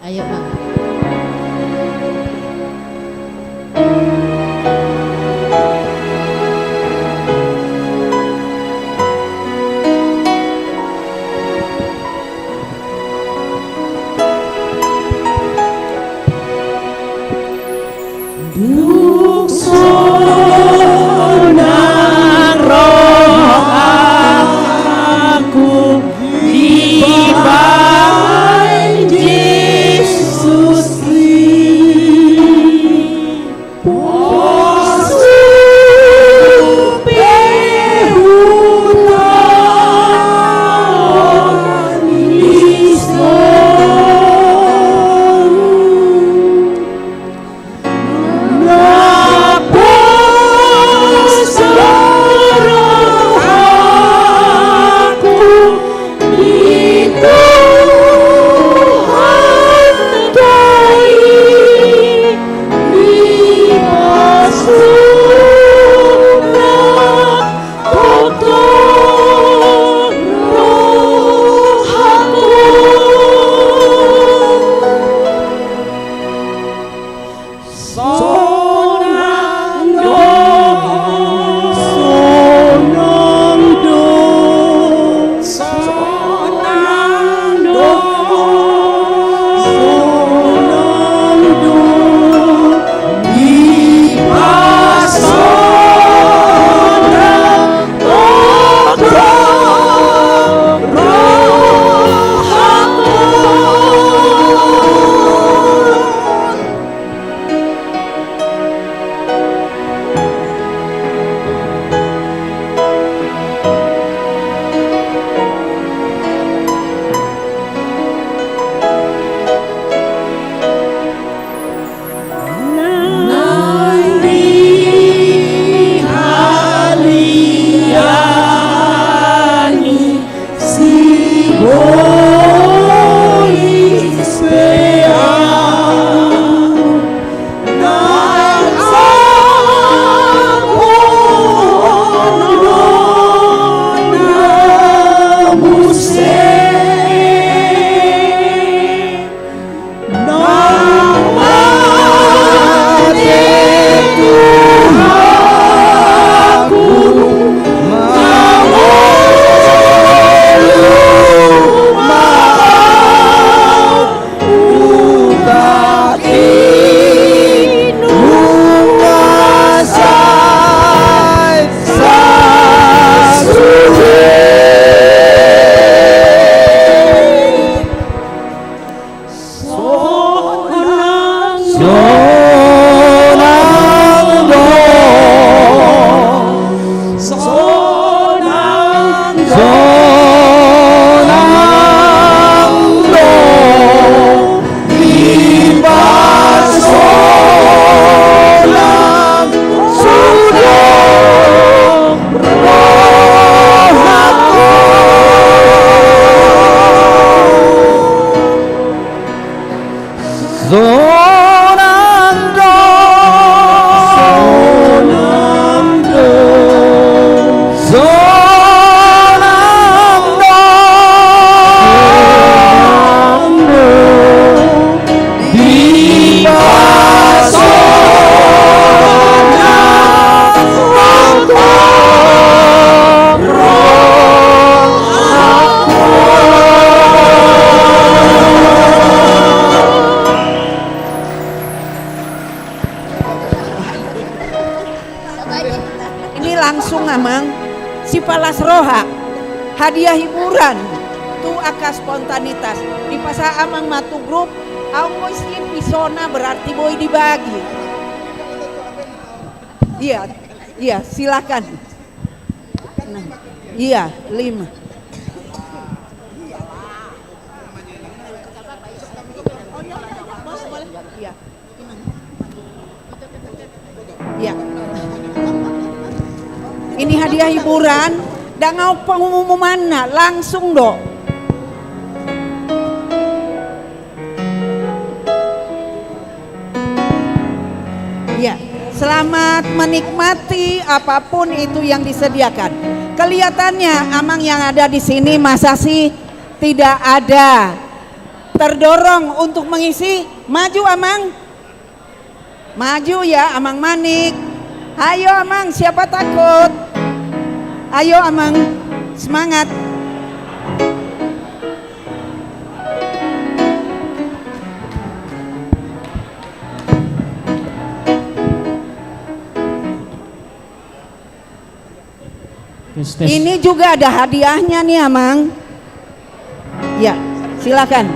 Ayo Bang. Di bawah Yesus langsung amang si palas roha hadiah hiburan tu aka spontanitas di pasar amang matu grup boy si pisona berarti boy dibagi. Iya silakan. Nah, iya 5. Ya. Ini hadiah hiburan, dan ngau pengumuman langsung dong. Ya, selamat menikmati apapun itu yang disediakan. Kelihatannya amang yang ada di sini masa sih tidak ada terdorong untuk mengisi. Maju amang. Maju ya amang manik. Ayo amang, siapa takut? Ayo amang, semangat. Ini juga ada hadiahnya nih amang. Ya, silakan.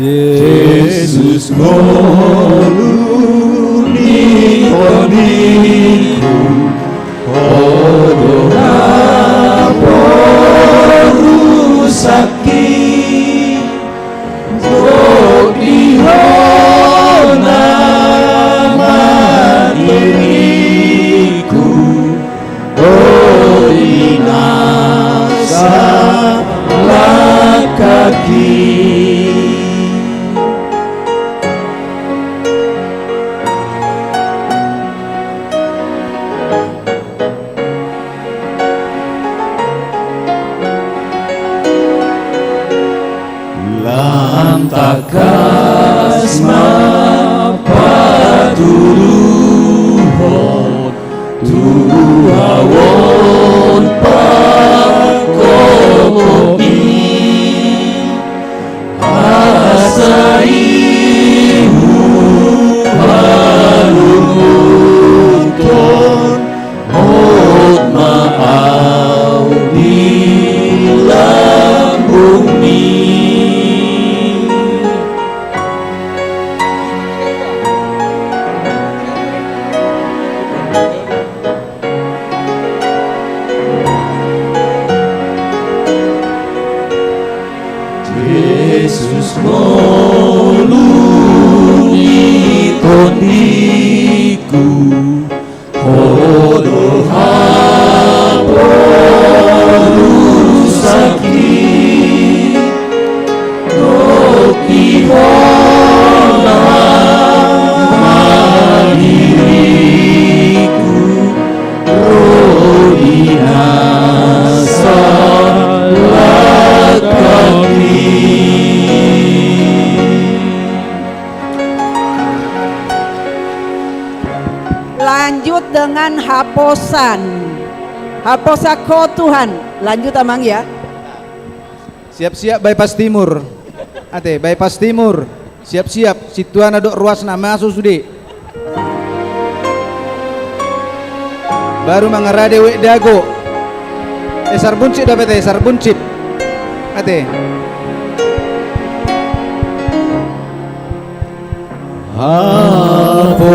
Yesus ngoluni koniku odora porusaki Zodihona madiriku Odinasa lakaki Takasma patuluhon tuawon pakopi asaimu halunton hot maau di lambung mi. Yesus ngoluni koniku hodo haporusaki noki hona madiriku rodinasa lakaki. Lanjut dengan haposan. Haposako Tuhan. Lanjut amang ya. Siap-siap bypass timur. Ate bypass timur. Siap-siap. Situan aduk ruas nama susudi. Baru mengarade wek dago. Sarbuncip dapat sarbuncip. Ate. Haposan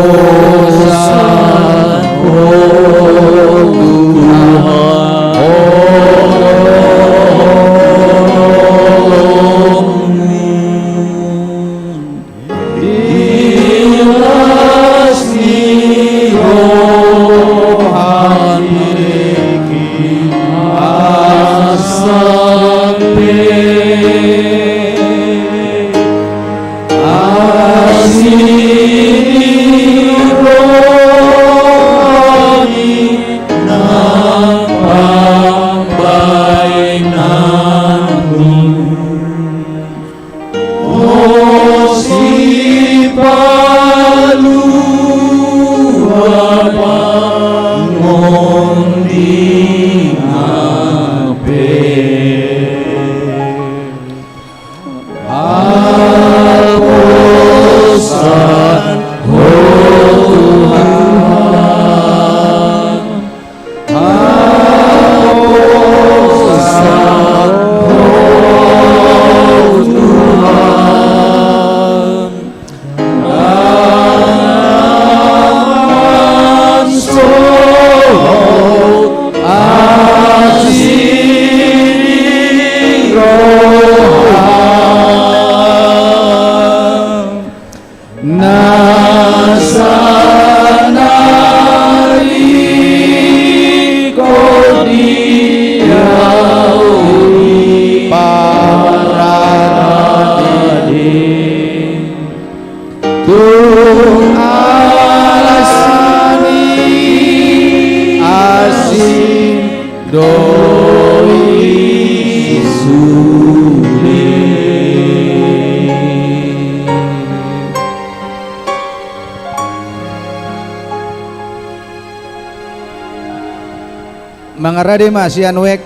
Mangarade Sianwek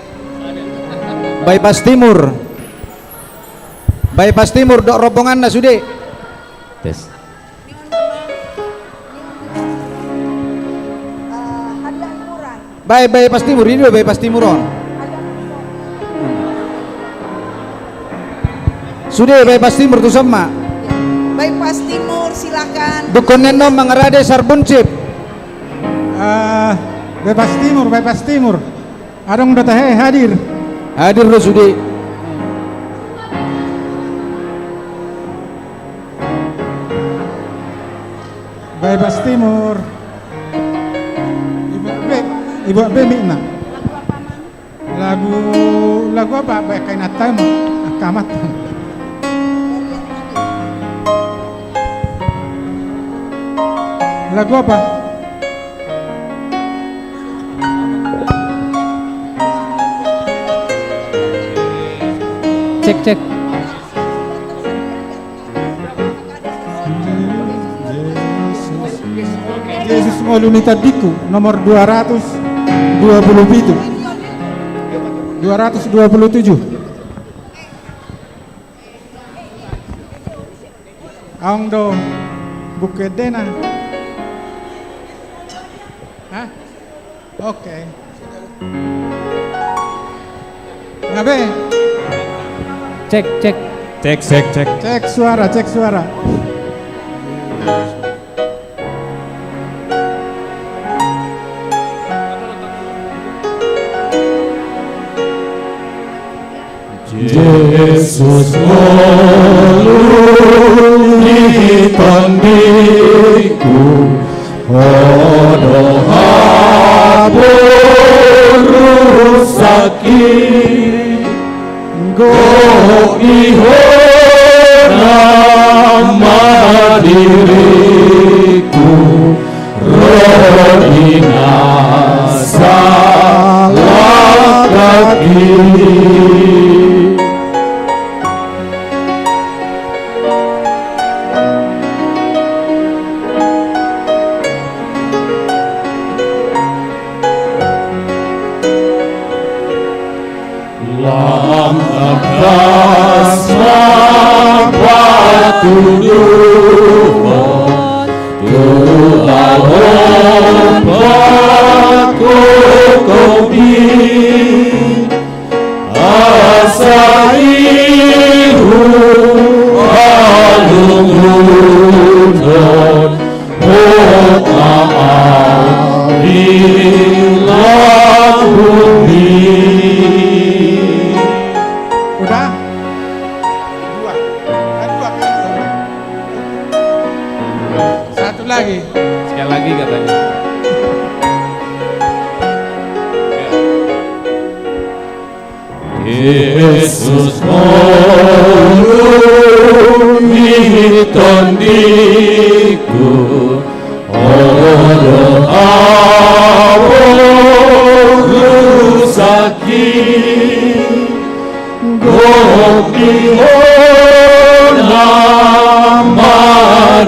bypass timur dok rombongan na sude Tes. bypass timur ini bypass timur on sude bypass timur tuh sama Bypass timur silakan. dukoneno Mangarade Sarbuncip Bypass timur. Adong udah tahe hadir. hadir lo sude Bypass timur. Ibu Bemi nak. Lagu apa? Baik kain atai mah. Akamat. Lagu apa? Cek. Yesus ngolunita diku nomor 227. Aong do bukedena. Hah? Oke. Ngabe? Cek. Cek suara. Yesus ngolunitan diku ono habur sakit go ihona diriku rodina salah kaki. Sekali lagi katanya. Yesus ngolunitan diku ono habur sakit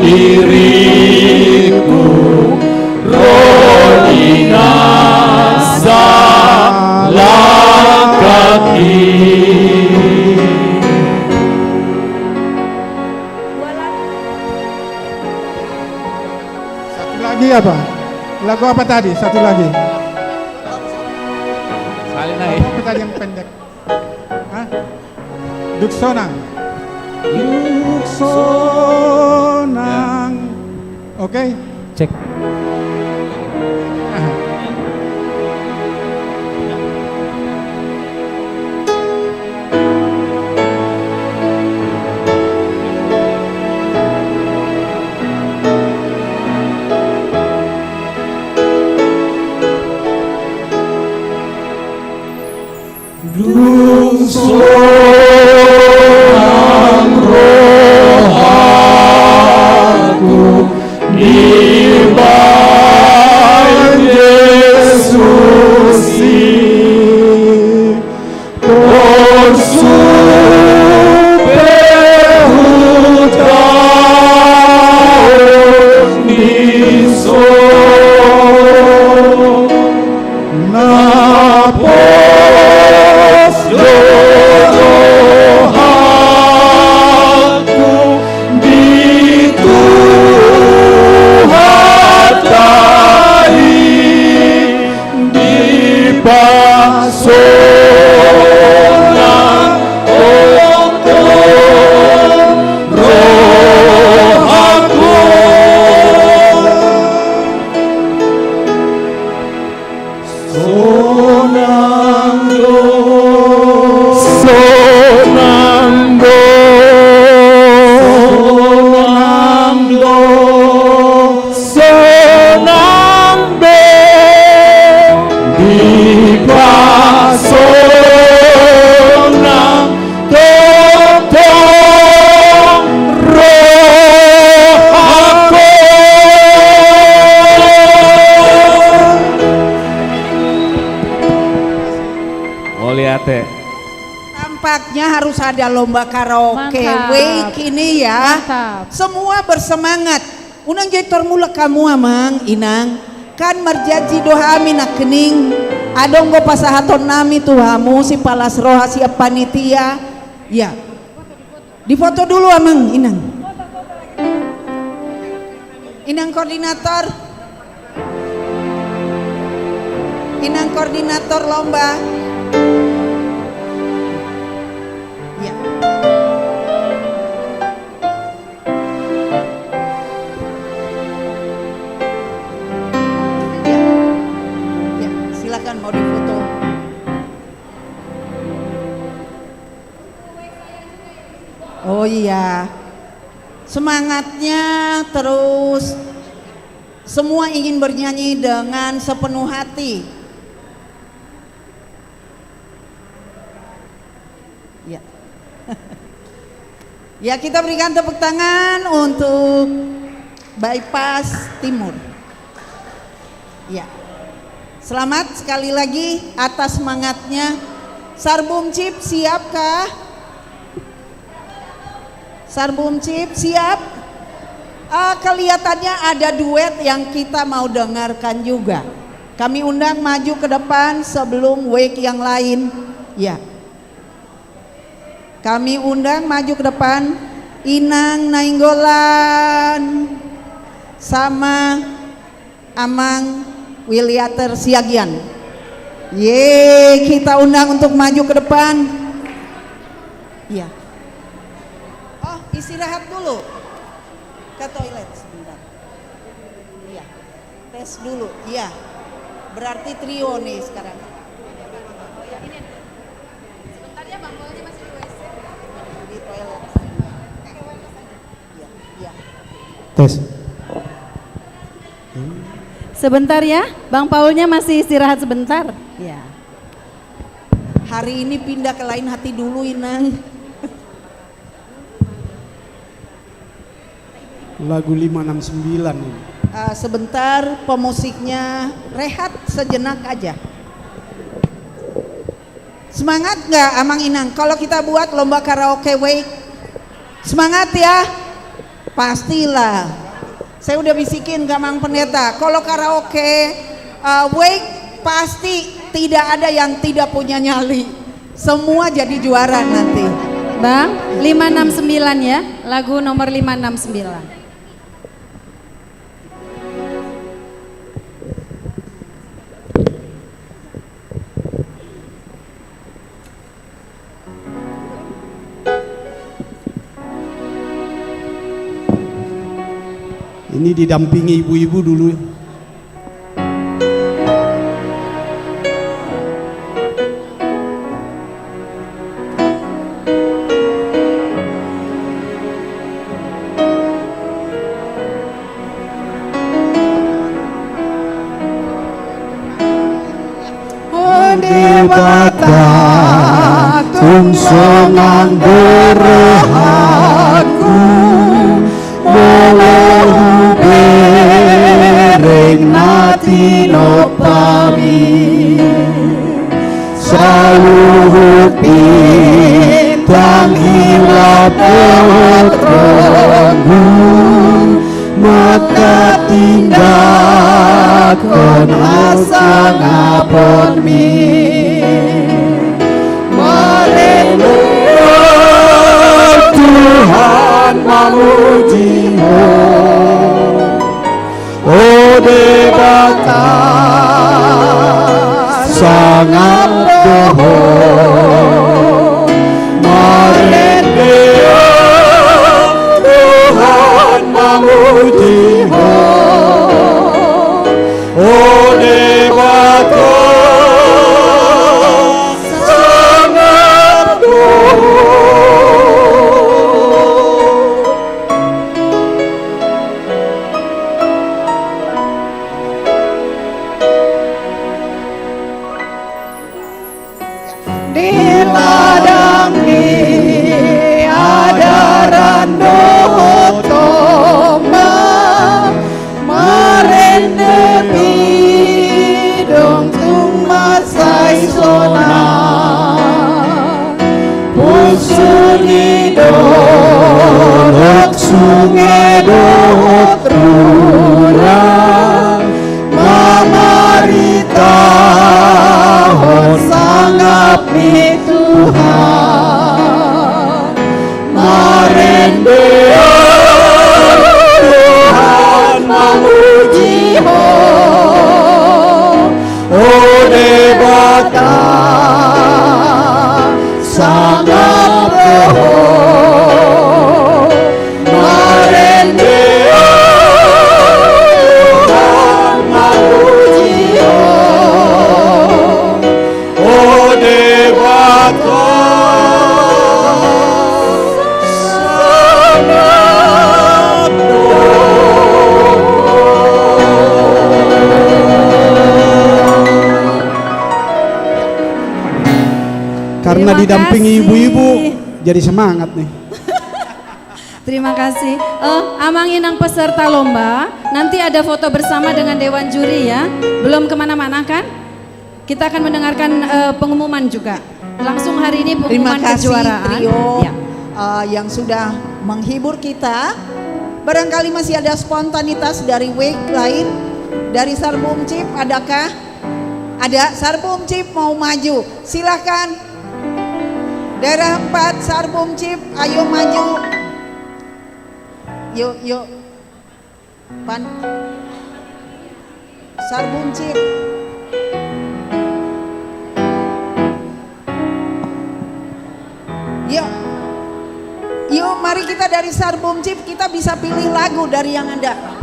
diriku rodina salah kaki. Satu lagi apa? Lagu apa tadi? Satu lagi. Salin naik. Apa tadi yang pendek? Hah? Duksonang. Oke. Cek. Tampaknya harus ada lomba karaoke week ini ya. Mantap. Semua bersemangat. Unang jadi termula kamu amang inang kan merjaji doa mina kening adong go pasahaton nami tuhamu si palas roha siap panitia ya. Difoto dulu amang inang. Inang koordinator. Inang koordinator lomba. Ya. Ya, silakan mau difoto. Oh iya. Semangatnya terus semua ingin bernyanyi dengan sepenuh hati. Ya. Ya, kita berikan tepuk tangan untuk Bypass Timur. Ya. Selamat sekali lagi atas semangatnya. Sarbum Cip siapkah? Sarbum Cip siap? Kelihatannya ada duet yang kita mau dengarkan juga. Kami undang maju ke depan sebelum wake yang lain. Ya. Kami undang maju ke depan Inang Nainggolan sama Amang Wiliater Siagian. Ye, kita undang untuk maju ke depan. Ya. Oh, istirahat dulu. Ke toilet sebentar. Iya. Tes dulu. Iya. Berarti trio nih sekarang. Sebentar ya, Bang Bolnya masih di WC. Di toilet. Iya, iya. Tes. Sebentar ya, Bang Paulnya masih istirahat sebentar. Ya. Hari ini pindah ke lain hati dulu, Inang. Lagu 569 ini. Sebentar pemusiknya rehat sejenak aja. Semangat nggak Amang Inang kalau kita buat lomba karaoke wake? Semangat ya? Pastilah. Saya udah bisikin ke Amang Pendeta, kalau karaoke wake pasti tidak ada yang tidak punya nyali. Semua jadi juara nanti. Bang, 569 ya, lagu nomor 569. Ini didampingi ibu-ibu dulu. Debata tung sonang berehatku boleh bereng nati nopami saluhu ladang hilap teranggu, maka tindakan asa ngapon mi. Tuhan memujimu, oh debata sangat doho, merendea Tuhan memujimu, oh debata sangat doho. Di ladang ni ada randoh tomba, merende bidong tung masai sona, pusuni dolok sungai doh trurang, mamarita sangat mi Tuhan, merendea Tuhan memuji ho, oh debata sangat doho, merendea Tuhan memuji ho, oh debata sangat Karena didampingi ibu-ibu jadi semangat nih. Terima kasih. Amang Inang peserta lomba, nanti ada foto bersama dengan Dewan Juri ya. Belum kemana-mana kan? Kita akan mendengarkan pengumuman juga. Langsung hari ini Terima pengumuman kasih kejuaraan. trio Ya. yang sudah menghibur kita. Barangkali masih ada spontanitas dari wake lain. Dari Sarbum Cip adakah? Ada Sarbum Cip mau maju. Silahkan. Daerah 4 Sarbum Cip ayo maju. Yuk yuk. Sarbum Cip. Yuk. Yuk mari kita dari Sarbum Cip kita bisa pilih lagu dari yang ada.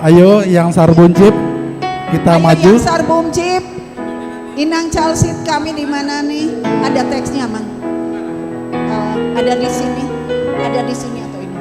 Ayo yang Sarbum Cip kita Ayo maju. yang Sarbum Cip. Inang Calsit kami di mana nih? Ada teksnya, Mang. Ada di sini. Ada di sini atau ini?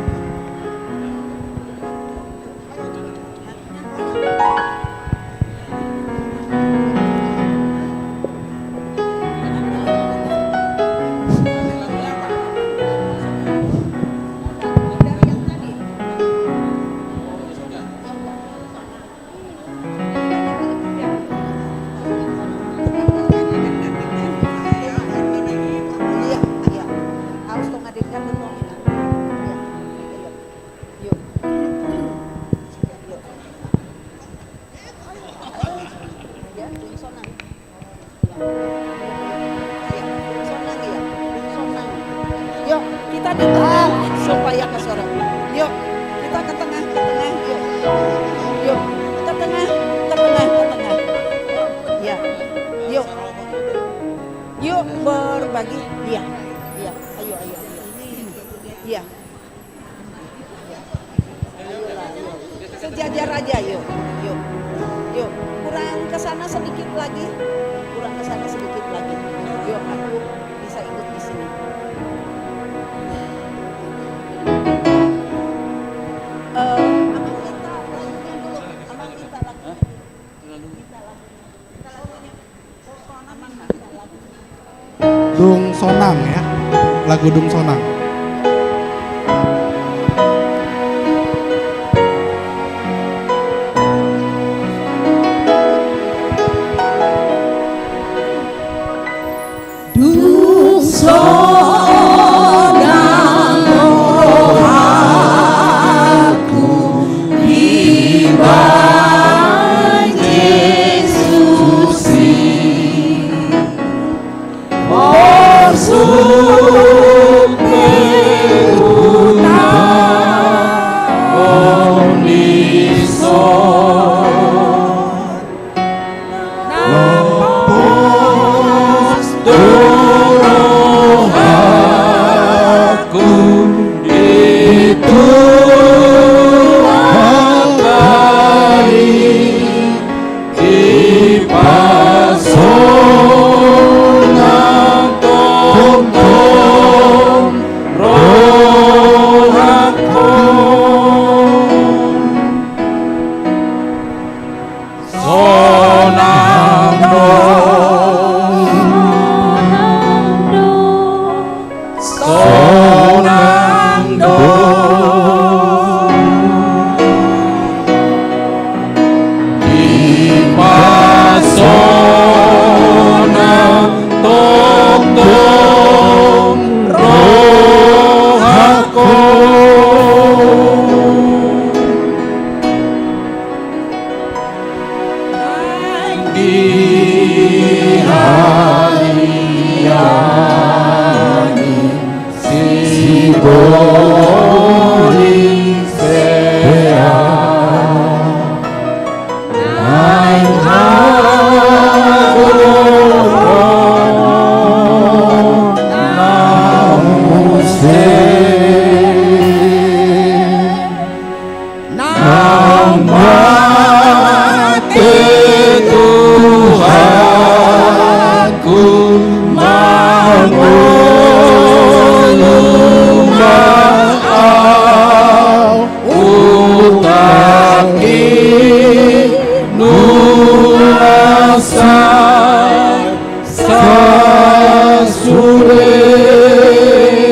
Yuk kita di tengah supaya ke sore. Yuk kita ke tengah, yuk. Yuk ke tengah. Ya, yuk. Yuk berbagi. Iya. Ayo. Iya. Ayolah, yuk. Sejajar aja, yuk. Kurang ke sana sedikit lagi. Yuk, aku bisa ikut di sini. Dung Sonang ya, lagu Dung Sonang.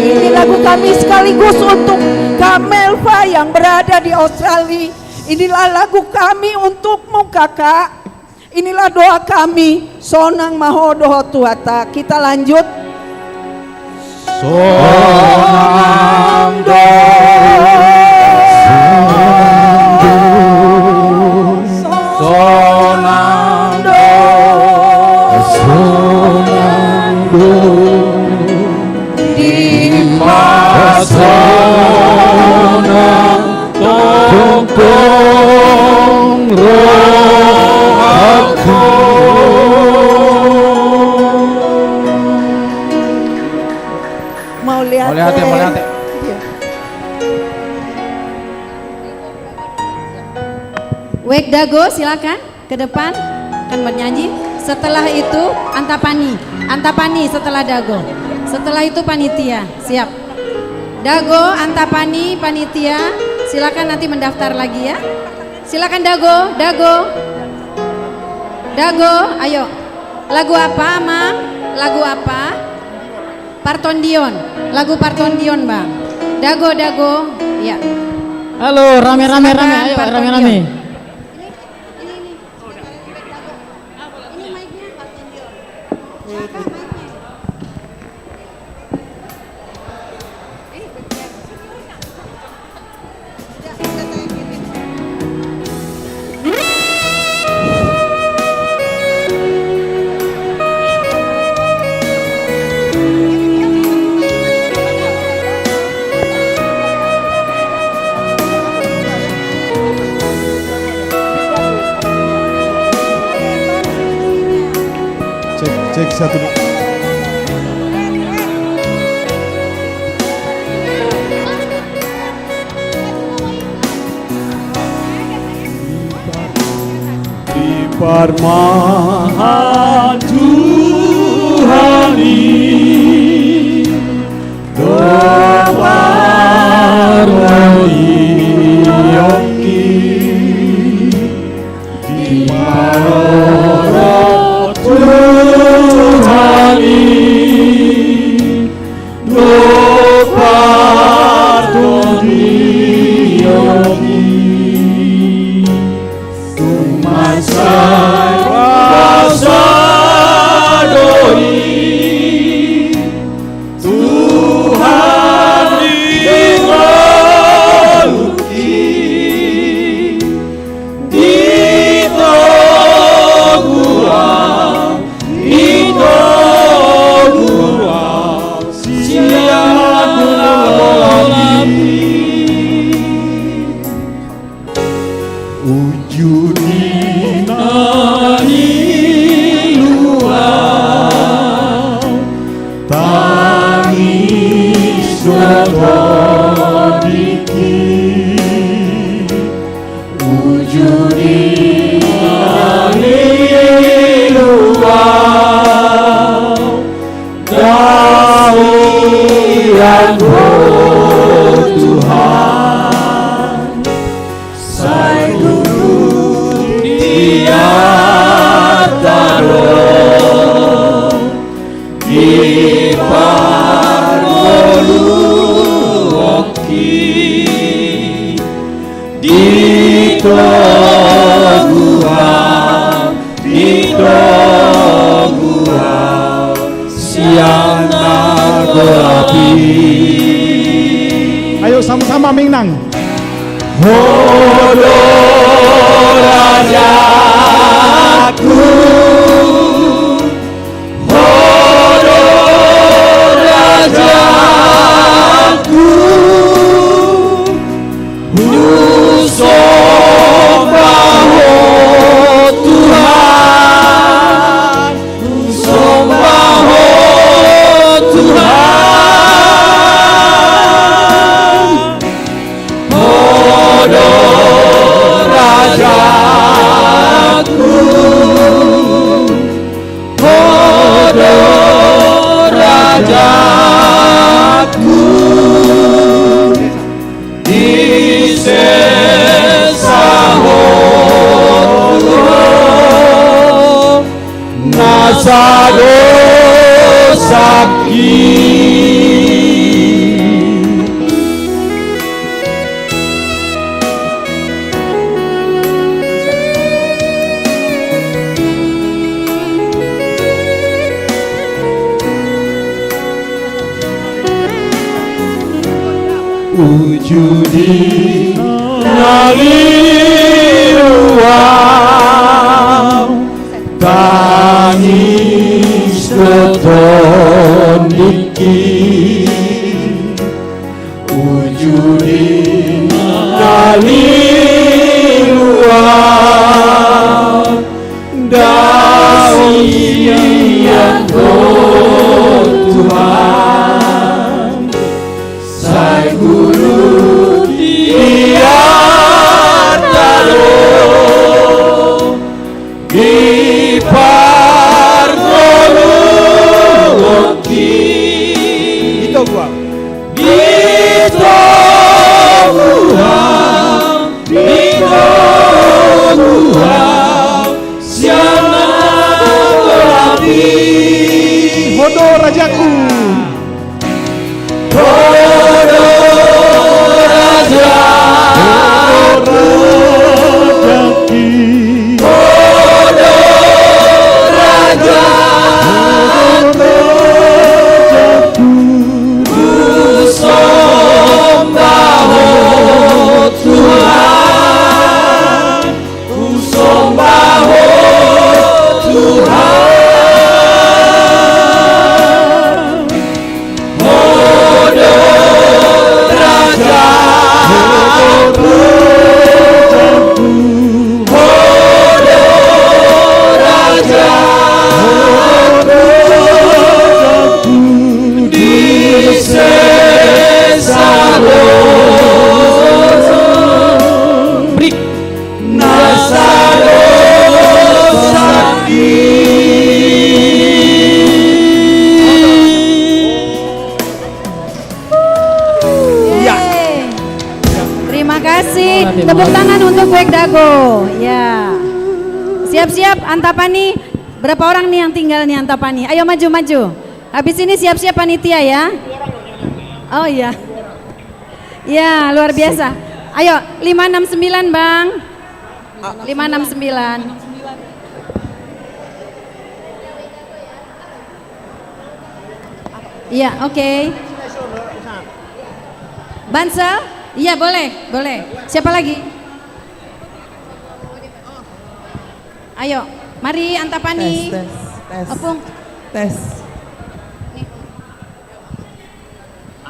Ini lagu kami sekaligus untuk Kak Melva yang berada di Australia. Inilah lagu kami untukmu kakak. Inilah doa kami. Sonang mahodoho tuata. Kita lanjut. Sonang do, sonang do, sonang do, di pasona tongkong rohaku. Mau lihat? Mau lihat ya, mau lihat ya. Iya. Wek Dago silakan ke depan akan bernyanyi. Setelah itu Antapani, Antapani setelah Dago. Setelah itu panitia, siap. Dago, Antapani, panitia, silakan nanti mendaftar lagi ya. Silakan Dago, Dago. Dago, ayo. Lagu apa, Amang? Lagu apa? Partondion. Lagu Partondion, Bang. Dago, Dago. Ya. Halo, rame-rame, Silakan, ayo Partondion. rame-rame. Cek satu. Di permahan Tuhan ini yoki di maroro Tuhan ini yoki Tuhan saya doi Tuhan digeluti ditogurang siang lagi ujudina iluang tangis sododiki ujudina iluang dahiran Tuhan saya duduk di atas di parmoluoki di toguang siang nagolapi. Ayo sama-sama mingnang. Rajaku dosa-dosaku. Wujudi naliruang tangis keton iki. Wujudi naliruang dasi yang Tuhan sai guru tiada di pargoloti itu gua siapa berapi Hodo rajaku. Tepuk tangan untuk Kwek Dago. Ya. Siap-siap Antapani. Berapa orang nih yang tinggal nih Antapani? Ayo maju-maju. Habis ini siap-siap panitia ya. Oh iya. Ya, luar biasa. Ayo 569, Bang. 569. Iya, oke. Bansel? Iya, boleh, boleh. Siapa lagi? Ayo, mari Antapani. Tes. Opung. Tes.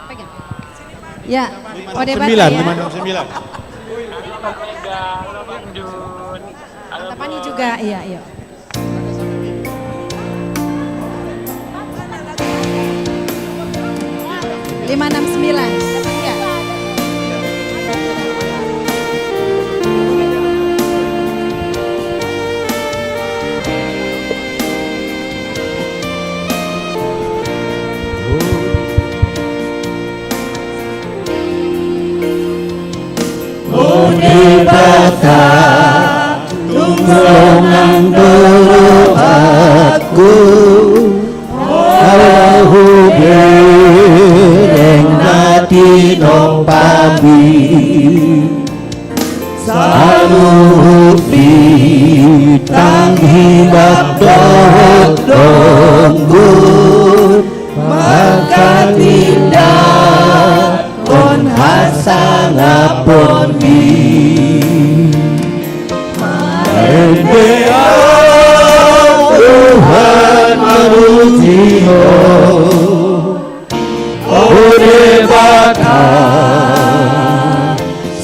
Pegang. Ya, Odebat 569, ya. 569. Antapani juga, iya, iya. Lima enam sembilan. Bata tunggongan doaku Allahu bereng nati no pambi saluhut bitang hilap dohot donggut maka tindak kon hasangapon Tuhan manusia Ode bata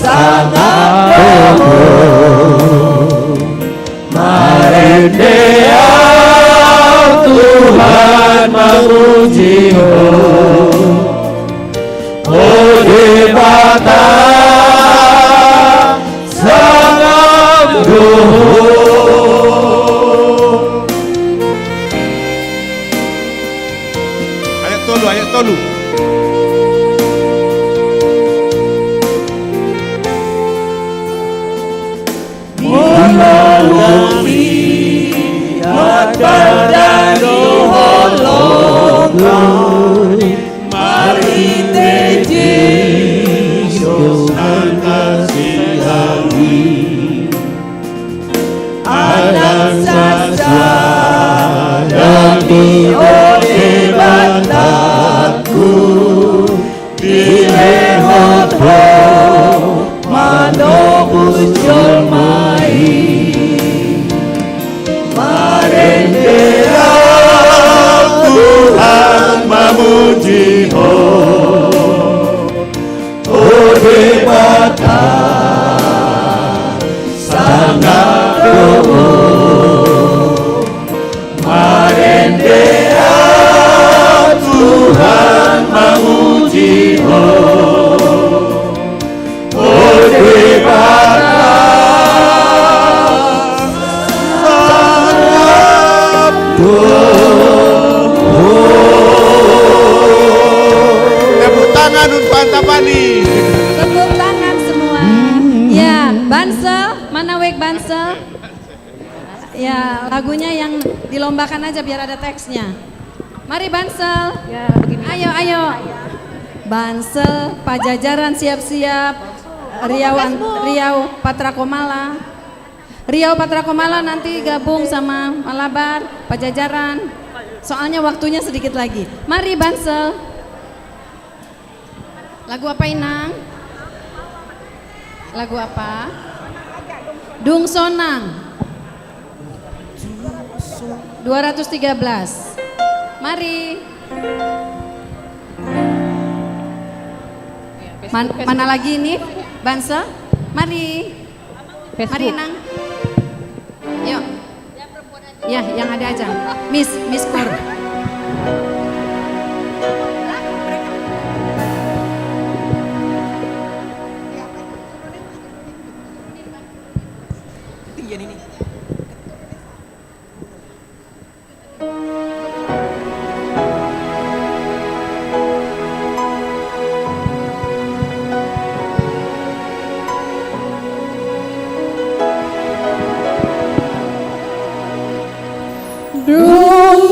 sangat bohong Marendea Tuhan manusia Ode bata sangat bohong Nanti debat aku dilehot ho mano usul mai marendera Tuhan memuji ho debata sangat doa marendera Tuhan memuji ho debata sangat doa. Tepuk tangan Unpad Tapani. Tepuk tangan semua. Ya, Bansel, mana wek Bansel? Ya, lagunya yang dilombakan aja biar ada teksnya. Mari Bansel. Ya, begini. Ayo, ayo. Bansel, Pajajaran siap-siap. Riau Patra Komala. Riau Patra Komala nanti gabung sama Malabar, Pajajaran. Soalnya waktunya sedikit lagi. Mari Bansel. Lagu apa Inang? Lagu apa? Dung Sonang 213. Mari. Mana lagi ini? Bansa? Mari. Mari Nang. Yuk. Ya, yang ada aja. Miss Kur. Dung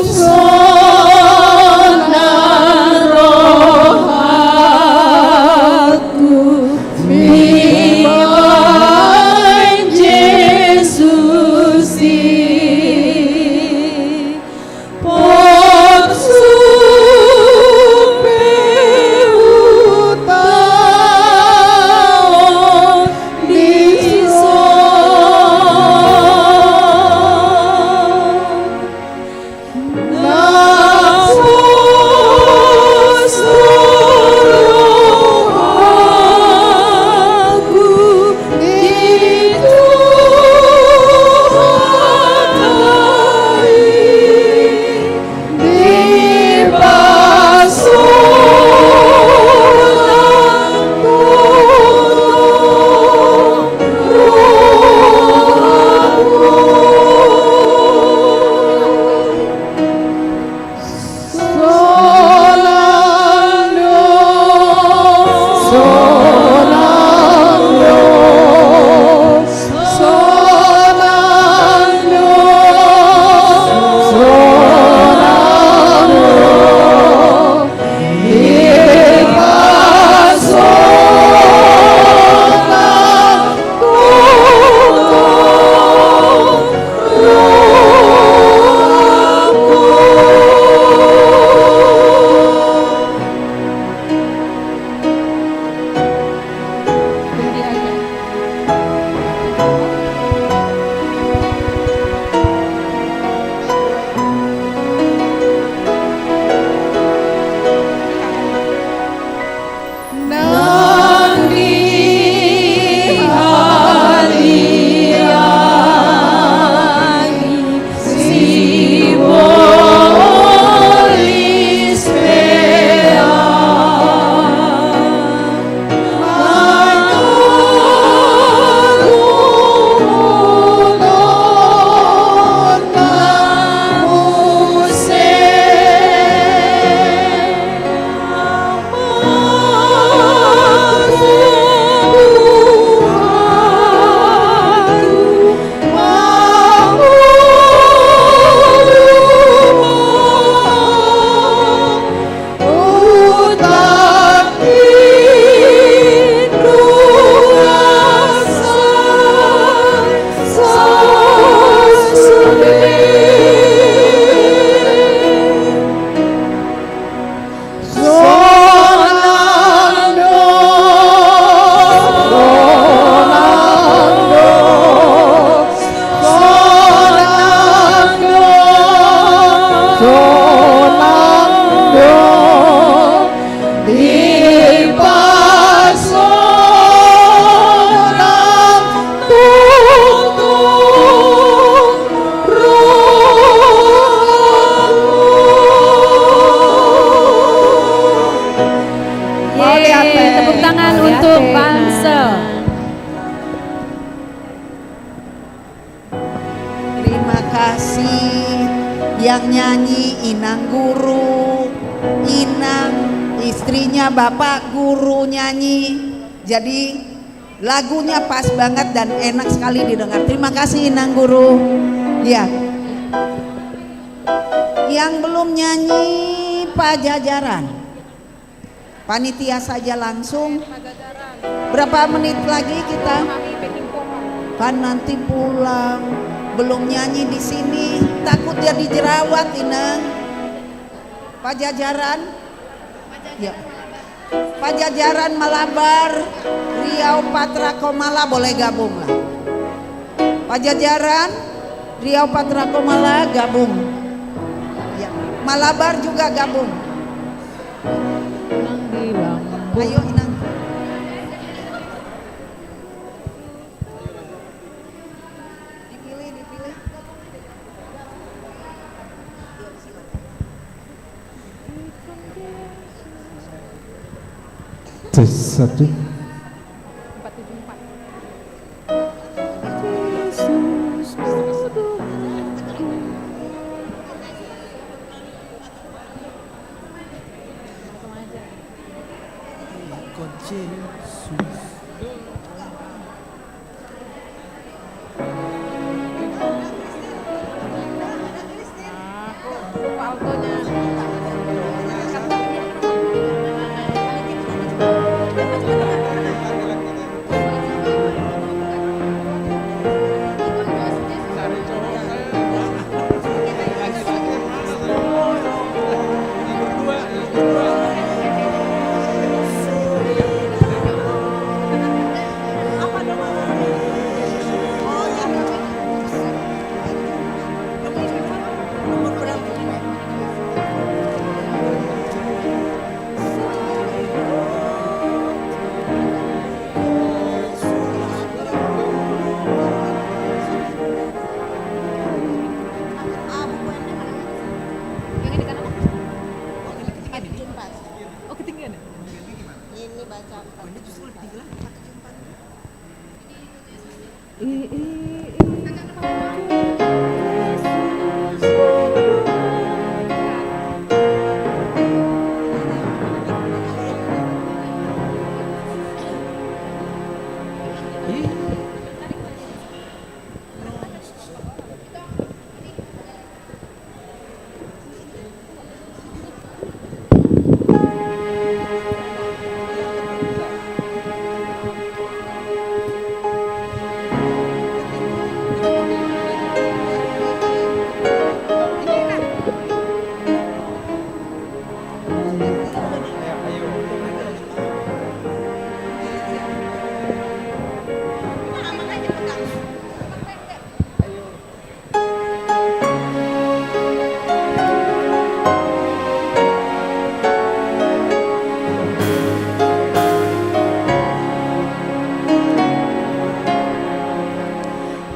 terima kasih. Yang nyanyi Inang guru, Inang istrinya bapak guru nyanyi. Jadi lagunya pas banget dan enak sekali didengar. Terima kasih Inang guru. Ya. Yang belum nyanyi Pajajaran. Panitia saja langsung. Berapa menit lagi kita? Kan nanti pulang. Belum nyanyi di sini, takut jadi jerawat Inang. Pajajaran. Ya. Pajajaran Malabar, Riau Patra Komala boleh gabung lah. Pajajaran, Riau Patra Komala gabung. Ya. Malabar juga gabung. Ayo Inang. Satu.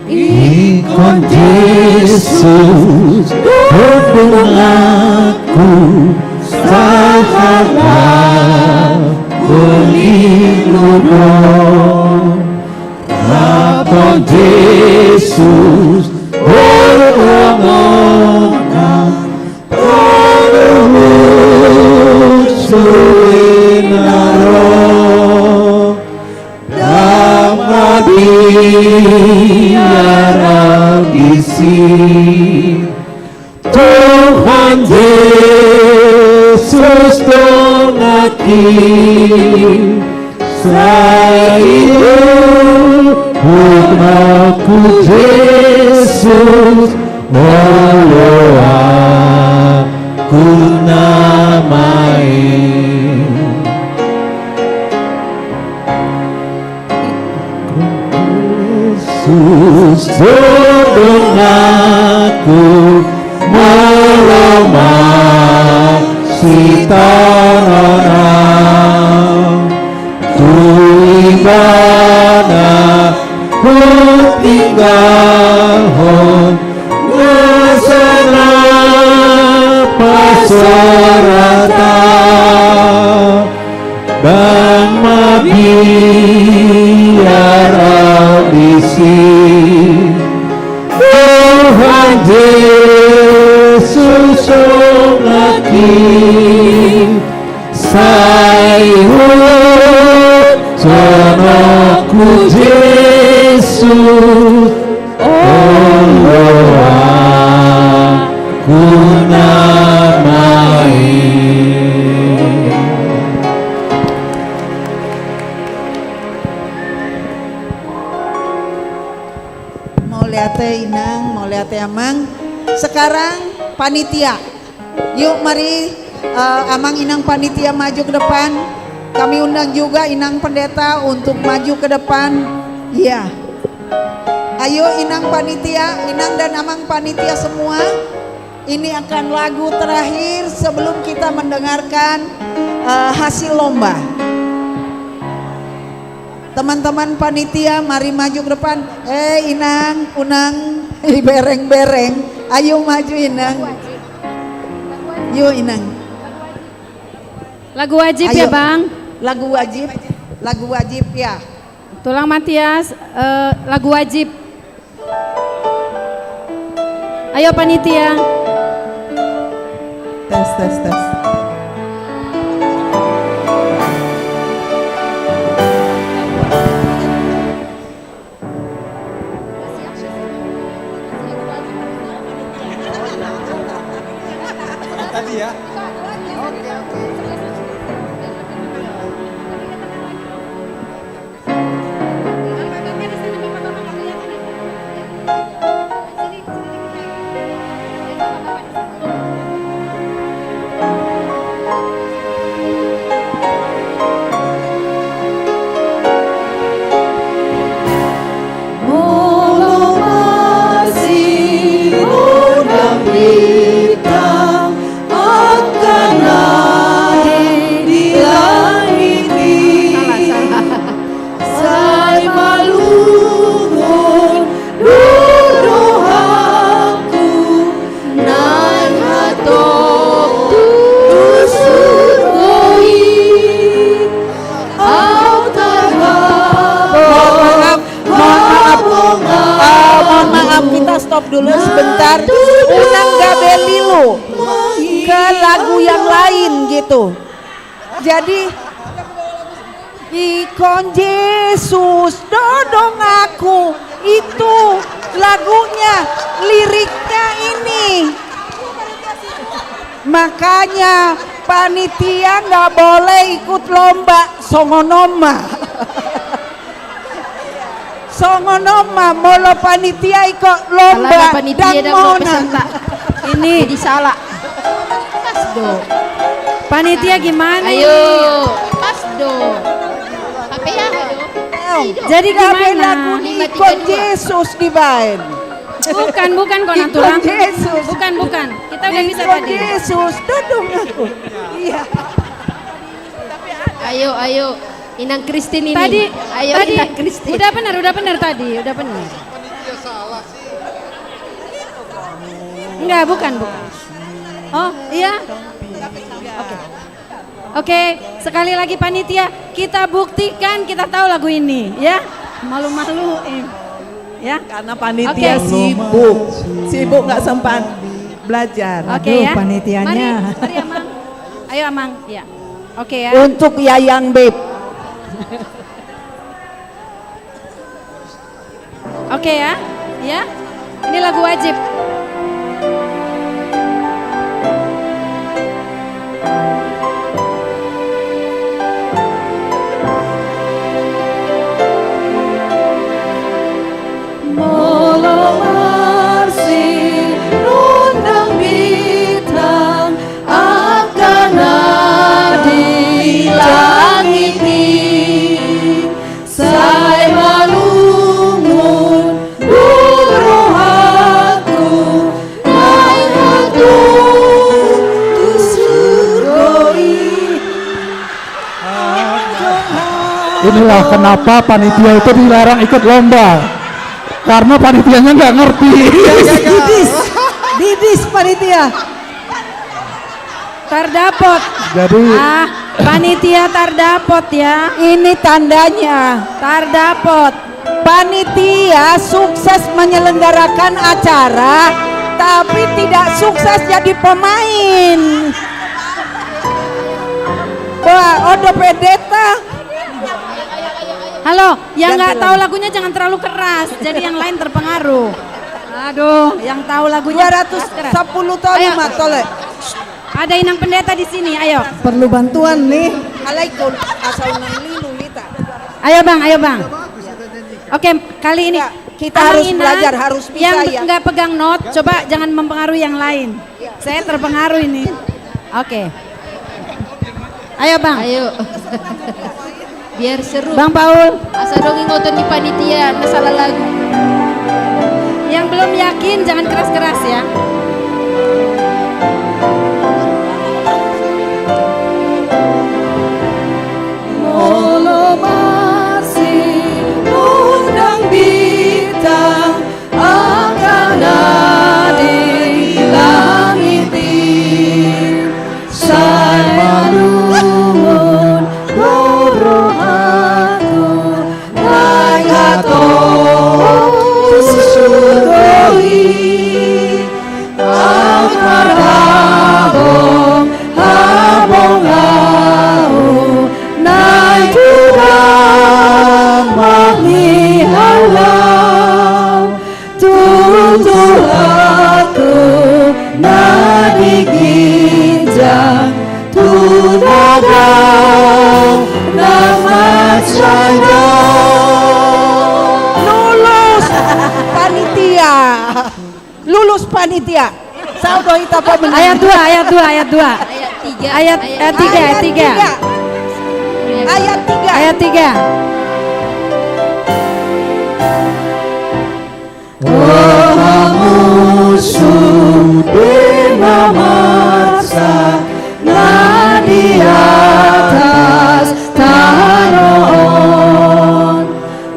Engkau Yesus pembelaku sahabat pelindung. Engkau Yesus permohonan terus suinaro biara isi Tuhan Yesus dongaki saitu putraku Yesus walau aku namai Yesus tolong aku meromah sitarana tu ibadah ku tinggal ngasana pasarata dan mabiara isi Tuhan Tuhan Yesus lagi sayur anakku Yesus Allah aku namai. Mau lihat Inang, mau lihat Amang. Sekarang panitia. Yuk mari Amang Inang panitia maju ke depan. Kami undang juga Inang pendeta untuk maju ke depan. Iya. Ayo Inang panitia, Inang dan Amang panitia semua. Ini akan lagu terakhir sebelum kita mendengarkan hasil lomba. Teman-teman panitia mari maju ke depan. Inang, Unang, bereng-bereng. Ayo maju Inang. Yuk Inang. Lagu wajib Ayo. ya Bang. Lagu wajib. Lagu wajib ya. Tulang Matias, lagu wajib. Ayo panitia. Tes tes tes. Tadi ya. Stop dulu sebentar. Unang gabeli lu ke lagu yang lain gitu. Jadi Ikon Yesus dodong aku, itu lagunya, liriknya ini. Makanya panitia nggak boleh ikut lomba songonoma. Songonoma molo panitia ikut lomba dan mona. Ini jadi salah. Pas do. Panitia gimana? Ayo, pas do. Apa ya? Jadi gimana? Lagu Ikon Yesus dibain. Bukan konaturang. Yesus. Bukan. Kita udah bisa tadi. Yesus, dodong aku. Iya. Ayo. Inang Kristin ini. Tadi, Ayo tadi Inang Kristin. udah benar tadi, udah benar. Enggak, bukan. Oh, iya. Oke, sekali lagi panitia, kita buktikan kita tahu lagu ini, ya. Malu-maluin. Ya. Karena panitia sibuk nggak sempat belajar. Oke ya. Panitianya. Mari Amang. Ayo Amang, ya. Oke ya. Untuk Yayang Beb. Oke ya. Ya. Ini lagu wajib. Inilah kenapa panitia itu dilarang ikut lomba, karena panitianya nggak ngerti. Didis panitia. Tardapot. Jadi panitia tardapot ya. Ini tandanya. Tardapot. panitia sukses menyelenggarakan acara tapi tidak sukses jadi pemain. Wah, Odo Pedeta. Halo, yang nggak tahu lagunya jangan terlalu keras, jadi yang lain terpengaruh. Aduh, yang tahu lagunya 210 tahun Ayo. matole. Ada Inang Pendeta di sini, ayo. Perlu bantuan nih. Alaikum asal lilu kita. Ayo bang, ayo bang. Oke, kali ini Ya, kita Abang harus Inang belajar, harus bisa yang ya. nggak pegang not, coba jangan mempengaruhi yang lain. Saya terpengaruh ini. Oke. Ayo bang. Ayo. Biar seru. Bang Paul. Asa dong ngotot di panitia, masalah lagu. Yang belum yakin jangan keras-keras ya. Molo masih undang bintang akan ada di langit ini. Saya lumun rohaku naik atom sugoi akar habong habong au naik kurang menghilau tutur aku nadi ginjang tunadang nama China. Lulus panitia. Saudo kita pemenang. Ayat 2, ayat 2, ayat 2. Ayat 3. Ayat 3. Ayat 3. Ayat 3. Di atas taron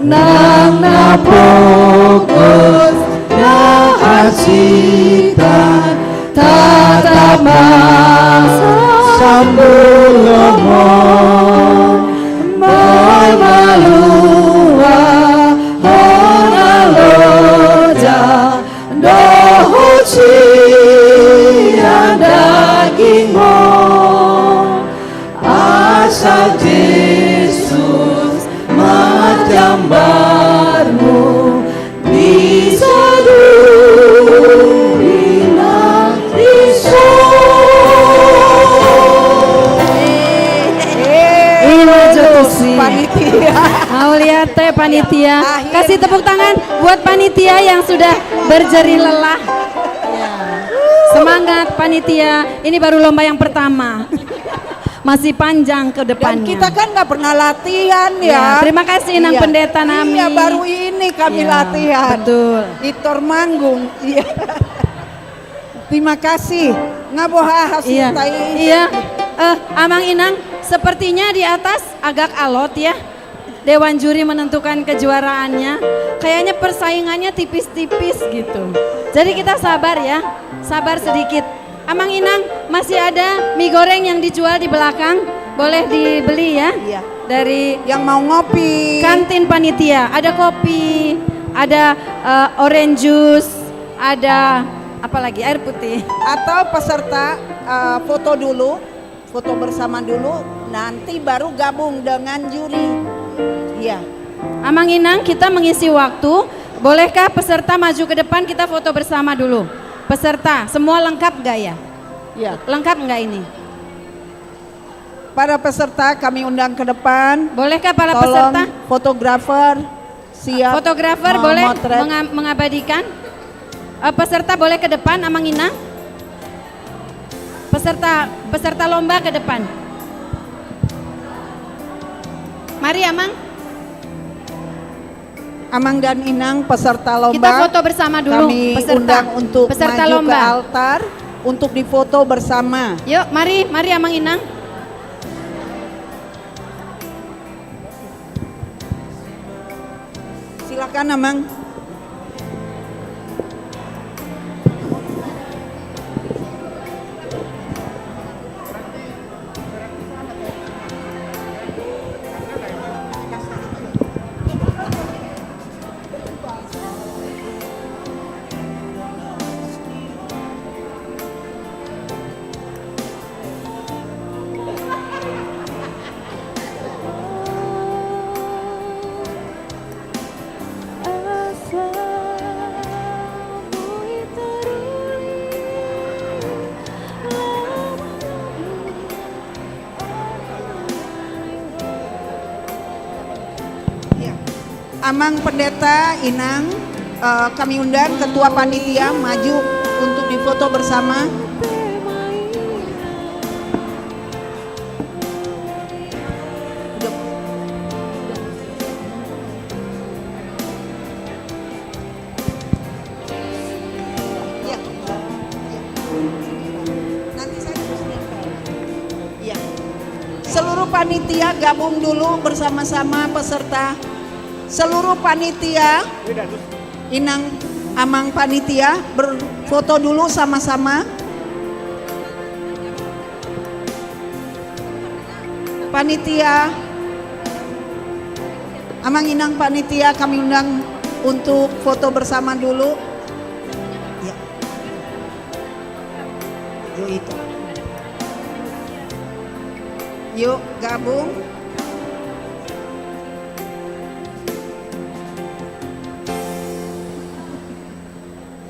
nang napokus nahasitan tatap masa sambul ngomong memalua hona loja dohuci daging asal Yesus majambarmu bisa duina iso. Panitia. Mau lihat teh panitia. Kasih tepuk tangan buat panitia yang sudah berjeri lelah. Semangat panitia. Ini baru lomba yang pertama. Masih panjang ke depannya. Dan kita kan nggak pernah latihan ya. Terima kasih Inang Iya. Pendeta Nami. Iya, baru ini kami Iya, latihan. betul. Di Tormanggung. Iya. Terima kasih. Ngaboha hasil Iya. tai. Iya. Amang Inang, sepertinya di atas agak alot ya. Dewan juri menentukan kejuaraannya. Kayaknya persaingannya tipis-tipis gitu. Jadi kita sabar ya. Sabar sedikit. Amang Inang, masih ada mie goreng yang dijual di belakang, boleh dibeli ya. Iya. Dari yang mau ngopi. Kantin panitia, ada kopi, ada orange juice, ada apa lagi, air putih. Atau peserta foto dulu, foto bersama dulu, nanti baru gabung dengan juri. Iya. Amang Inang, kita mengisi waktu, bolehkah peserta maju ke depan, kita foto bersama dulu. Peserta, semua lengkap gak ya? Iya. Lengkap nggak ini? Para peserta kami undang ke depan. Bolehkah para Tolong peserta? Fotografer siap. Fotografer mau boleh motret. mengabadikan? Peserta boleh ke depan, Amang Inang? Peserta lomba ke depan. Mari Amang. Amang dan Inang peserta lomba. Kita foto bersama dulu. Kami peserta. undang untuk peserta maju lomba. ke altar untuk difoto bersama. Yuk, mari Amang Inang. Silakan Amang. Amang Pendeta Inang, kami undang Ketua Panitia maju untuk difoto bersama. Seluruh panitia gabung dulu bersama-sama peserta. Seluruh panitia, Inang Amang panitia berfoto dulu sama-sama. Panitia Amang Inang panitia kami undang untuk foto bersama dulu. Ya. Yuk itu. Yuk gabung.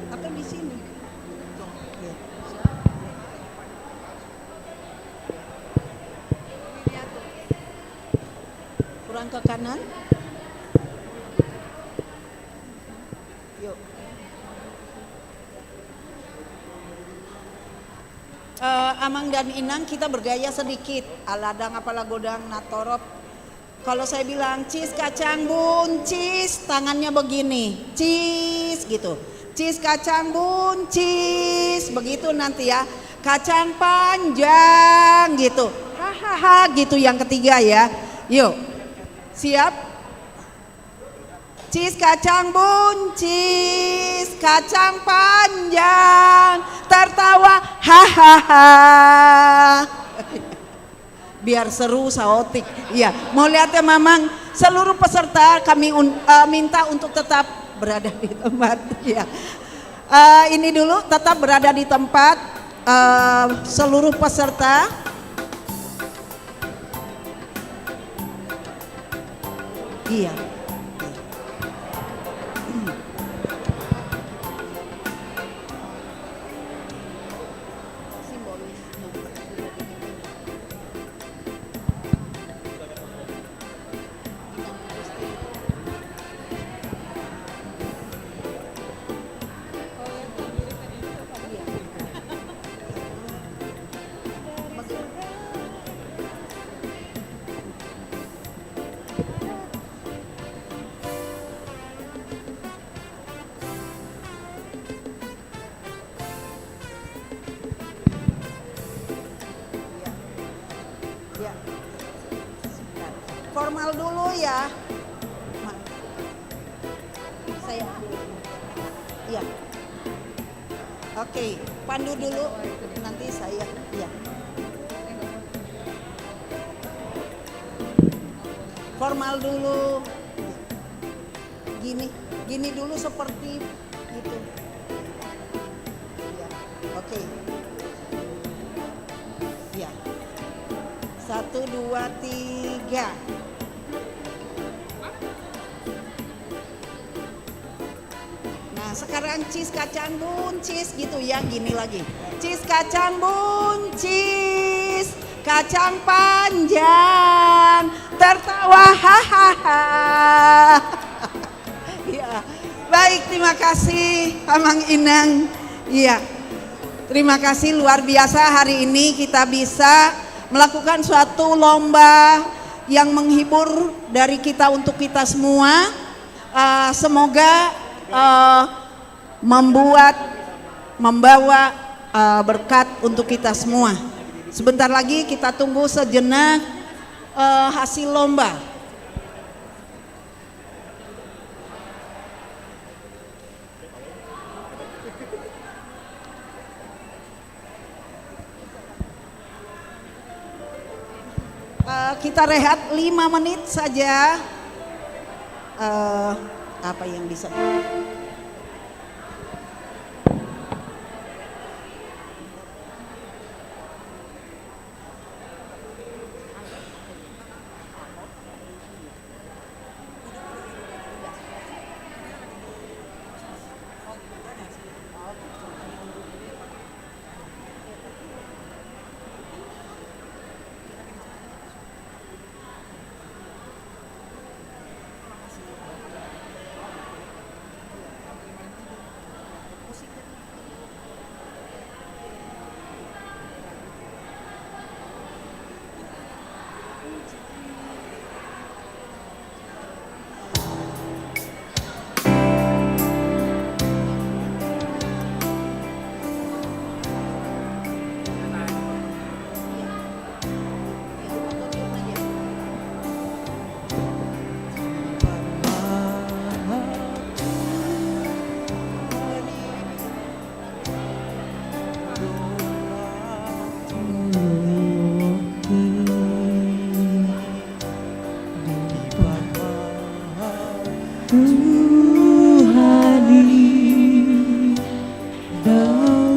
Atau di sini. Kurang ke kanan. Yuk. Amang dan Inang kita bergaya sedikit, aladang apalah godang natorop. Kalau saya bilang cis kacang buncis, tangannya begini, cis gitu. Cis kacang buncis, begitu nanti ya. Kacang panjang gitu, hahaha gitu yang ketiga ya. Yuk, siap? Cis kacang buncis, kacang panjang, tertawa hahaha. Biar seru saotik. Iya, mau lihat ya Mamang, seluruh peserta kami minta untuk tetap berada di tempat. Ya. Ini dulu tetap berada di tempat seluruh peserta. Iya. Formal dulu ya. Saya. Iya. Oke, pandu dulu. Nanti saya. Iya. Formal dulu. Gini dulu seperti gitu. Ya. Oke. Ya. 1, 2, 3. Nah, sekarang cis kacang buncis gitu ya, gini lagi. Cis kacang buncis, kacang panjang, tertawa hahaha. Ya, baik, terima kasih Amang Inang. Iya, terima kasih luar biasa hari ini kita bisa melakukan suatu lomba yang menghibur dari kita untuk kita semua. Semoga membawa berkat untuk kita semua. Sebentar lagi kita tunggu sejenak hasil lomba. Kita rehat 5 menit saja. Apa yang bisa?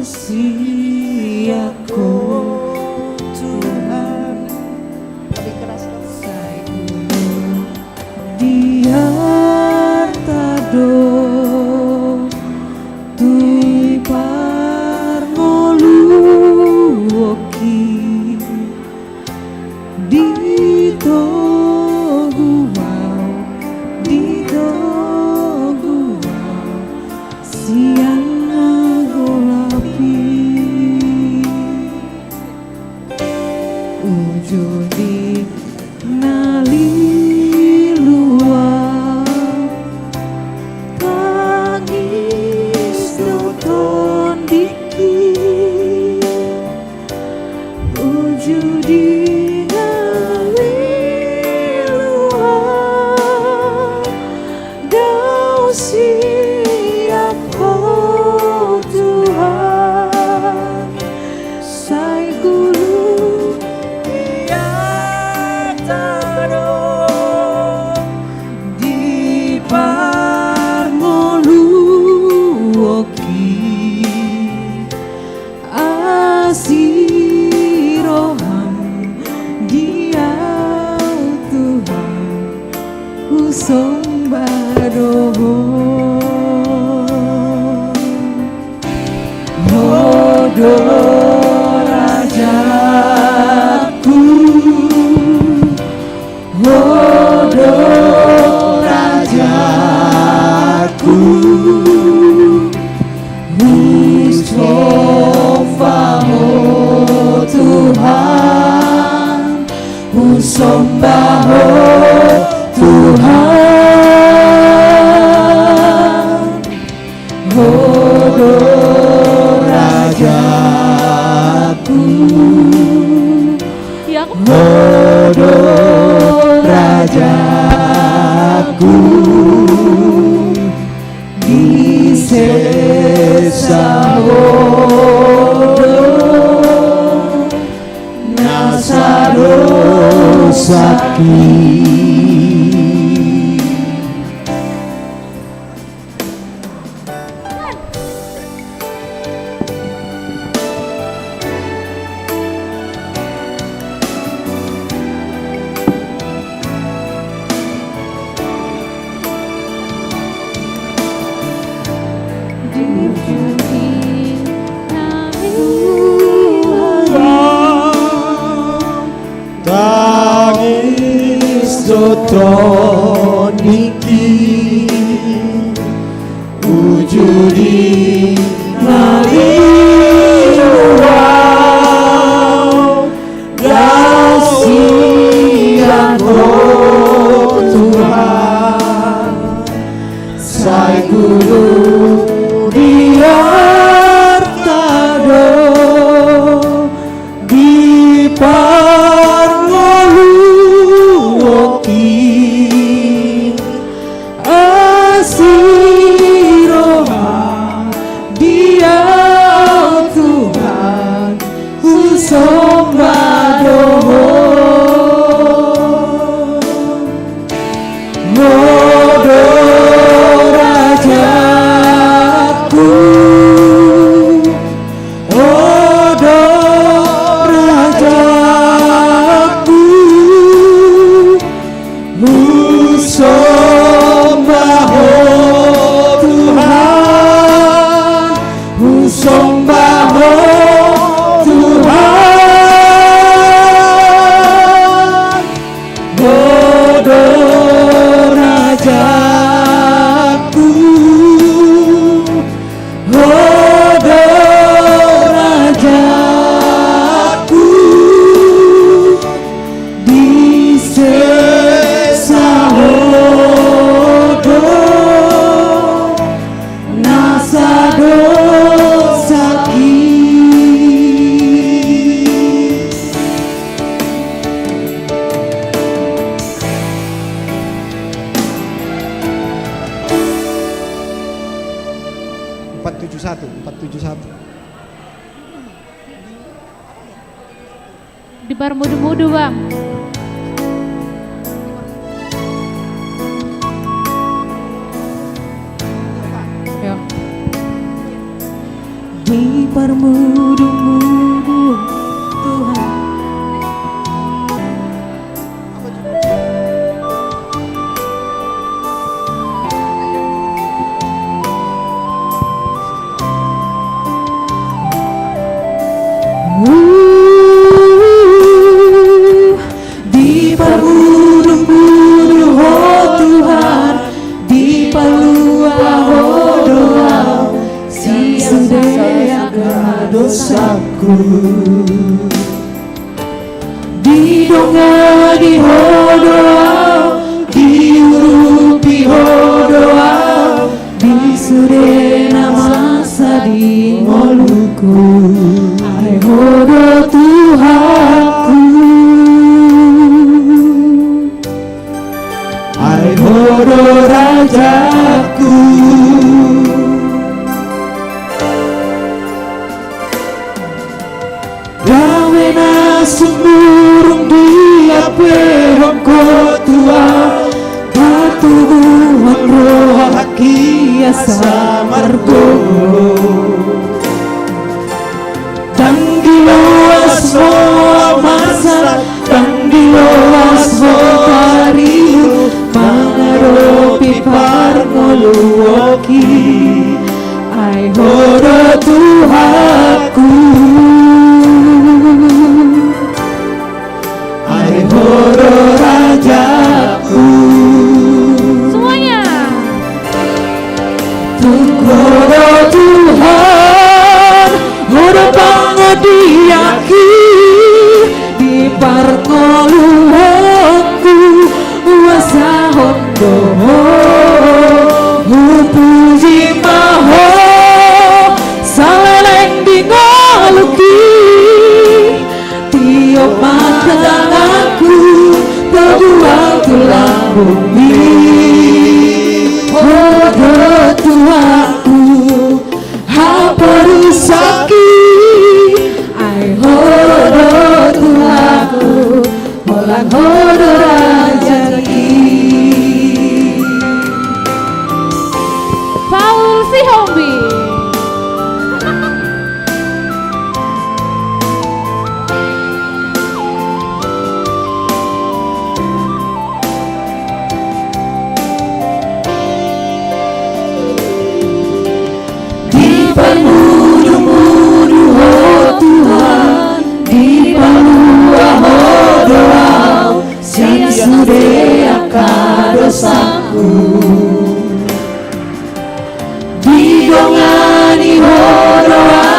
siaku Tuhan, Lebih keras dong. di hartado tui parmoluoki di toguau siang golapi ujudi nali luar tangis nonton diki ujudi nali luar dau siap oh Tuhan sai guru di parmoluoki asiroham dia Tuhan usombadoho hodo rajaku hodo rajaku usombaho Tuhan usombaho Tuhan hodo rajaku hodo rajaku di sesa hodo nasaro sakit. Tangis doton niki ujudi nali luau siang oh Tuhan sai guru di hartado di parmoluoki asiroha dia Tuhan usombadoho modo rajaku modo rajaku usombaho Tuhan usombaho Tuhan modo rajaku modo rajaku di sesa hodo nasado sakit. Empat tujuh satu. Di bar mudu-mudu bang. Di permudu-mudu Tuhan. Di permudu-mudu oh Tuhan, di palua oh doa, si sudah dosaku. Di donga di oh doa, di urupi oh doa, di sudena masa di ngoluku, ai hodo Tuhanku, ai hodo Rajaku. Rawena sumurung dia perongko tua, patuhan roh haki asa margo. Dan diluas mo masa, dan diluas mo kariu, mangaropi parngoluoki, ai hodo Tuhanku, ai hodo Rajaku. Semuanya. Hodo Tuhan, hodo pangodiaki, di parngoluoku, uasa hondo, puji maho, saleleng di ngoluki, tiup matanganku, terbuang tulang bumi. Hodo Tuhanku, haparusaki, ai hodo Tuhanku, holang hodo Rajaki. Paul Sihombi. Di permudu-mudu oh Tuhan, di palua oh doa, siang sudah akan dosaku. Di dongani oh doa,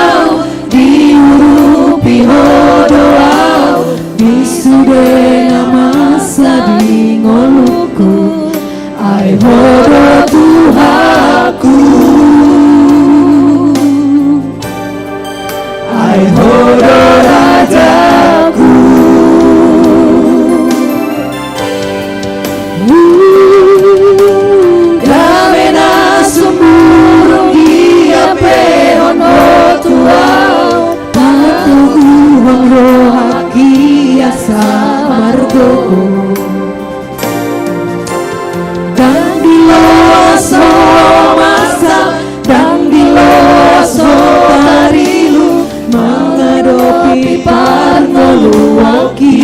di urupi oh doa, di sudah masa di ngoluku, ai hodo Tuhanku, ai hodo Rajaku. Damena sumurung dia pehono tua, patuhuang rohaki asa margo. Dan diluas masa, dan diluas tarilu, mengadopi parngoluoki,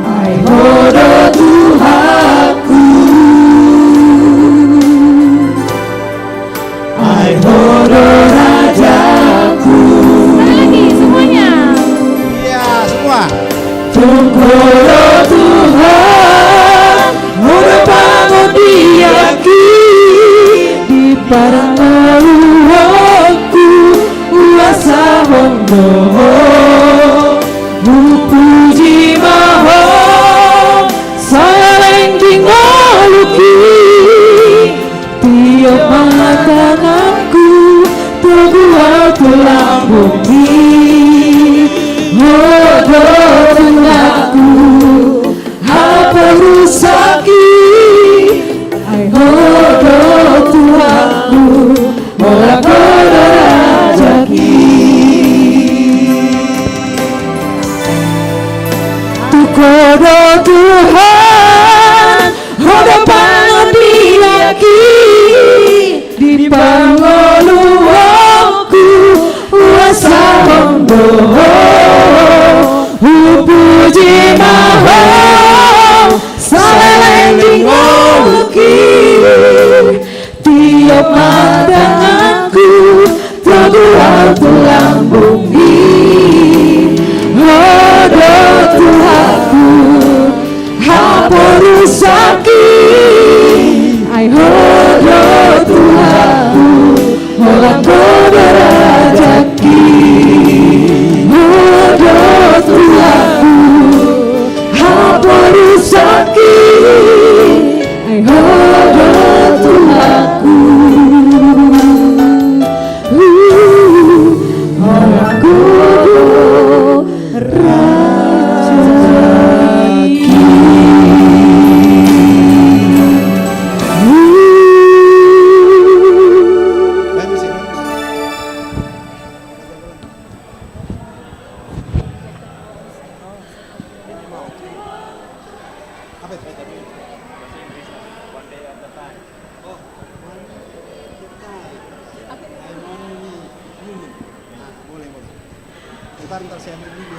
ai hodo Tuhanku, ai hodo Rajaku. Lagi semuanya. Iya, semua. Hodo Tuhan, hodo pangodiaki, di parangoluoku, uasa hondo, puji maho, saleng di ngoluki, tiup matanganku, terbuang tulang bumi. Hodo Tuhanku, haparusaki, ai hodo Tuhanku, holang hodo Rajaki. Tukodo Tuhan, hodo pangodiaki, di pangoluoku, puji maha salending oki tiap madanganku terbuat tulang bumi ada Tuhanku haporu sakit ai ada Tuhanku orang berajaki ada Tuhanku haporu sakit ai ada Tuhanku orang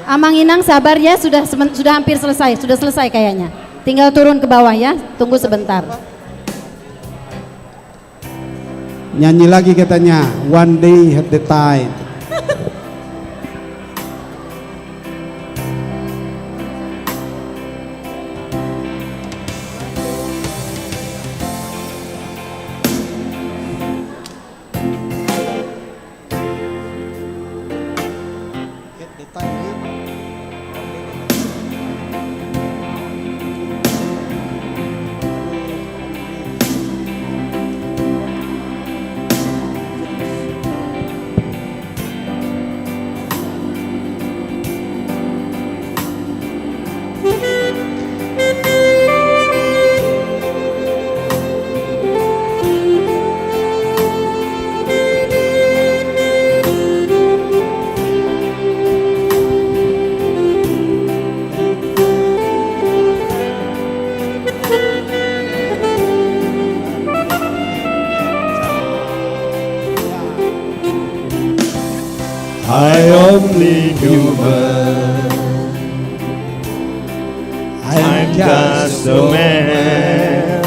Amang Inang sabar ya, sudah hampir selesai, sudah selesai kayaknya. Tinggal turun ke bawah ya, tunggu sebentar. Nyanyi lagi katanya, one day at the time. I only human, I'm just a man.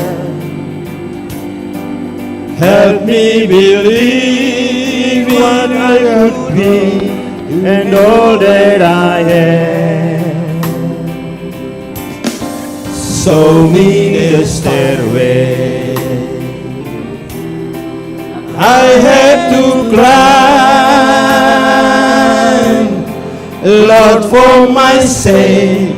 Help me believe what I could be and all that I am. Show me the stairway I have to climb, Lord, for my sake,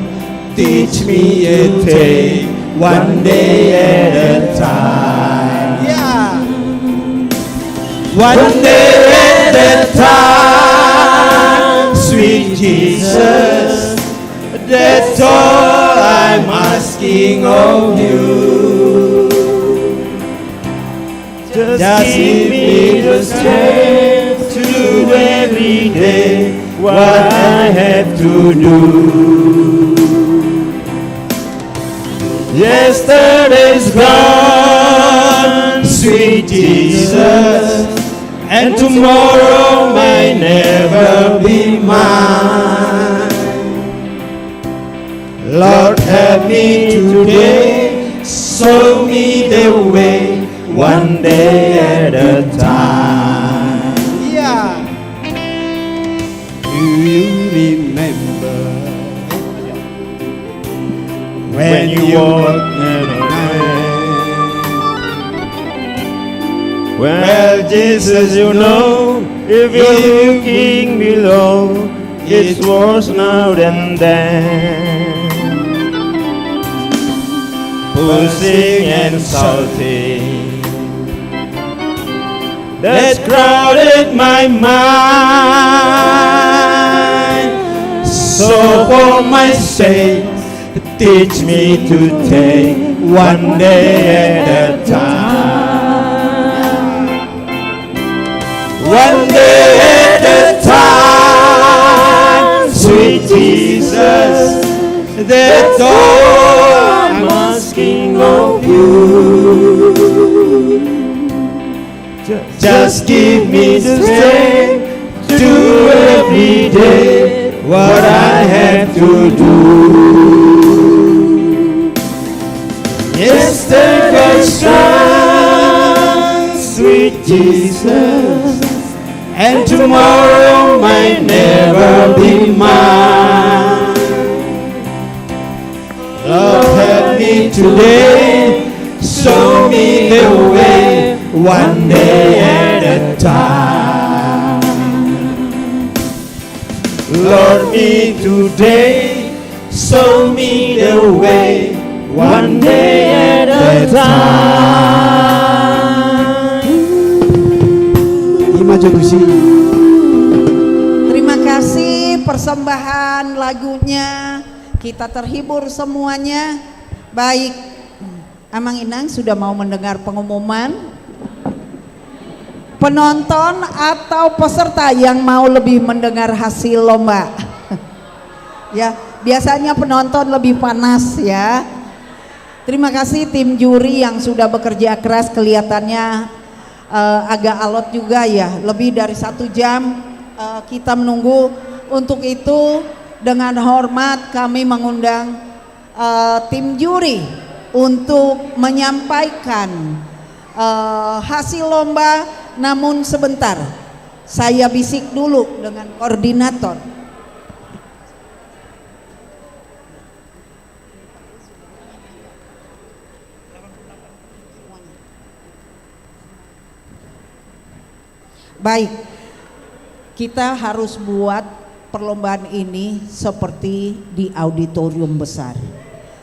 teach me a day, one day at a time. Yeah. One day at a time, sweet Jesus, that's all I'm asking of you. Just give me the strength to do every day what I have to do. Yesterday's gone, sweet Jesus, and tomorrow may never be mine. Lord, help me today, show me the way, one day at a time. Yeah. Do you remember when you walked in a man? Well, Jesus, you know, if you're looking below, it's worse now than then. Pushing and shouting that crowded my mind. So for my sake, teach me to take one day at a time. One day at a time, sweet Jesus, that's all I'm asking of you. Just give me the strength to do every day what I have to do. Yesterday's gone, sweet Jesus, and tomorrow might never be mine. Lord, help me today, show me the way, one day at a time. Lord, me today, show me the way, one day at a time. Terima kasih persembahan lagunya, kita terhibur semuanya. Baik, Amang Inang sudah mau mendengar pengumuman. Penonton atau peserta yang mau lebih mendengar hasil lomba? Ya, biasanya penonton lebih panas ya. Terima kasih tim juri yang sudah bekerja keras, kelihatannya agak alot juga ya, lebih dari 1 jam kita menunggu. Untuk itu dengan hormat kami mengundang tim juri untuk menyampaikan hasil lomba. Namun sebentar, saya bisik dulu dengan koordinator. Baik, kita harus buat perlombaan ini seperti di auditorium besar,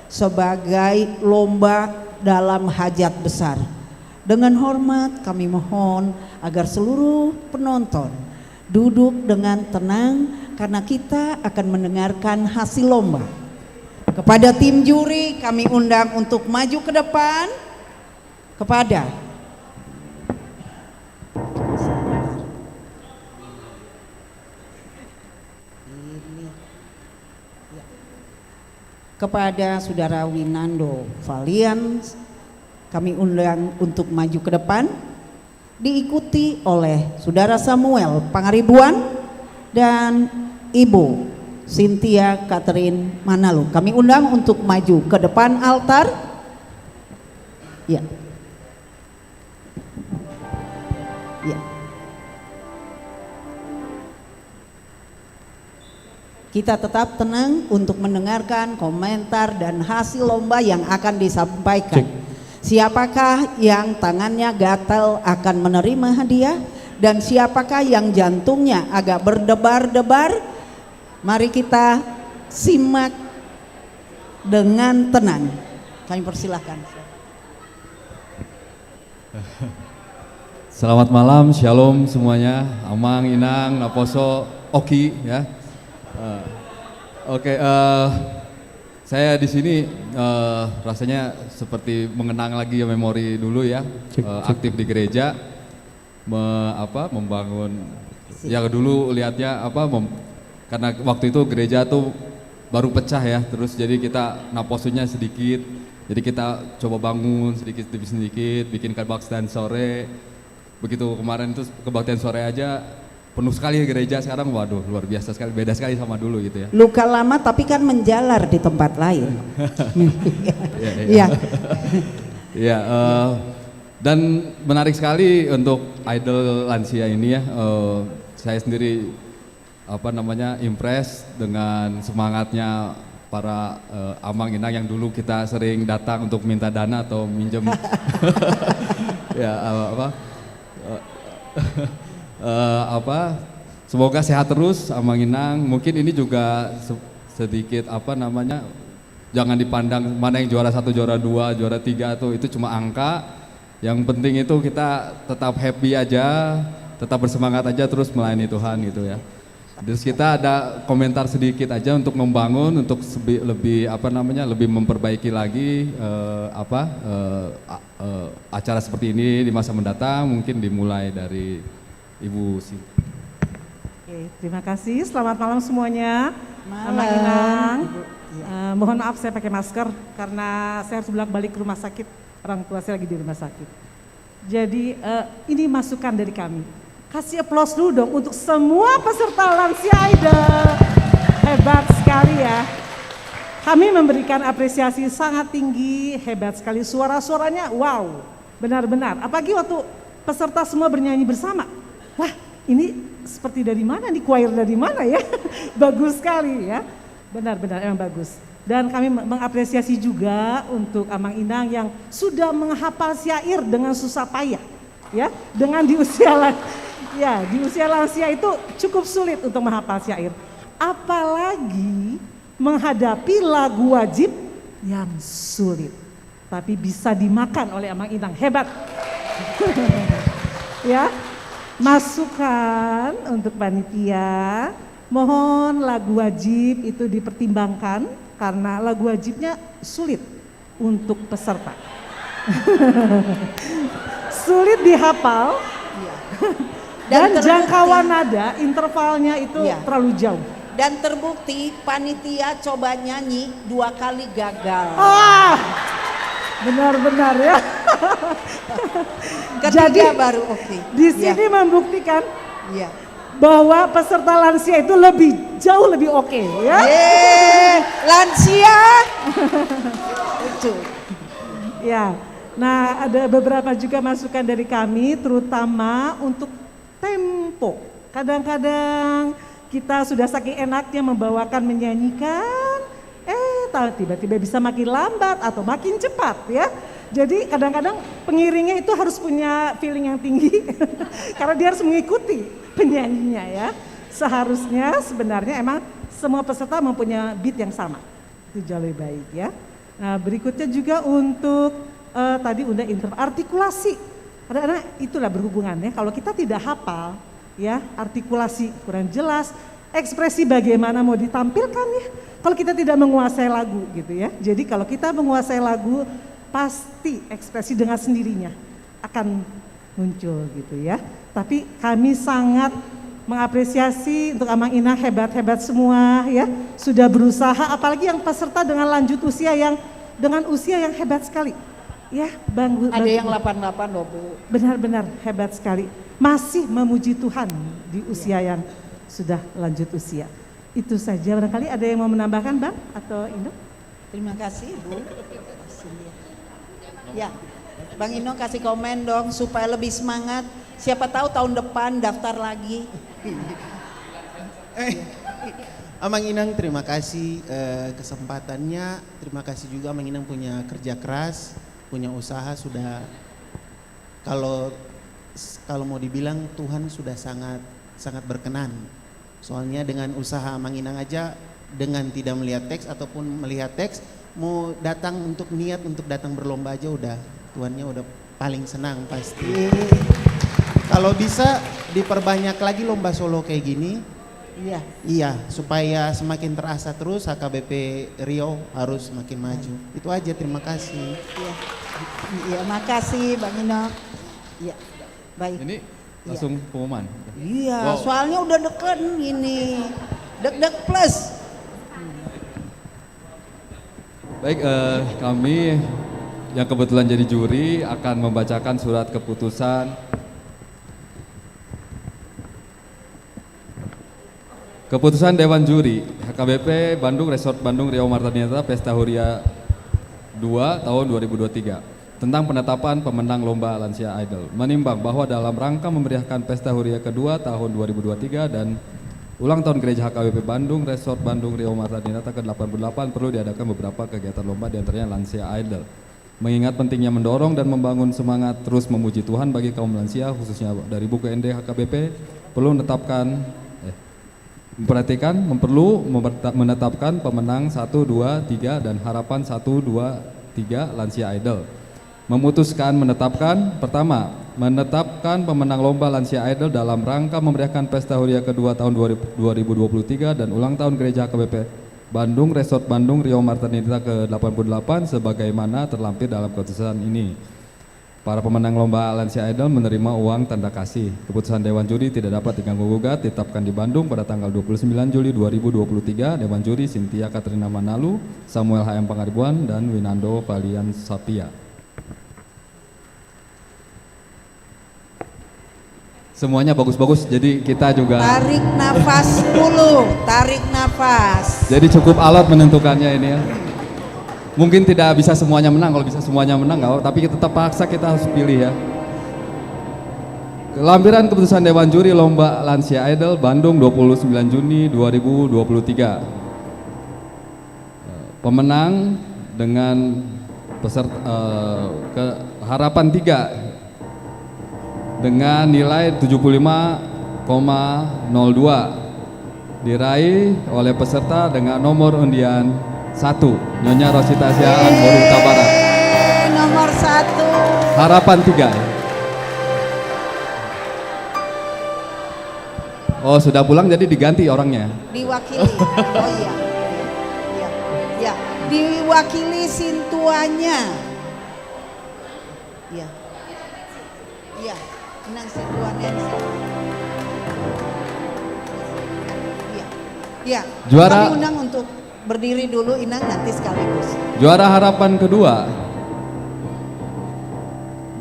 sebagai lomba dalam hajat besar. Dengan hormat kami mohon agar seluruh penonton duduk dengan tenang karena kita akan mendengarkan hasil lomba. Kepada tim juri kami undang untuk maju ke depan. Kepada Saudara Winando Valian kami undang untuk maju ke depan, diikuti oleh Saudara Samuel Pangaribuan dan Ibu Cynthia Catherine Manalu. Kami undang untuk maju ke depan altar. Ya. Ya. Kita tetap tenang untuk mendengarkan komentar dan hasil lomba yang akan disampaikan. Siapakah yang tangannya gatal akan menerima hadiah, dan siapakah yang jantungnya agak berdebar-debar? Mari kita simak dengan tenang. Kami persilahkan. Selamat malam, shalom semuanya. Amang, Inang, Naposo, Oki ya. Saya di sini rasanya seperti mengenang lagi ya memori dulu ya, aktif di gereja, membangun. Ya dulu lihatnya karena waktu itu gereja tuh baru pecah ya, terus jadi kita naposunya sedikit, jadi kita coba bangun sedikit demi sedikit, bikin kebaktian sore. Begitu kemarin itu kebaktian sore aja penuh sekali gereja, sekarang waduh luar biasa sekali, beda sekali sama dulu gitu ya. Luka lama tapi kan menjalar di tempat lain. Iya. Dan menarik sekali untuk idol lansia ini ya. Saya sendiri impress dengan semangatnya para Amang Inang yang dulu kita sering datang untuk minta dana atau minjem. Semoga sehat terus Amang Inang. Mungkin ini juga sedikit jangan dipandang mana yang juara 1, juara 2, juara 3 tuh itu cuma angka. Yang penting itu kita tetap happy aja, tetap bersemangat aja terus melayani Tuhan gitu ya. Terus kita ada komentar sedikit aja untuk membangun, untuk lebih lebih memperbaiki lagi acara seperti ini di masa mendatang, mungkin dimulai dari Ibu Siti. Oke, terima kasih. Selamat malam semuanya. Amang Inang. Mohon maaf saya pakai masker karena saya harus bolak-balik ke rumah sakit. Orang tua saya lagi di rumah sakit. Jadi ini masukan dari kami. Kasih aplaus dulu dong untuk semua peserta Lansia Idol. Hebat sekali ya. Kami memberikan apresiasi sangat tinggi, hebat sekali. Suara-suaranya wow, benar-benar. Apalagi waktu peserta semua bernyanyi bersama. Wah, ini seperti dari mana nih, choir dari mana ya? Bagus sekali ya. Benar-benar emang bagus. Dan kami mengapresiasi juga untuk Amang Inang yang sudah menghafal syair dengan susah payah. Ya, dengan di usia lansia itu cukup sulit untuk menghafal syair. Apalagi menghadapi lagu wajib yang sulit, tapi bisa dimakan oleh Amang Inang, hebat. Ya, masukan untuk panitia, mohon lagu wajib itu dipertimbangkan karena lagu wajibnya sulit untuk peserta. Sulit dihafal, dan jangkauan nada intervalnya itu terlalu jauh. Dan terbukti panitia coba nyanyi 2 kali gagal. Benar-benar ya. Ketiga baru oke. Di sini membuktikan bahwa peserta lansia itu jauh lebih oke ya. Lansia. Lucu. Ya. Nah, ada beberapa juga masukan dari kami terutama untuk tempo. Kadang-kadang kita sudah saking enaknya membawakan, menyanyikan, tiba-tiba bisa makin lambat atau makin cepat ya. Jadi kadang-kadang pengiringnya itu harus punya feeling yang tinggi karena dia harus mengikuti penyanyinya ya. Seharusnya sebenarnya emang semua peserta mempunyai beat yang sama. Itu jauh lebih baik ya. Nah, berikutnya juga untuk tadi udah artikulasi. Karena itulah berhubungannya. Kalau kita tidak hafal ya, artikulasi kurang jelas, ekspresi bagaimana mau ditampilkan ya. Kalau kita tidak menguasai lagu gitu ya. Jadi kalau kita menguasai lagu pasti ekspresi dengan sendirinya akan muncul gitu ya. Tapi kami sangat mengapresiasi untuk Amang Inang, hebat-hebat semua ya. Sudah berusaha, apalagi yang peserta dengan lanjut usia yang hebat sekali. Ya, ada yang 88 loh Bu. Benar-benar hebat sekali. Masih memuji Tuhan di usia yang sudah lanjut usia. Itu saja, barangkali ada yang mau menambahkan Bang atau Indo? Terima kasih Bu. Ya, Bang Indo kasih komen dong supaya lebih semangat. Siapa tahu tahun depan daftar lagi. Amang Inang terima kasih kesempatannya. Terima kasih juga Amang Inang punya kerja keras, punya usaha sudah. Kalau mau dibilang Tuhan sudah sangat berkenan. Soalnya dengan usaha Amang Inang aja, dengan tidak melihat teks ataupun melihat teks, mau datang untuk niat untuk datang berlomba aja udah Tuhannya udah paling senang pasti. Kalau bisa diperbanyak lagi lomba solo kayak gini. Iya, supaya semakin terasa terus HKBP Riau harus makin maju. Itu aja, terima kasih. Iya, makasih Bang Ino. Iya, baik. Ini langsung pengumuman. Iya, soalnya udah deket ini. Deg-deg plus. Baik, kami yang kebetulan jadi juri akan membacakan surat keputusan Dewan Juri HKBP Bandung Resort Bandung Riau Marta Dinata Pesta Huria 2 tahun 2023 tentang penetapan pemenang Lomba Lansia Idol. Menimbang bahwa dalam rangka memeriahkan Pesta Huria kedua tahun 2023 dan ulang tahun Gereja HKBP Bandung Resort Bandung Riau Marta Dinata ke-88 perlu diadakan beberapa kegiatan lomba diantaranya Lansia Idol. Mengingat pentingnya mendorong dan membangun semangat terus memuji Tuhan bagi kaum lansia khususnya dari buku ND HKBP perlu menetapkan pemenang 1, 2, 3 dan harapan 1, 2, 3 Lansia Idol. Memutuskan pertama, menetapkan pemenang lomba Lansia Idol dalam rangka memeriahkan Pesta Huria kedua tahun 2023 dan ulang tahun Gereja HKBP Bandung Resort Bandung Riau Marta Dinata ke-88 sebagaimana terlampir dalam keputusan ini. Para pemenang lomba Lansia Idol menerima uang tanda kasih. Keputusan Dewan Juri tidak dapat diganggu-gugat, ditetapkan di Bandung pada tanggal 29 Juli 2023. Dewan Juri Cynthia Katrina Manalu, Samuel HM Pangaribuan, dan Winando Valian Sapia. semuanya bagus-bagus, jadi kita juga Tarik nafas dulu, tarik nafas. jadi cukup alot menentukannya ini ya. Mungkin tidak bisa semuanya menang, kalau bisa semuanya menang nggak, tapi kita tetap paksa kita harus pilih ya. Lampiran keputusan Dewan Juri Lomba Lansia Idol Bandung 29 Juni 2023. Pemenang dengan harapan 3 dengan nilai 75,02 diraih oleh peserta dengan nomor undian 1 Nyonya Rosita Siaan Boru Huta Barat. Nomor 1. Harapan 3. Oh, sudah pulang jadi diganti orangnya. Diwakili. Oh iya. Iya. Ya, diwakili Sintuanya. Iya. Iya, Inang Sintuanya. Iya. Iya. Juara- Kami undang untuk berdiri dulu Inang, nanti sekaligus. Juara harapan kedua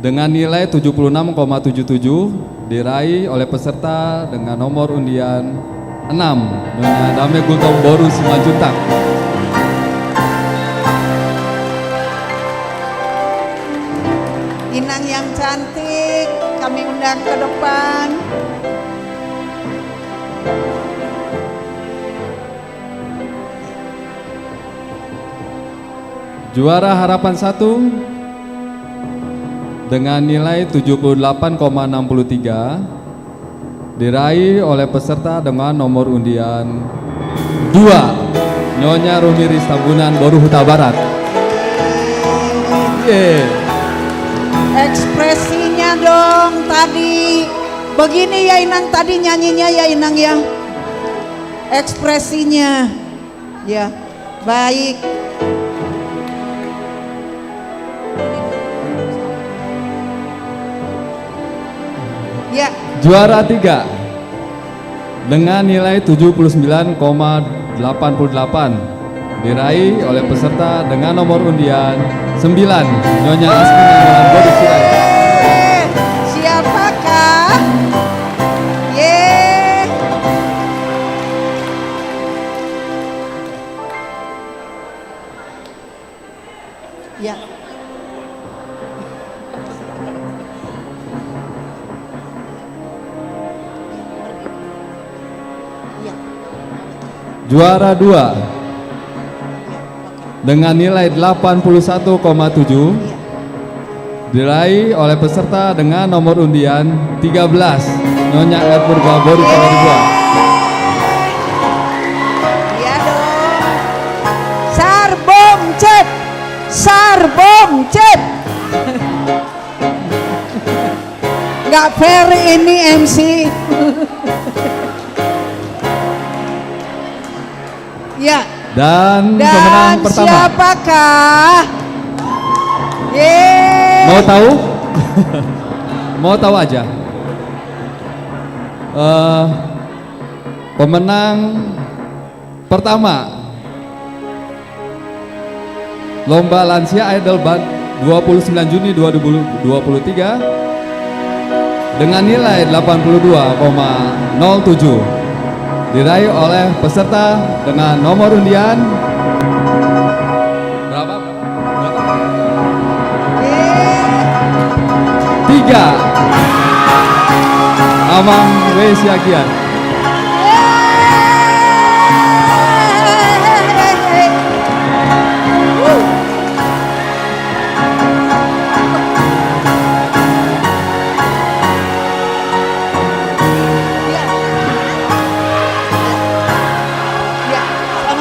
dengan nilai 76,77 diraih oleh peserta dengan nomor undian 6 Nyonya Dame Gultom Boru Simanjuntak. Inang yang cantik, kami undang ke depan. Juara harapan 1 dengan nilai 78,63 diraih oleh peserta dengan nomor undian 2 Nyonya Rumiris Tambunan Boru Huta Barat. Ekspresinya dong tadi. Begini ya Inang tadi nyanyinya ya Inang ya. Ekspresinya. Ya, baik. Ya. Juara 3 dengan nilai 79,88 diraih oleh peserta dengan nomor undian 9 Nyonya Asmi Nanggolan Boru Sirai. Siapakah? Ye. Ya. Juara 2 dengan nilai 81,7 diraih oleh peserta dengan nomor undian 13 Nyonya Erpurba Boru Pangaribuan. Iya dong. Sarbom cep. Sarbom cep. Nggak fair ini MC. Ya. Dan pemenang pertama. Siapakah? Yeay. Mau tahu? Mau tahu aja. Pemenang pertama Lomba Lansia Idol Band 29 Juni 2023 dengan nilai 82,07 diraih oleh peserta dengan nomor undian berapa? 3 Amang W. Siagian.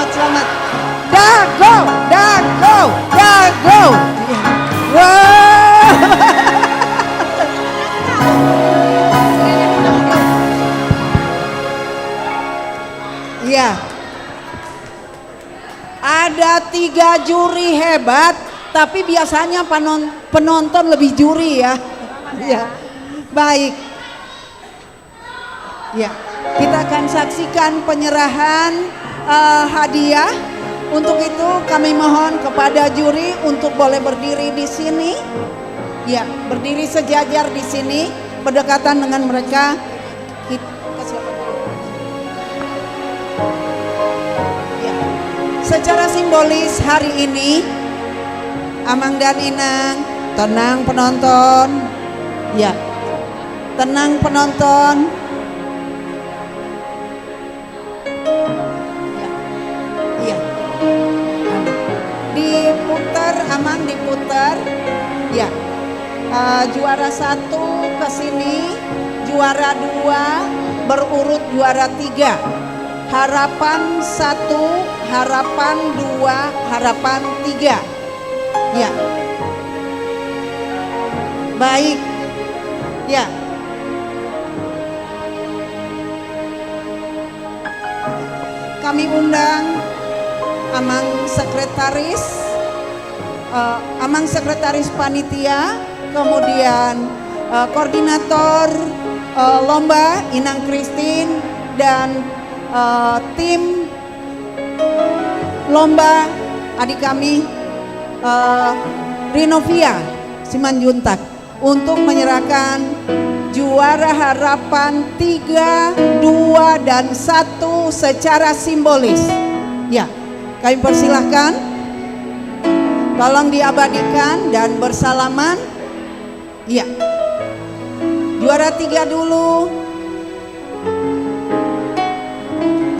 Selamat. Dago. Wow. Iya. Ada 3 juri hebat, tapi biasanya penonton lebih juri ya. Iya. Baik. Ya, kita akan saksikan penyerahan hadiah. Untuk itu kami mohon kepada juri untuk boleh berdiri di sini. Ya, berdiri sejajar di sini. berdekatan dengan mereka. Ya. Secara simbolis hari ini, Amang dan Inang, tenang penonton. Ya, tenang penonton. Ya, ya. Diputar, Amang diputar. Ya, juara 1 ke sini, juara 2 berurut juara 3. Harapan 1, harapan 2, harapan 3. Ya. Baik. Ya. Kami undang Amang sekretaris panitia, kemudian koordinator lomba Inang Christine dan tim lomba adik kami Rinovia Simanjuntak untuk menyerahkan juara harapan 3, 2, dan 1 secara simbolis. Ya, kami persilahkan, tolong diabadikan dan bersalaman. Ya, juara 3 dulu,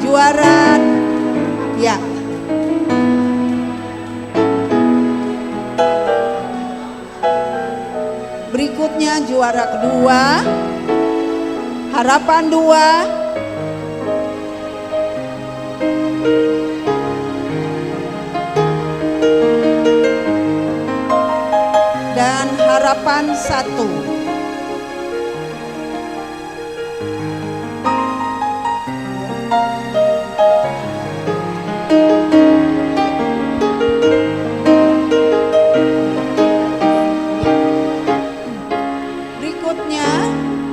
juara, ya. Berikutnya juara kedua, harapan 2, dan harapan 1.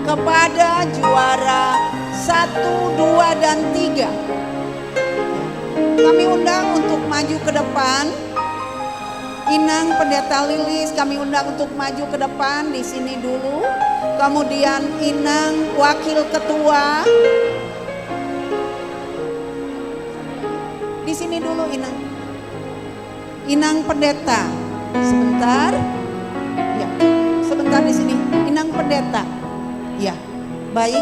Kepada juara 1, 2, dan 3 kami undang untuk maju ke depan. Inang Pendeta Lilis kami undang untuk maju ke depan di sini dulu. Kemudian Inang Wakil Ketua di sini dulu. Inang Pendeta sebentar. Ya, sebentar di sini. Inang Pendeta. Ya, baik.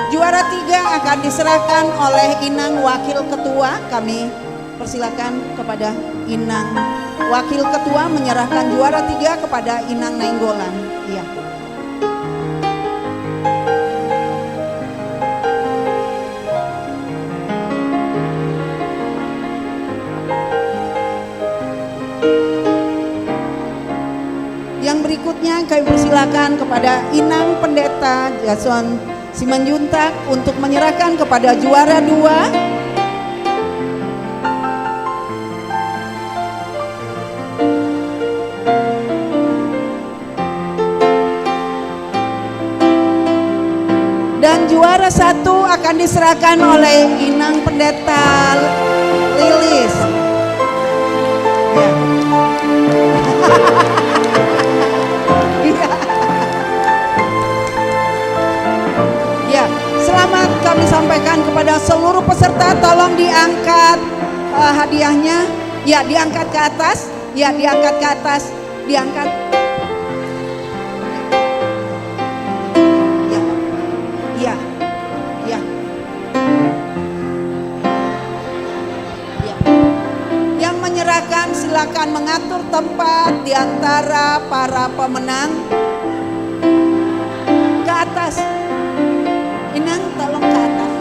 Juara 3 akan diserahkan oleh Inang Wakil Ketua. Kami persilakan kepada Inang Wakil Ketua menyerahkan juara 3 kepada Inang Nainggolan. Ya. Yang berikutnya kami persilakan kepada Inang Pendeta Jason Simanjuntak untuk menyerahkan kepada juara 2 dan juara 1 akan diserahkan oleh Inang Pendeta Lilis. Ya, selamat kami sampaikan kepada seluruh peserta. Tolong diangkat hadiahnya. Ya, diangkat ke atas. Ya, diangkat ke atas. Diangkat. Ya, ya, ya, ya. Yang menyerahkan silakan mengatur tempat di antara para pemenang. Ke atas. Inang tolong ke atas.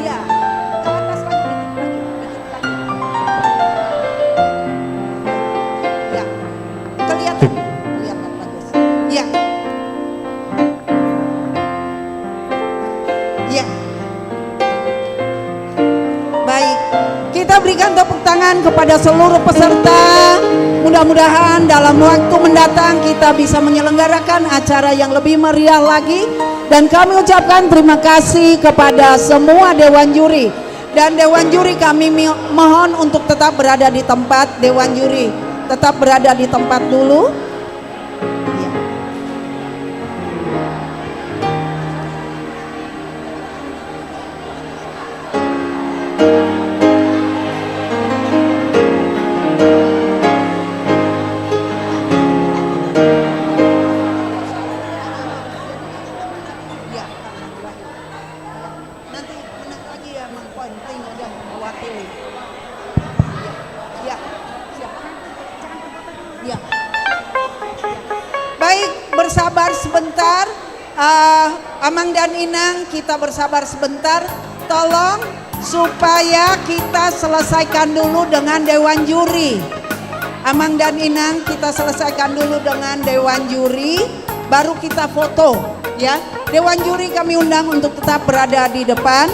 Ya, ke atas lagi, dikit lagi. Ya, kelihatan bagus. Ya, ya. Baik, kita berikan tepuk tangan kepada seluruh peserta. Mudah-mudahan dalam waktu mendatang kita bisa menyelenggarakan acara yang lebih meriah lagi. Dan kami ucapkan terima kasih kepada semua Dewan Juri. Dan Dewan Juri kami mohon untuk tetap berada di tempat. Dewan Juri tetap berada di tempat dulu. Ya. Nanti menang lagi ya, mengpointing aja mewakili. Ya, siap. Ya. Baik, bersabar sebentar. Amang dan Inang, kita bersabar sebentar. Tolong supaya kita selesaikan dulu dengan Dewan Juri. Amang dan Inang, kita selesaikan dulu dengan Dewan Juri, baru kita foto, ya. Dewan Juri kami undang untuk tetap berada di depan,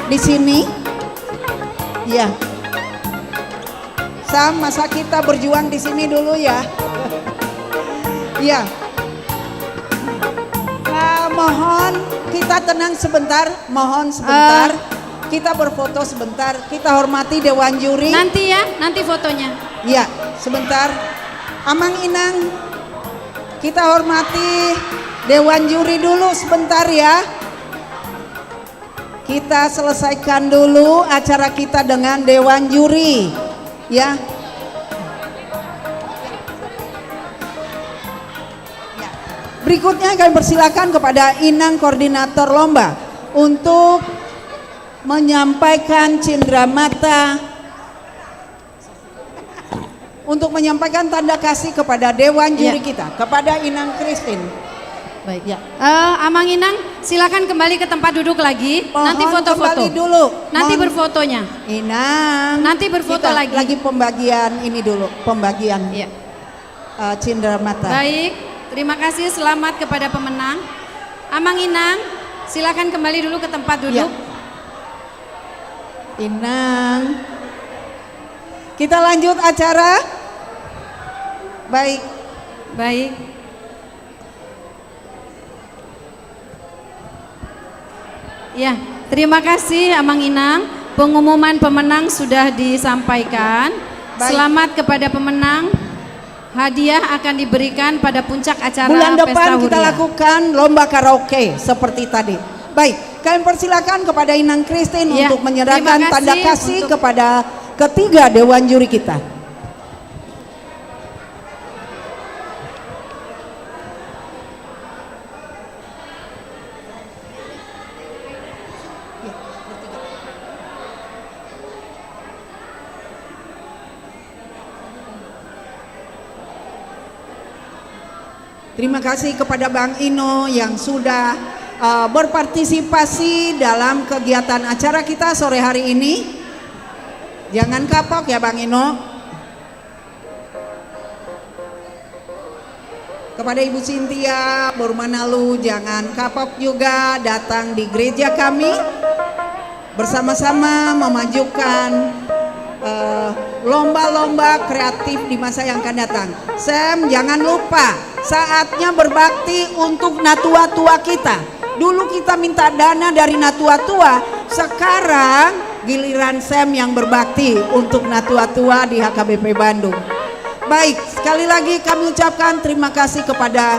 di sini. Ya. Sam, masa kita berjuang di sini dulu ya. Ya. Mohon kita tenang sebentar, mohon sebentar. Kita berfoto sebentar, kita hormati Dewan Juri. Nanti ya, nanti fotonya. Ya, sebentar. Amang Inang, kita hormati Dewan Juri dulu sebentar ya. Kita selesaikan dulu acara kita dengan Dewan Juri, ya. Berikutnya kami persilakan kepada Inang koordinator lomba untuk menyampaikan cindramata, untuk menyampaikan tanda kasih kepada Dewan Juri kita, kepada Inang Christine. Baik ya. Amang Inang, silakan kembali ke tempat duduk lagi. Mohon nanti foto-foto. kembali dulu. Nanti berfotonya. Inang. Nanti berfoto kita lagi. Lagi pembagian ini dulu, pembagian cindramata. Baik. Terima kasih, selamat kepada pemenang. Amang Inang, silakan kembali dulu ke tempat duduk. Inang, kita lanjut acara. Baik. Baik. Ya, terima kasih Amang Inang. Pengumuman pemenang sudah disampaikan. Baik. Selamat kepada pemenang. Hadiah akan diberikan pada puncak acara Bulan depan Pesta kita Huria. lakukan lomba karaoke seperti tadi. Baik, kami persilakan kepada Inang Christine Ya, untuk menyerahkan terima kasih tanda kasih untuk- kepada ketiga Dewan Juri kita. Terima kasih kepada Bang Ino yang sudah berpartisipasi dalam kegiatan acara kita sore hari ini. Jangan kapok ya Bang Ino. Kepada Ibu Cynthia Burmanalu, jangan kapok juga datang di gereja kami. Bersama-sama memajukan lomba-lomba kreatif di masa yang akan datang. Sam, jangan lupa saatnya berbakti untuk natua-tua kita. Dulu kita minta dana dari natua-tua, sekarang giliran Sam yang berbakti untuk natua-tua di HKBP Bandung. Baik, sekali lagi kami ucapkan terima kasih kepada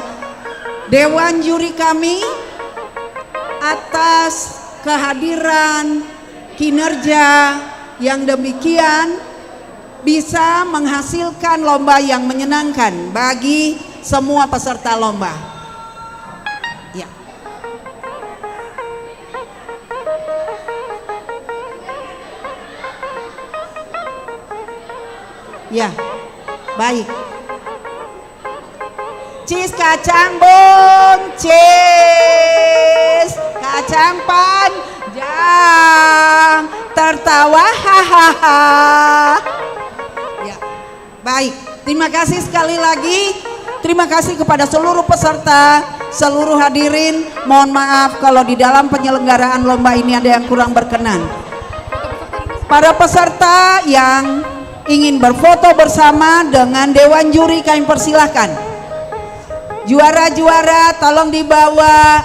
Dewan Juri kami atas kehadiran, kinerja yang demikian bisa menghasilkan lomba yang menyenangkan bagi semua peserta lomba. Ya. Ya, baik. Cheese kacang buncis, kacang panjang, tertawa hahaha. Ya, baik. Terima kasih sekali lagi. Terima kasih kepada seluruh peserta, seluruh hadirin. Mohon maaf kalau di dalam penyelenggaraan lomba ini ada yang kurang berkenan. Para peserta yang ingin berfoto bersama dengan Dewan Juri kami persilahkan. Juara-juara tolong dibawa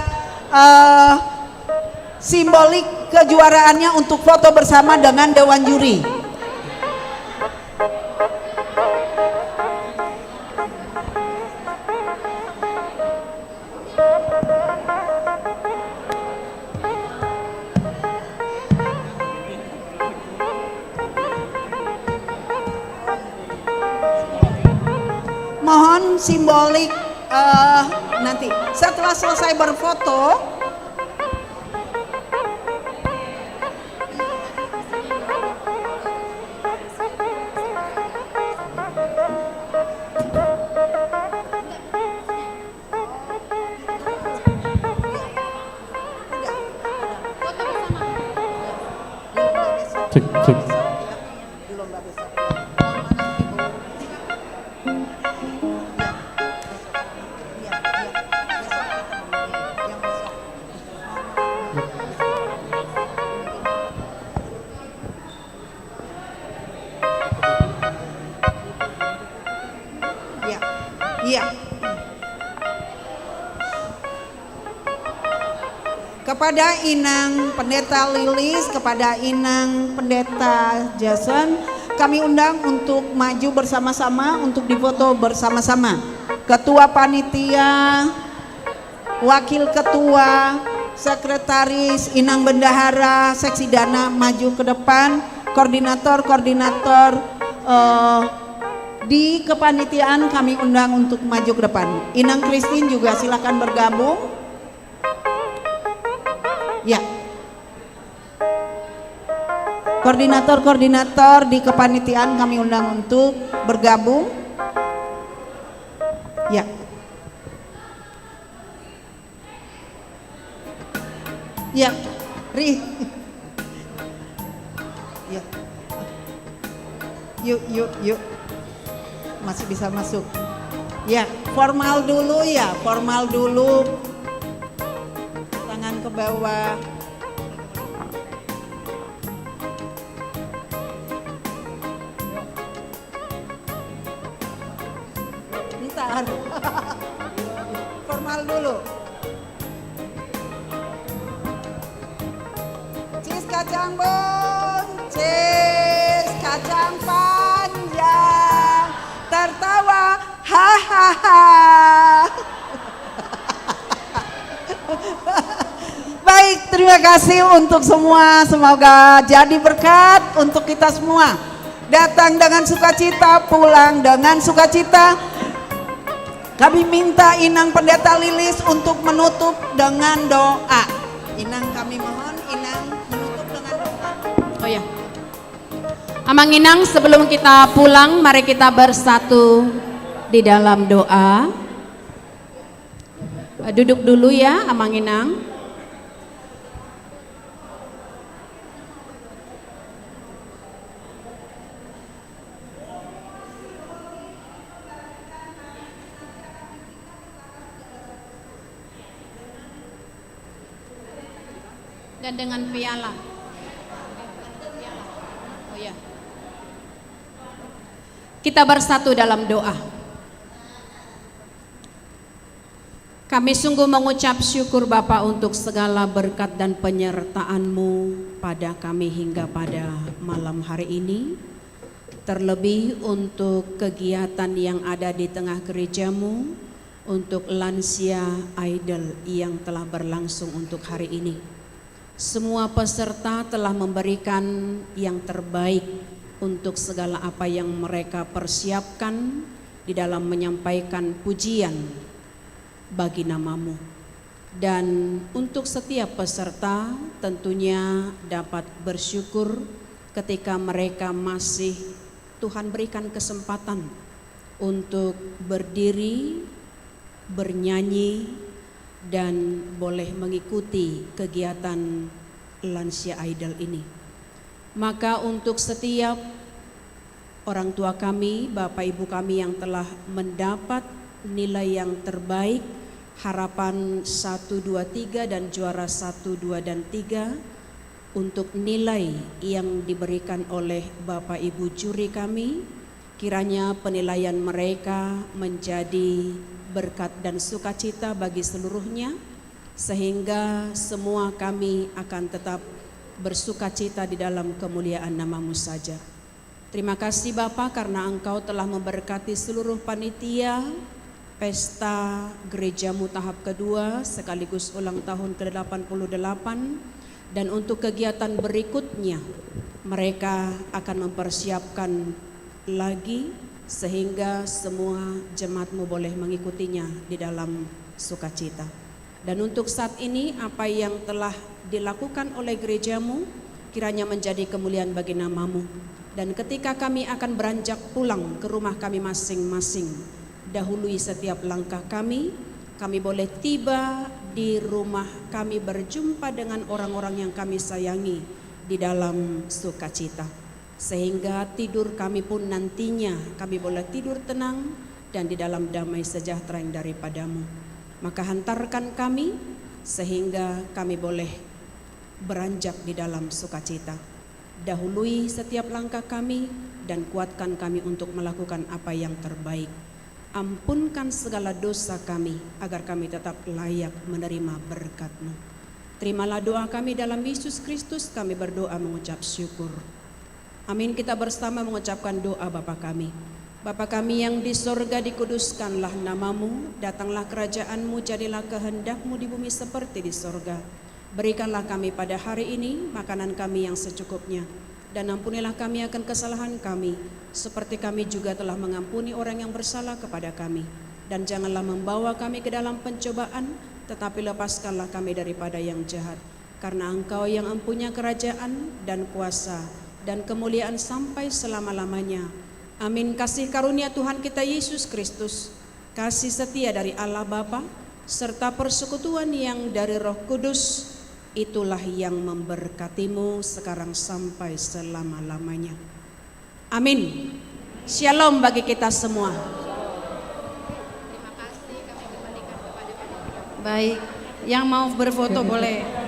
simbolik kejuaraannya untuk foto bersama dengan Dewan Juri. simbolik nanti setelah selesai berfoto. Cek, cek. Iya. Kepada Inang Pendeta Lilis, kepada Inang Pendeta Jason, kami undang untuk maju bersama-sama untuk difoto bersama-sama. Ketua panitia, wakil ketua, sekretaris, Inang Bendahara, seksi dana maju ke depan, koordinator di kepanitiaan kami undang untuk maju ke depan. Inang Christine juga silakan bergabung. Ya. Koordinator di kepanitiaan kami undang untuk bergabung. Ya. Ya, Ri. Ya. Yuk. Masih bisa masuk. Ya, formal dulu ya, formal dulu. Tangan ke bawah. Bentar. Formal dulu. Cheese kacang bon, cheese kacang panjang, tertawa hahaha. Baik, terima kasih untuk semua. Semoga jadi berkat untuk kita semua. Datang dengan sukacita, pulang dengan sukacita. Kami minta Inang Pendeta Lilis untuk menutup dengan doa. Inang, kami mohon Inang menutup dengan doa. Oh ya. Amang Inang, sebelum kita pulang, mari kita bersatu di dalam doa. Duduk dulu ya, Amang Inang. Dan dengan piala. Oh ya. Kita bersatu dalam doa. Kami sungguh mengucap syukur Bapa untuk segala berkat dan penyertaan-Mu pada kami hingga pada malam hari ini. Terlebih untuk kegiatan yang ada di tengah gereja-Mu, untuk lansia idol yang telah berlangsung untuk hari ini. Semua peserta telah memberikan yang terbaik untuk segala apa yang mereka persiapkan di dalam menyampaikan pujian bagi nama-Mu. Dan untuk setiap peserta tentunya dapat bersyukur ketika mereka masih Tuhan berikan kesempatan untuk berdiri, bernyanyi, dan boleh mengikuti kegiatan lansia idol ini. Maka untuk setiap orang tua kami, Bapak Ibu kami yang telah mendapat nilai yang terbaik, harapan 1, 2, 3 dan juara 1, 2 dan 3, untuk nilai yang diberikan oleh Bapak Ibu juri kami, kiranya penilaian mereka menjadi berkat dan sukacita bagi seluruhnya, sehingga semua kami akan tetap bersukacita di dalam kemuliaan nama-Mu saja. Terima kasih Bapa karena Engkau telah memberkati seluruh panitia pesta gereja-Mu tahap kedua sekaligus ulang tahun ke-88, dan untuk kegiatan berikutnya mereka akan mempersiapkan lagi sehingga semua jemaatmu boleh mengikutinya di dalam sukacita. Dan untuk saat ini apa yang telah dilakukan oleh gerejamu kiranya menjadi kemuliaan bagi namamu. Dan ketika kami akan beranjak pulang ke rumah kami masing-masing, dahului setiap langkah kami boleh tiba di rumah kami berjumpa dengan orang-orang yang kami sayangi di dalam sukacita. Sehingga tidur kami pun nantinya kami boleh tidur tenang dan di dalam damai sejahtera yang daripadamu. Maka hantarkan kami sehingga kami boleh beranjak di dalam sukacita. Dahului setiap langkah kami dan kuatkan kami untuk melakukan apa yang terbaik. Ampunkan segala dosa kami agar kami tetap layak menerima berkat-Mu. Terimalah doa kami dalam Yesus Kristus, kami berdoa mengucap syukur. Amin. Kita bersama mengucapkan doa Bapa kami. Bapa kami yang di sorga, dikuduskanlah namamu, datanglah kerajaan-Mu, jadilah kehendak-Mu di bumi seperti di sorga. Berikanlah kami pada hari ini makanan kami yang secukupnya, dan ampunilah kami akan kesalahan kami, seperti kami juga telah mengampuni orang yang bersalah kepada kami. Dan janganlah membawa kami ke dalam pencobaan, tetapi lepaskanlah kami daripada yang jahat. Karena Engkau yang mempunyai kerajaan dan kuasa dan kemuliaan sampai selama-lamanya. Amin. Kasih karunia Tuhan kita Yesus Kristus, kasih setia dari Allah Bapa, serta persekutuan yang dari Roh Kudus, itulah yang memberkatimu sekarang sampai selama-lamanya. Amin. Shalom bagi kita semua. Baik, yang mau berfoto boleh.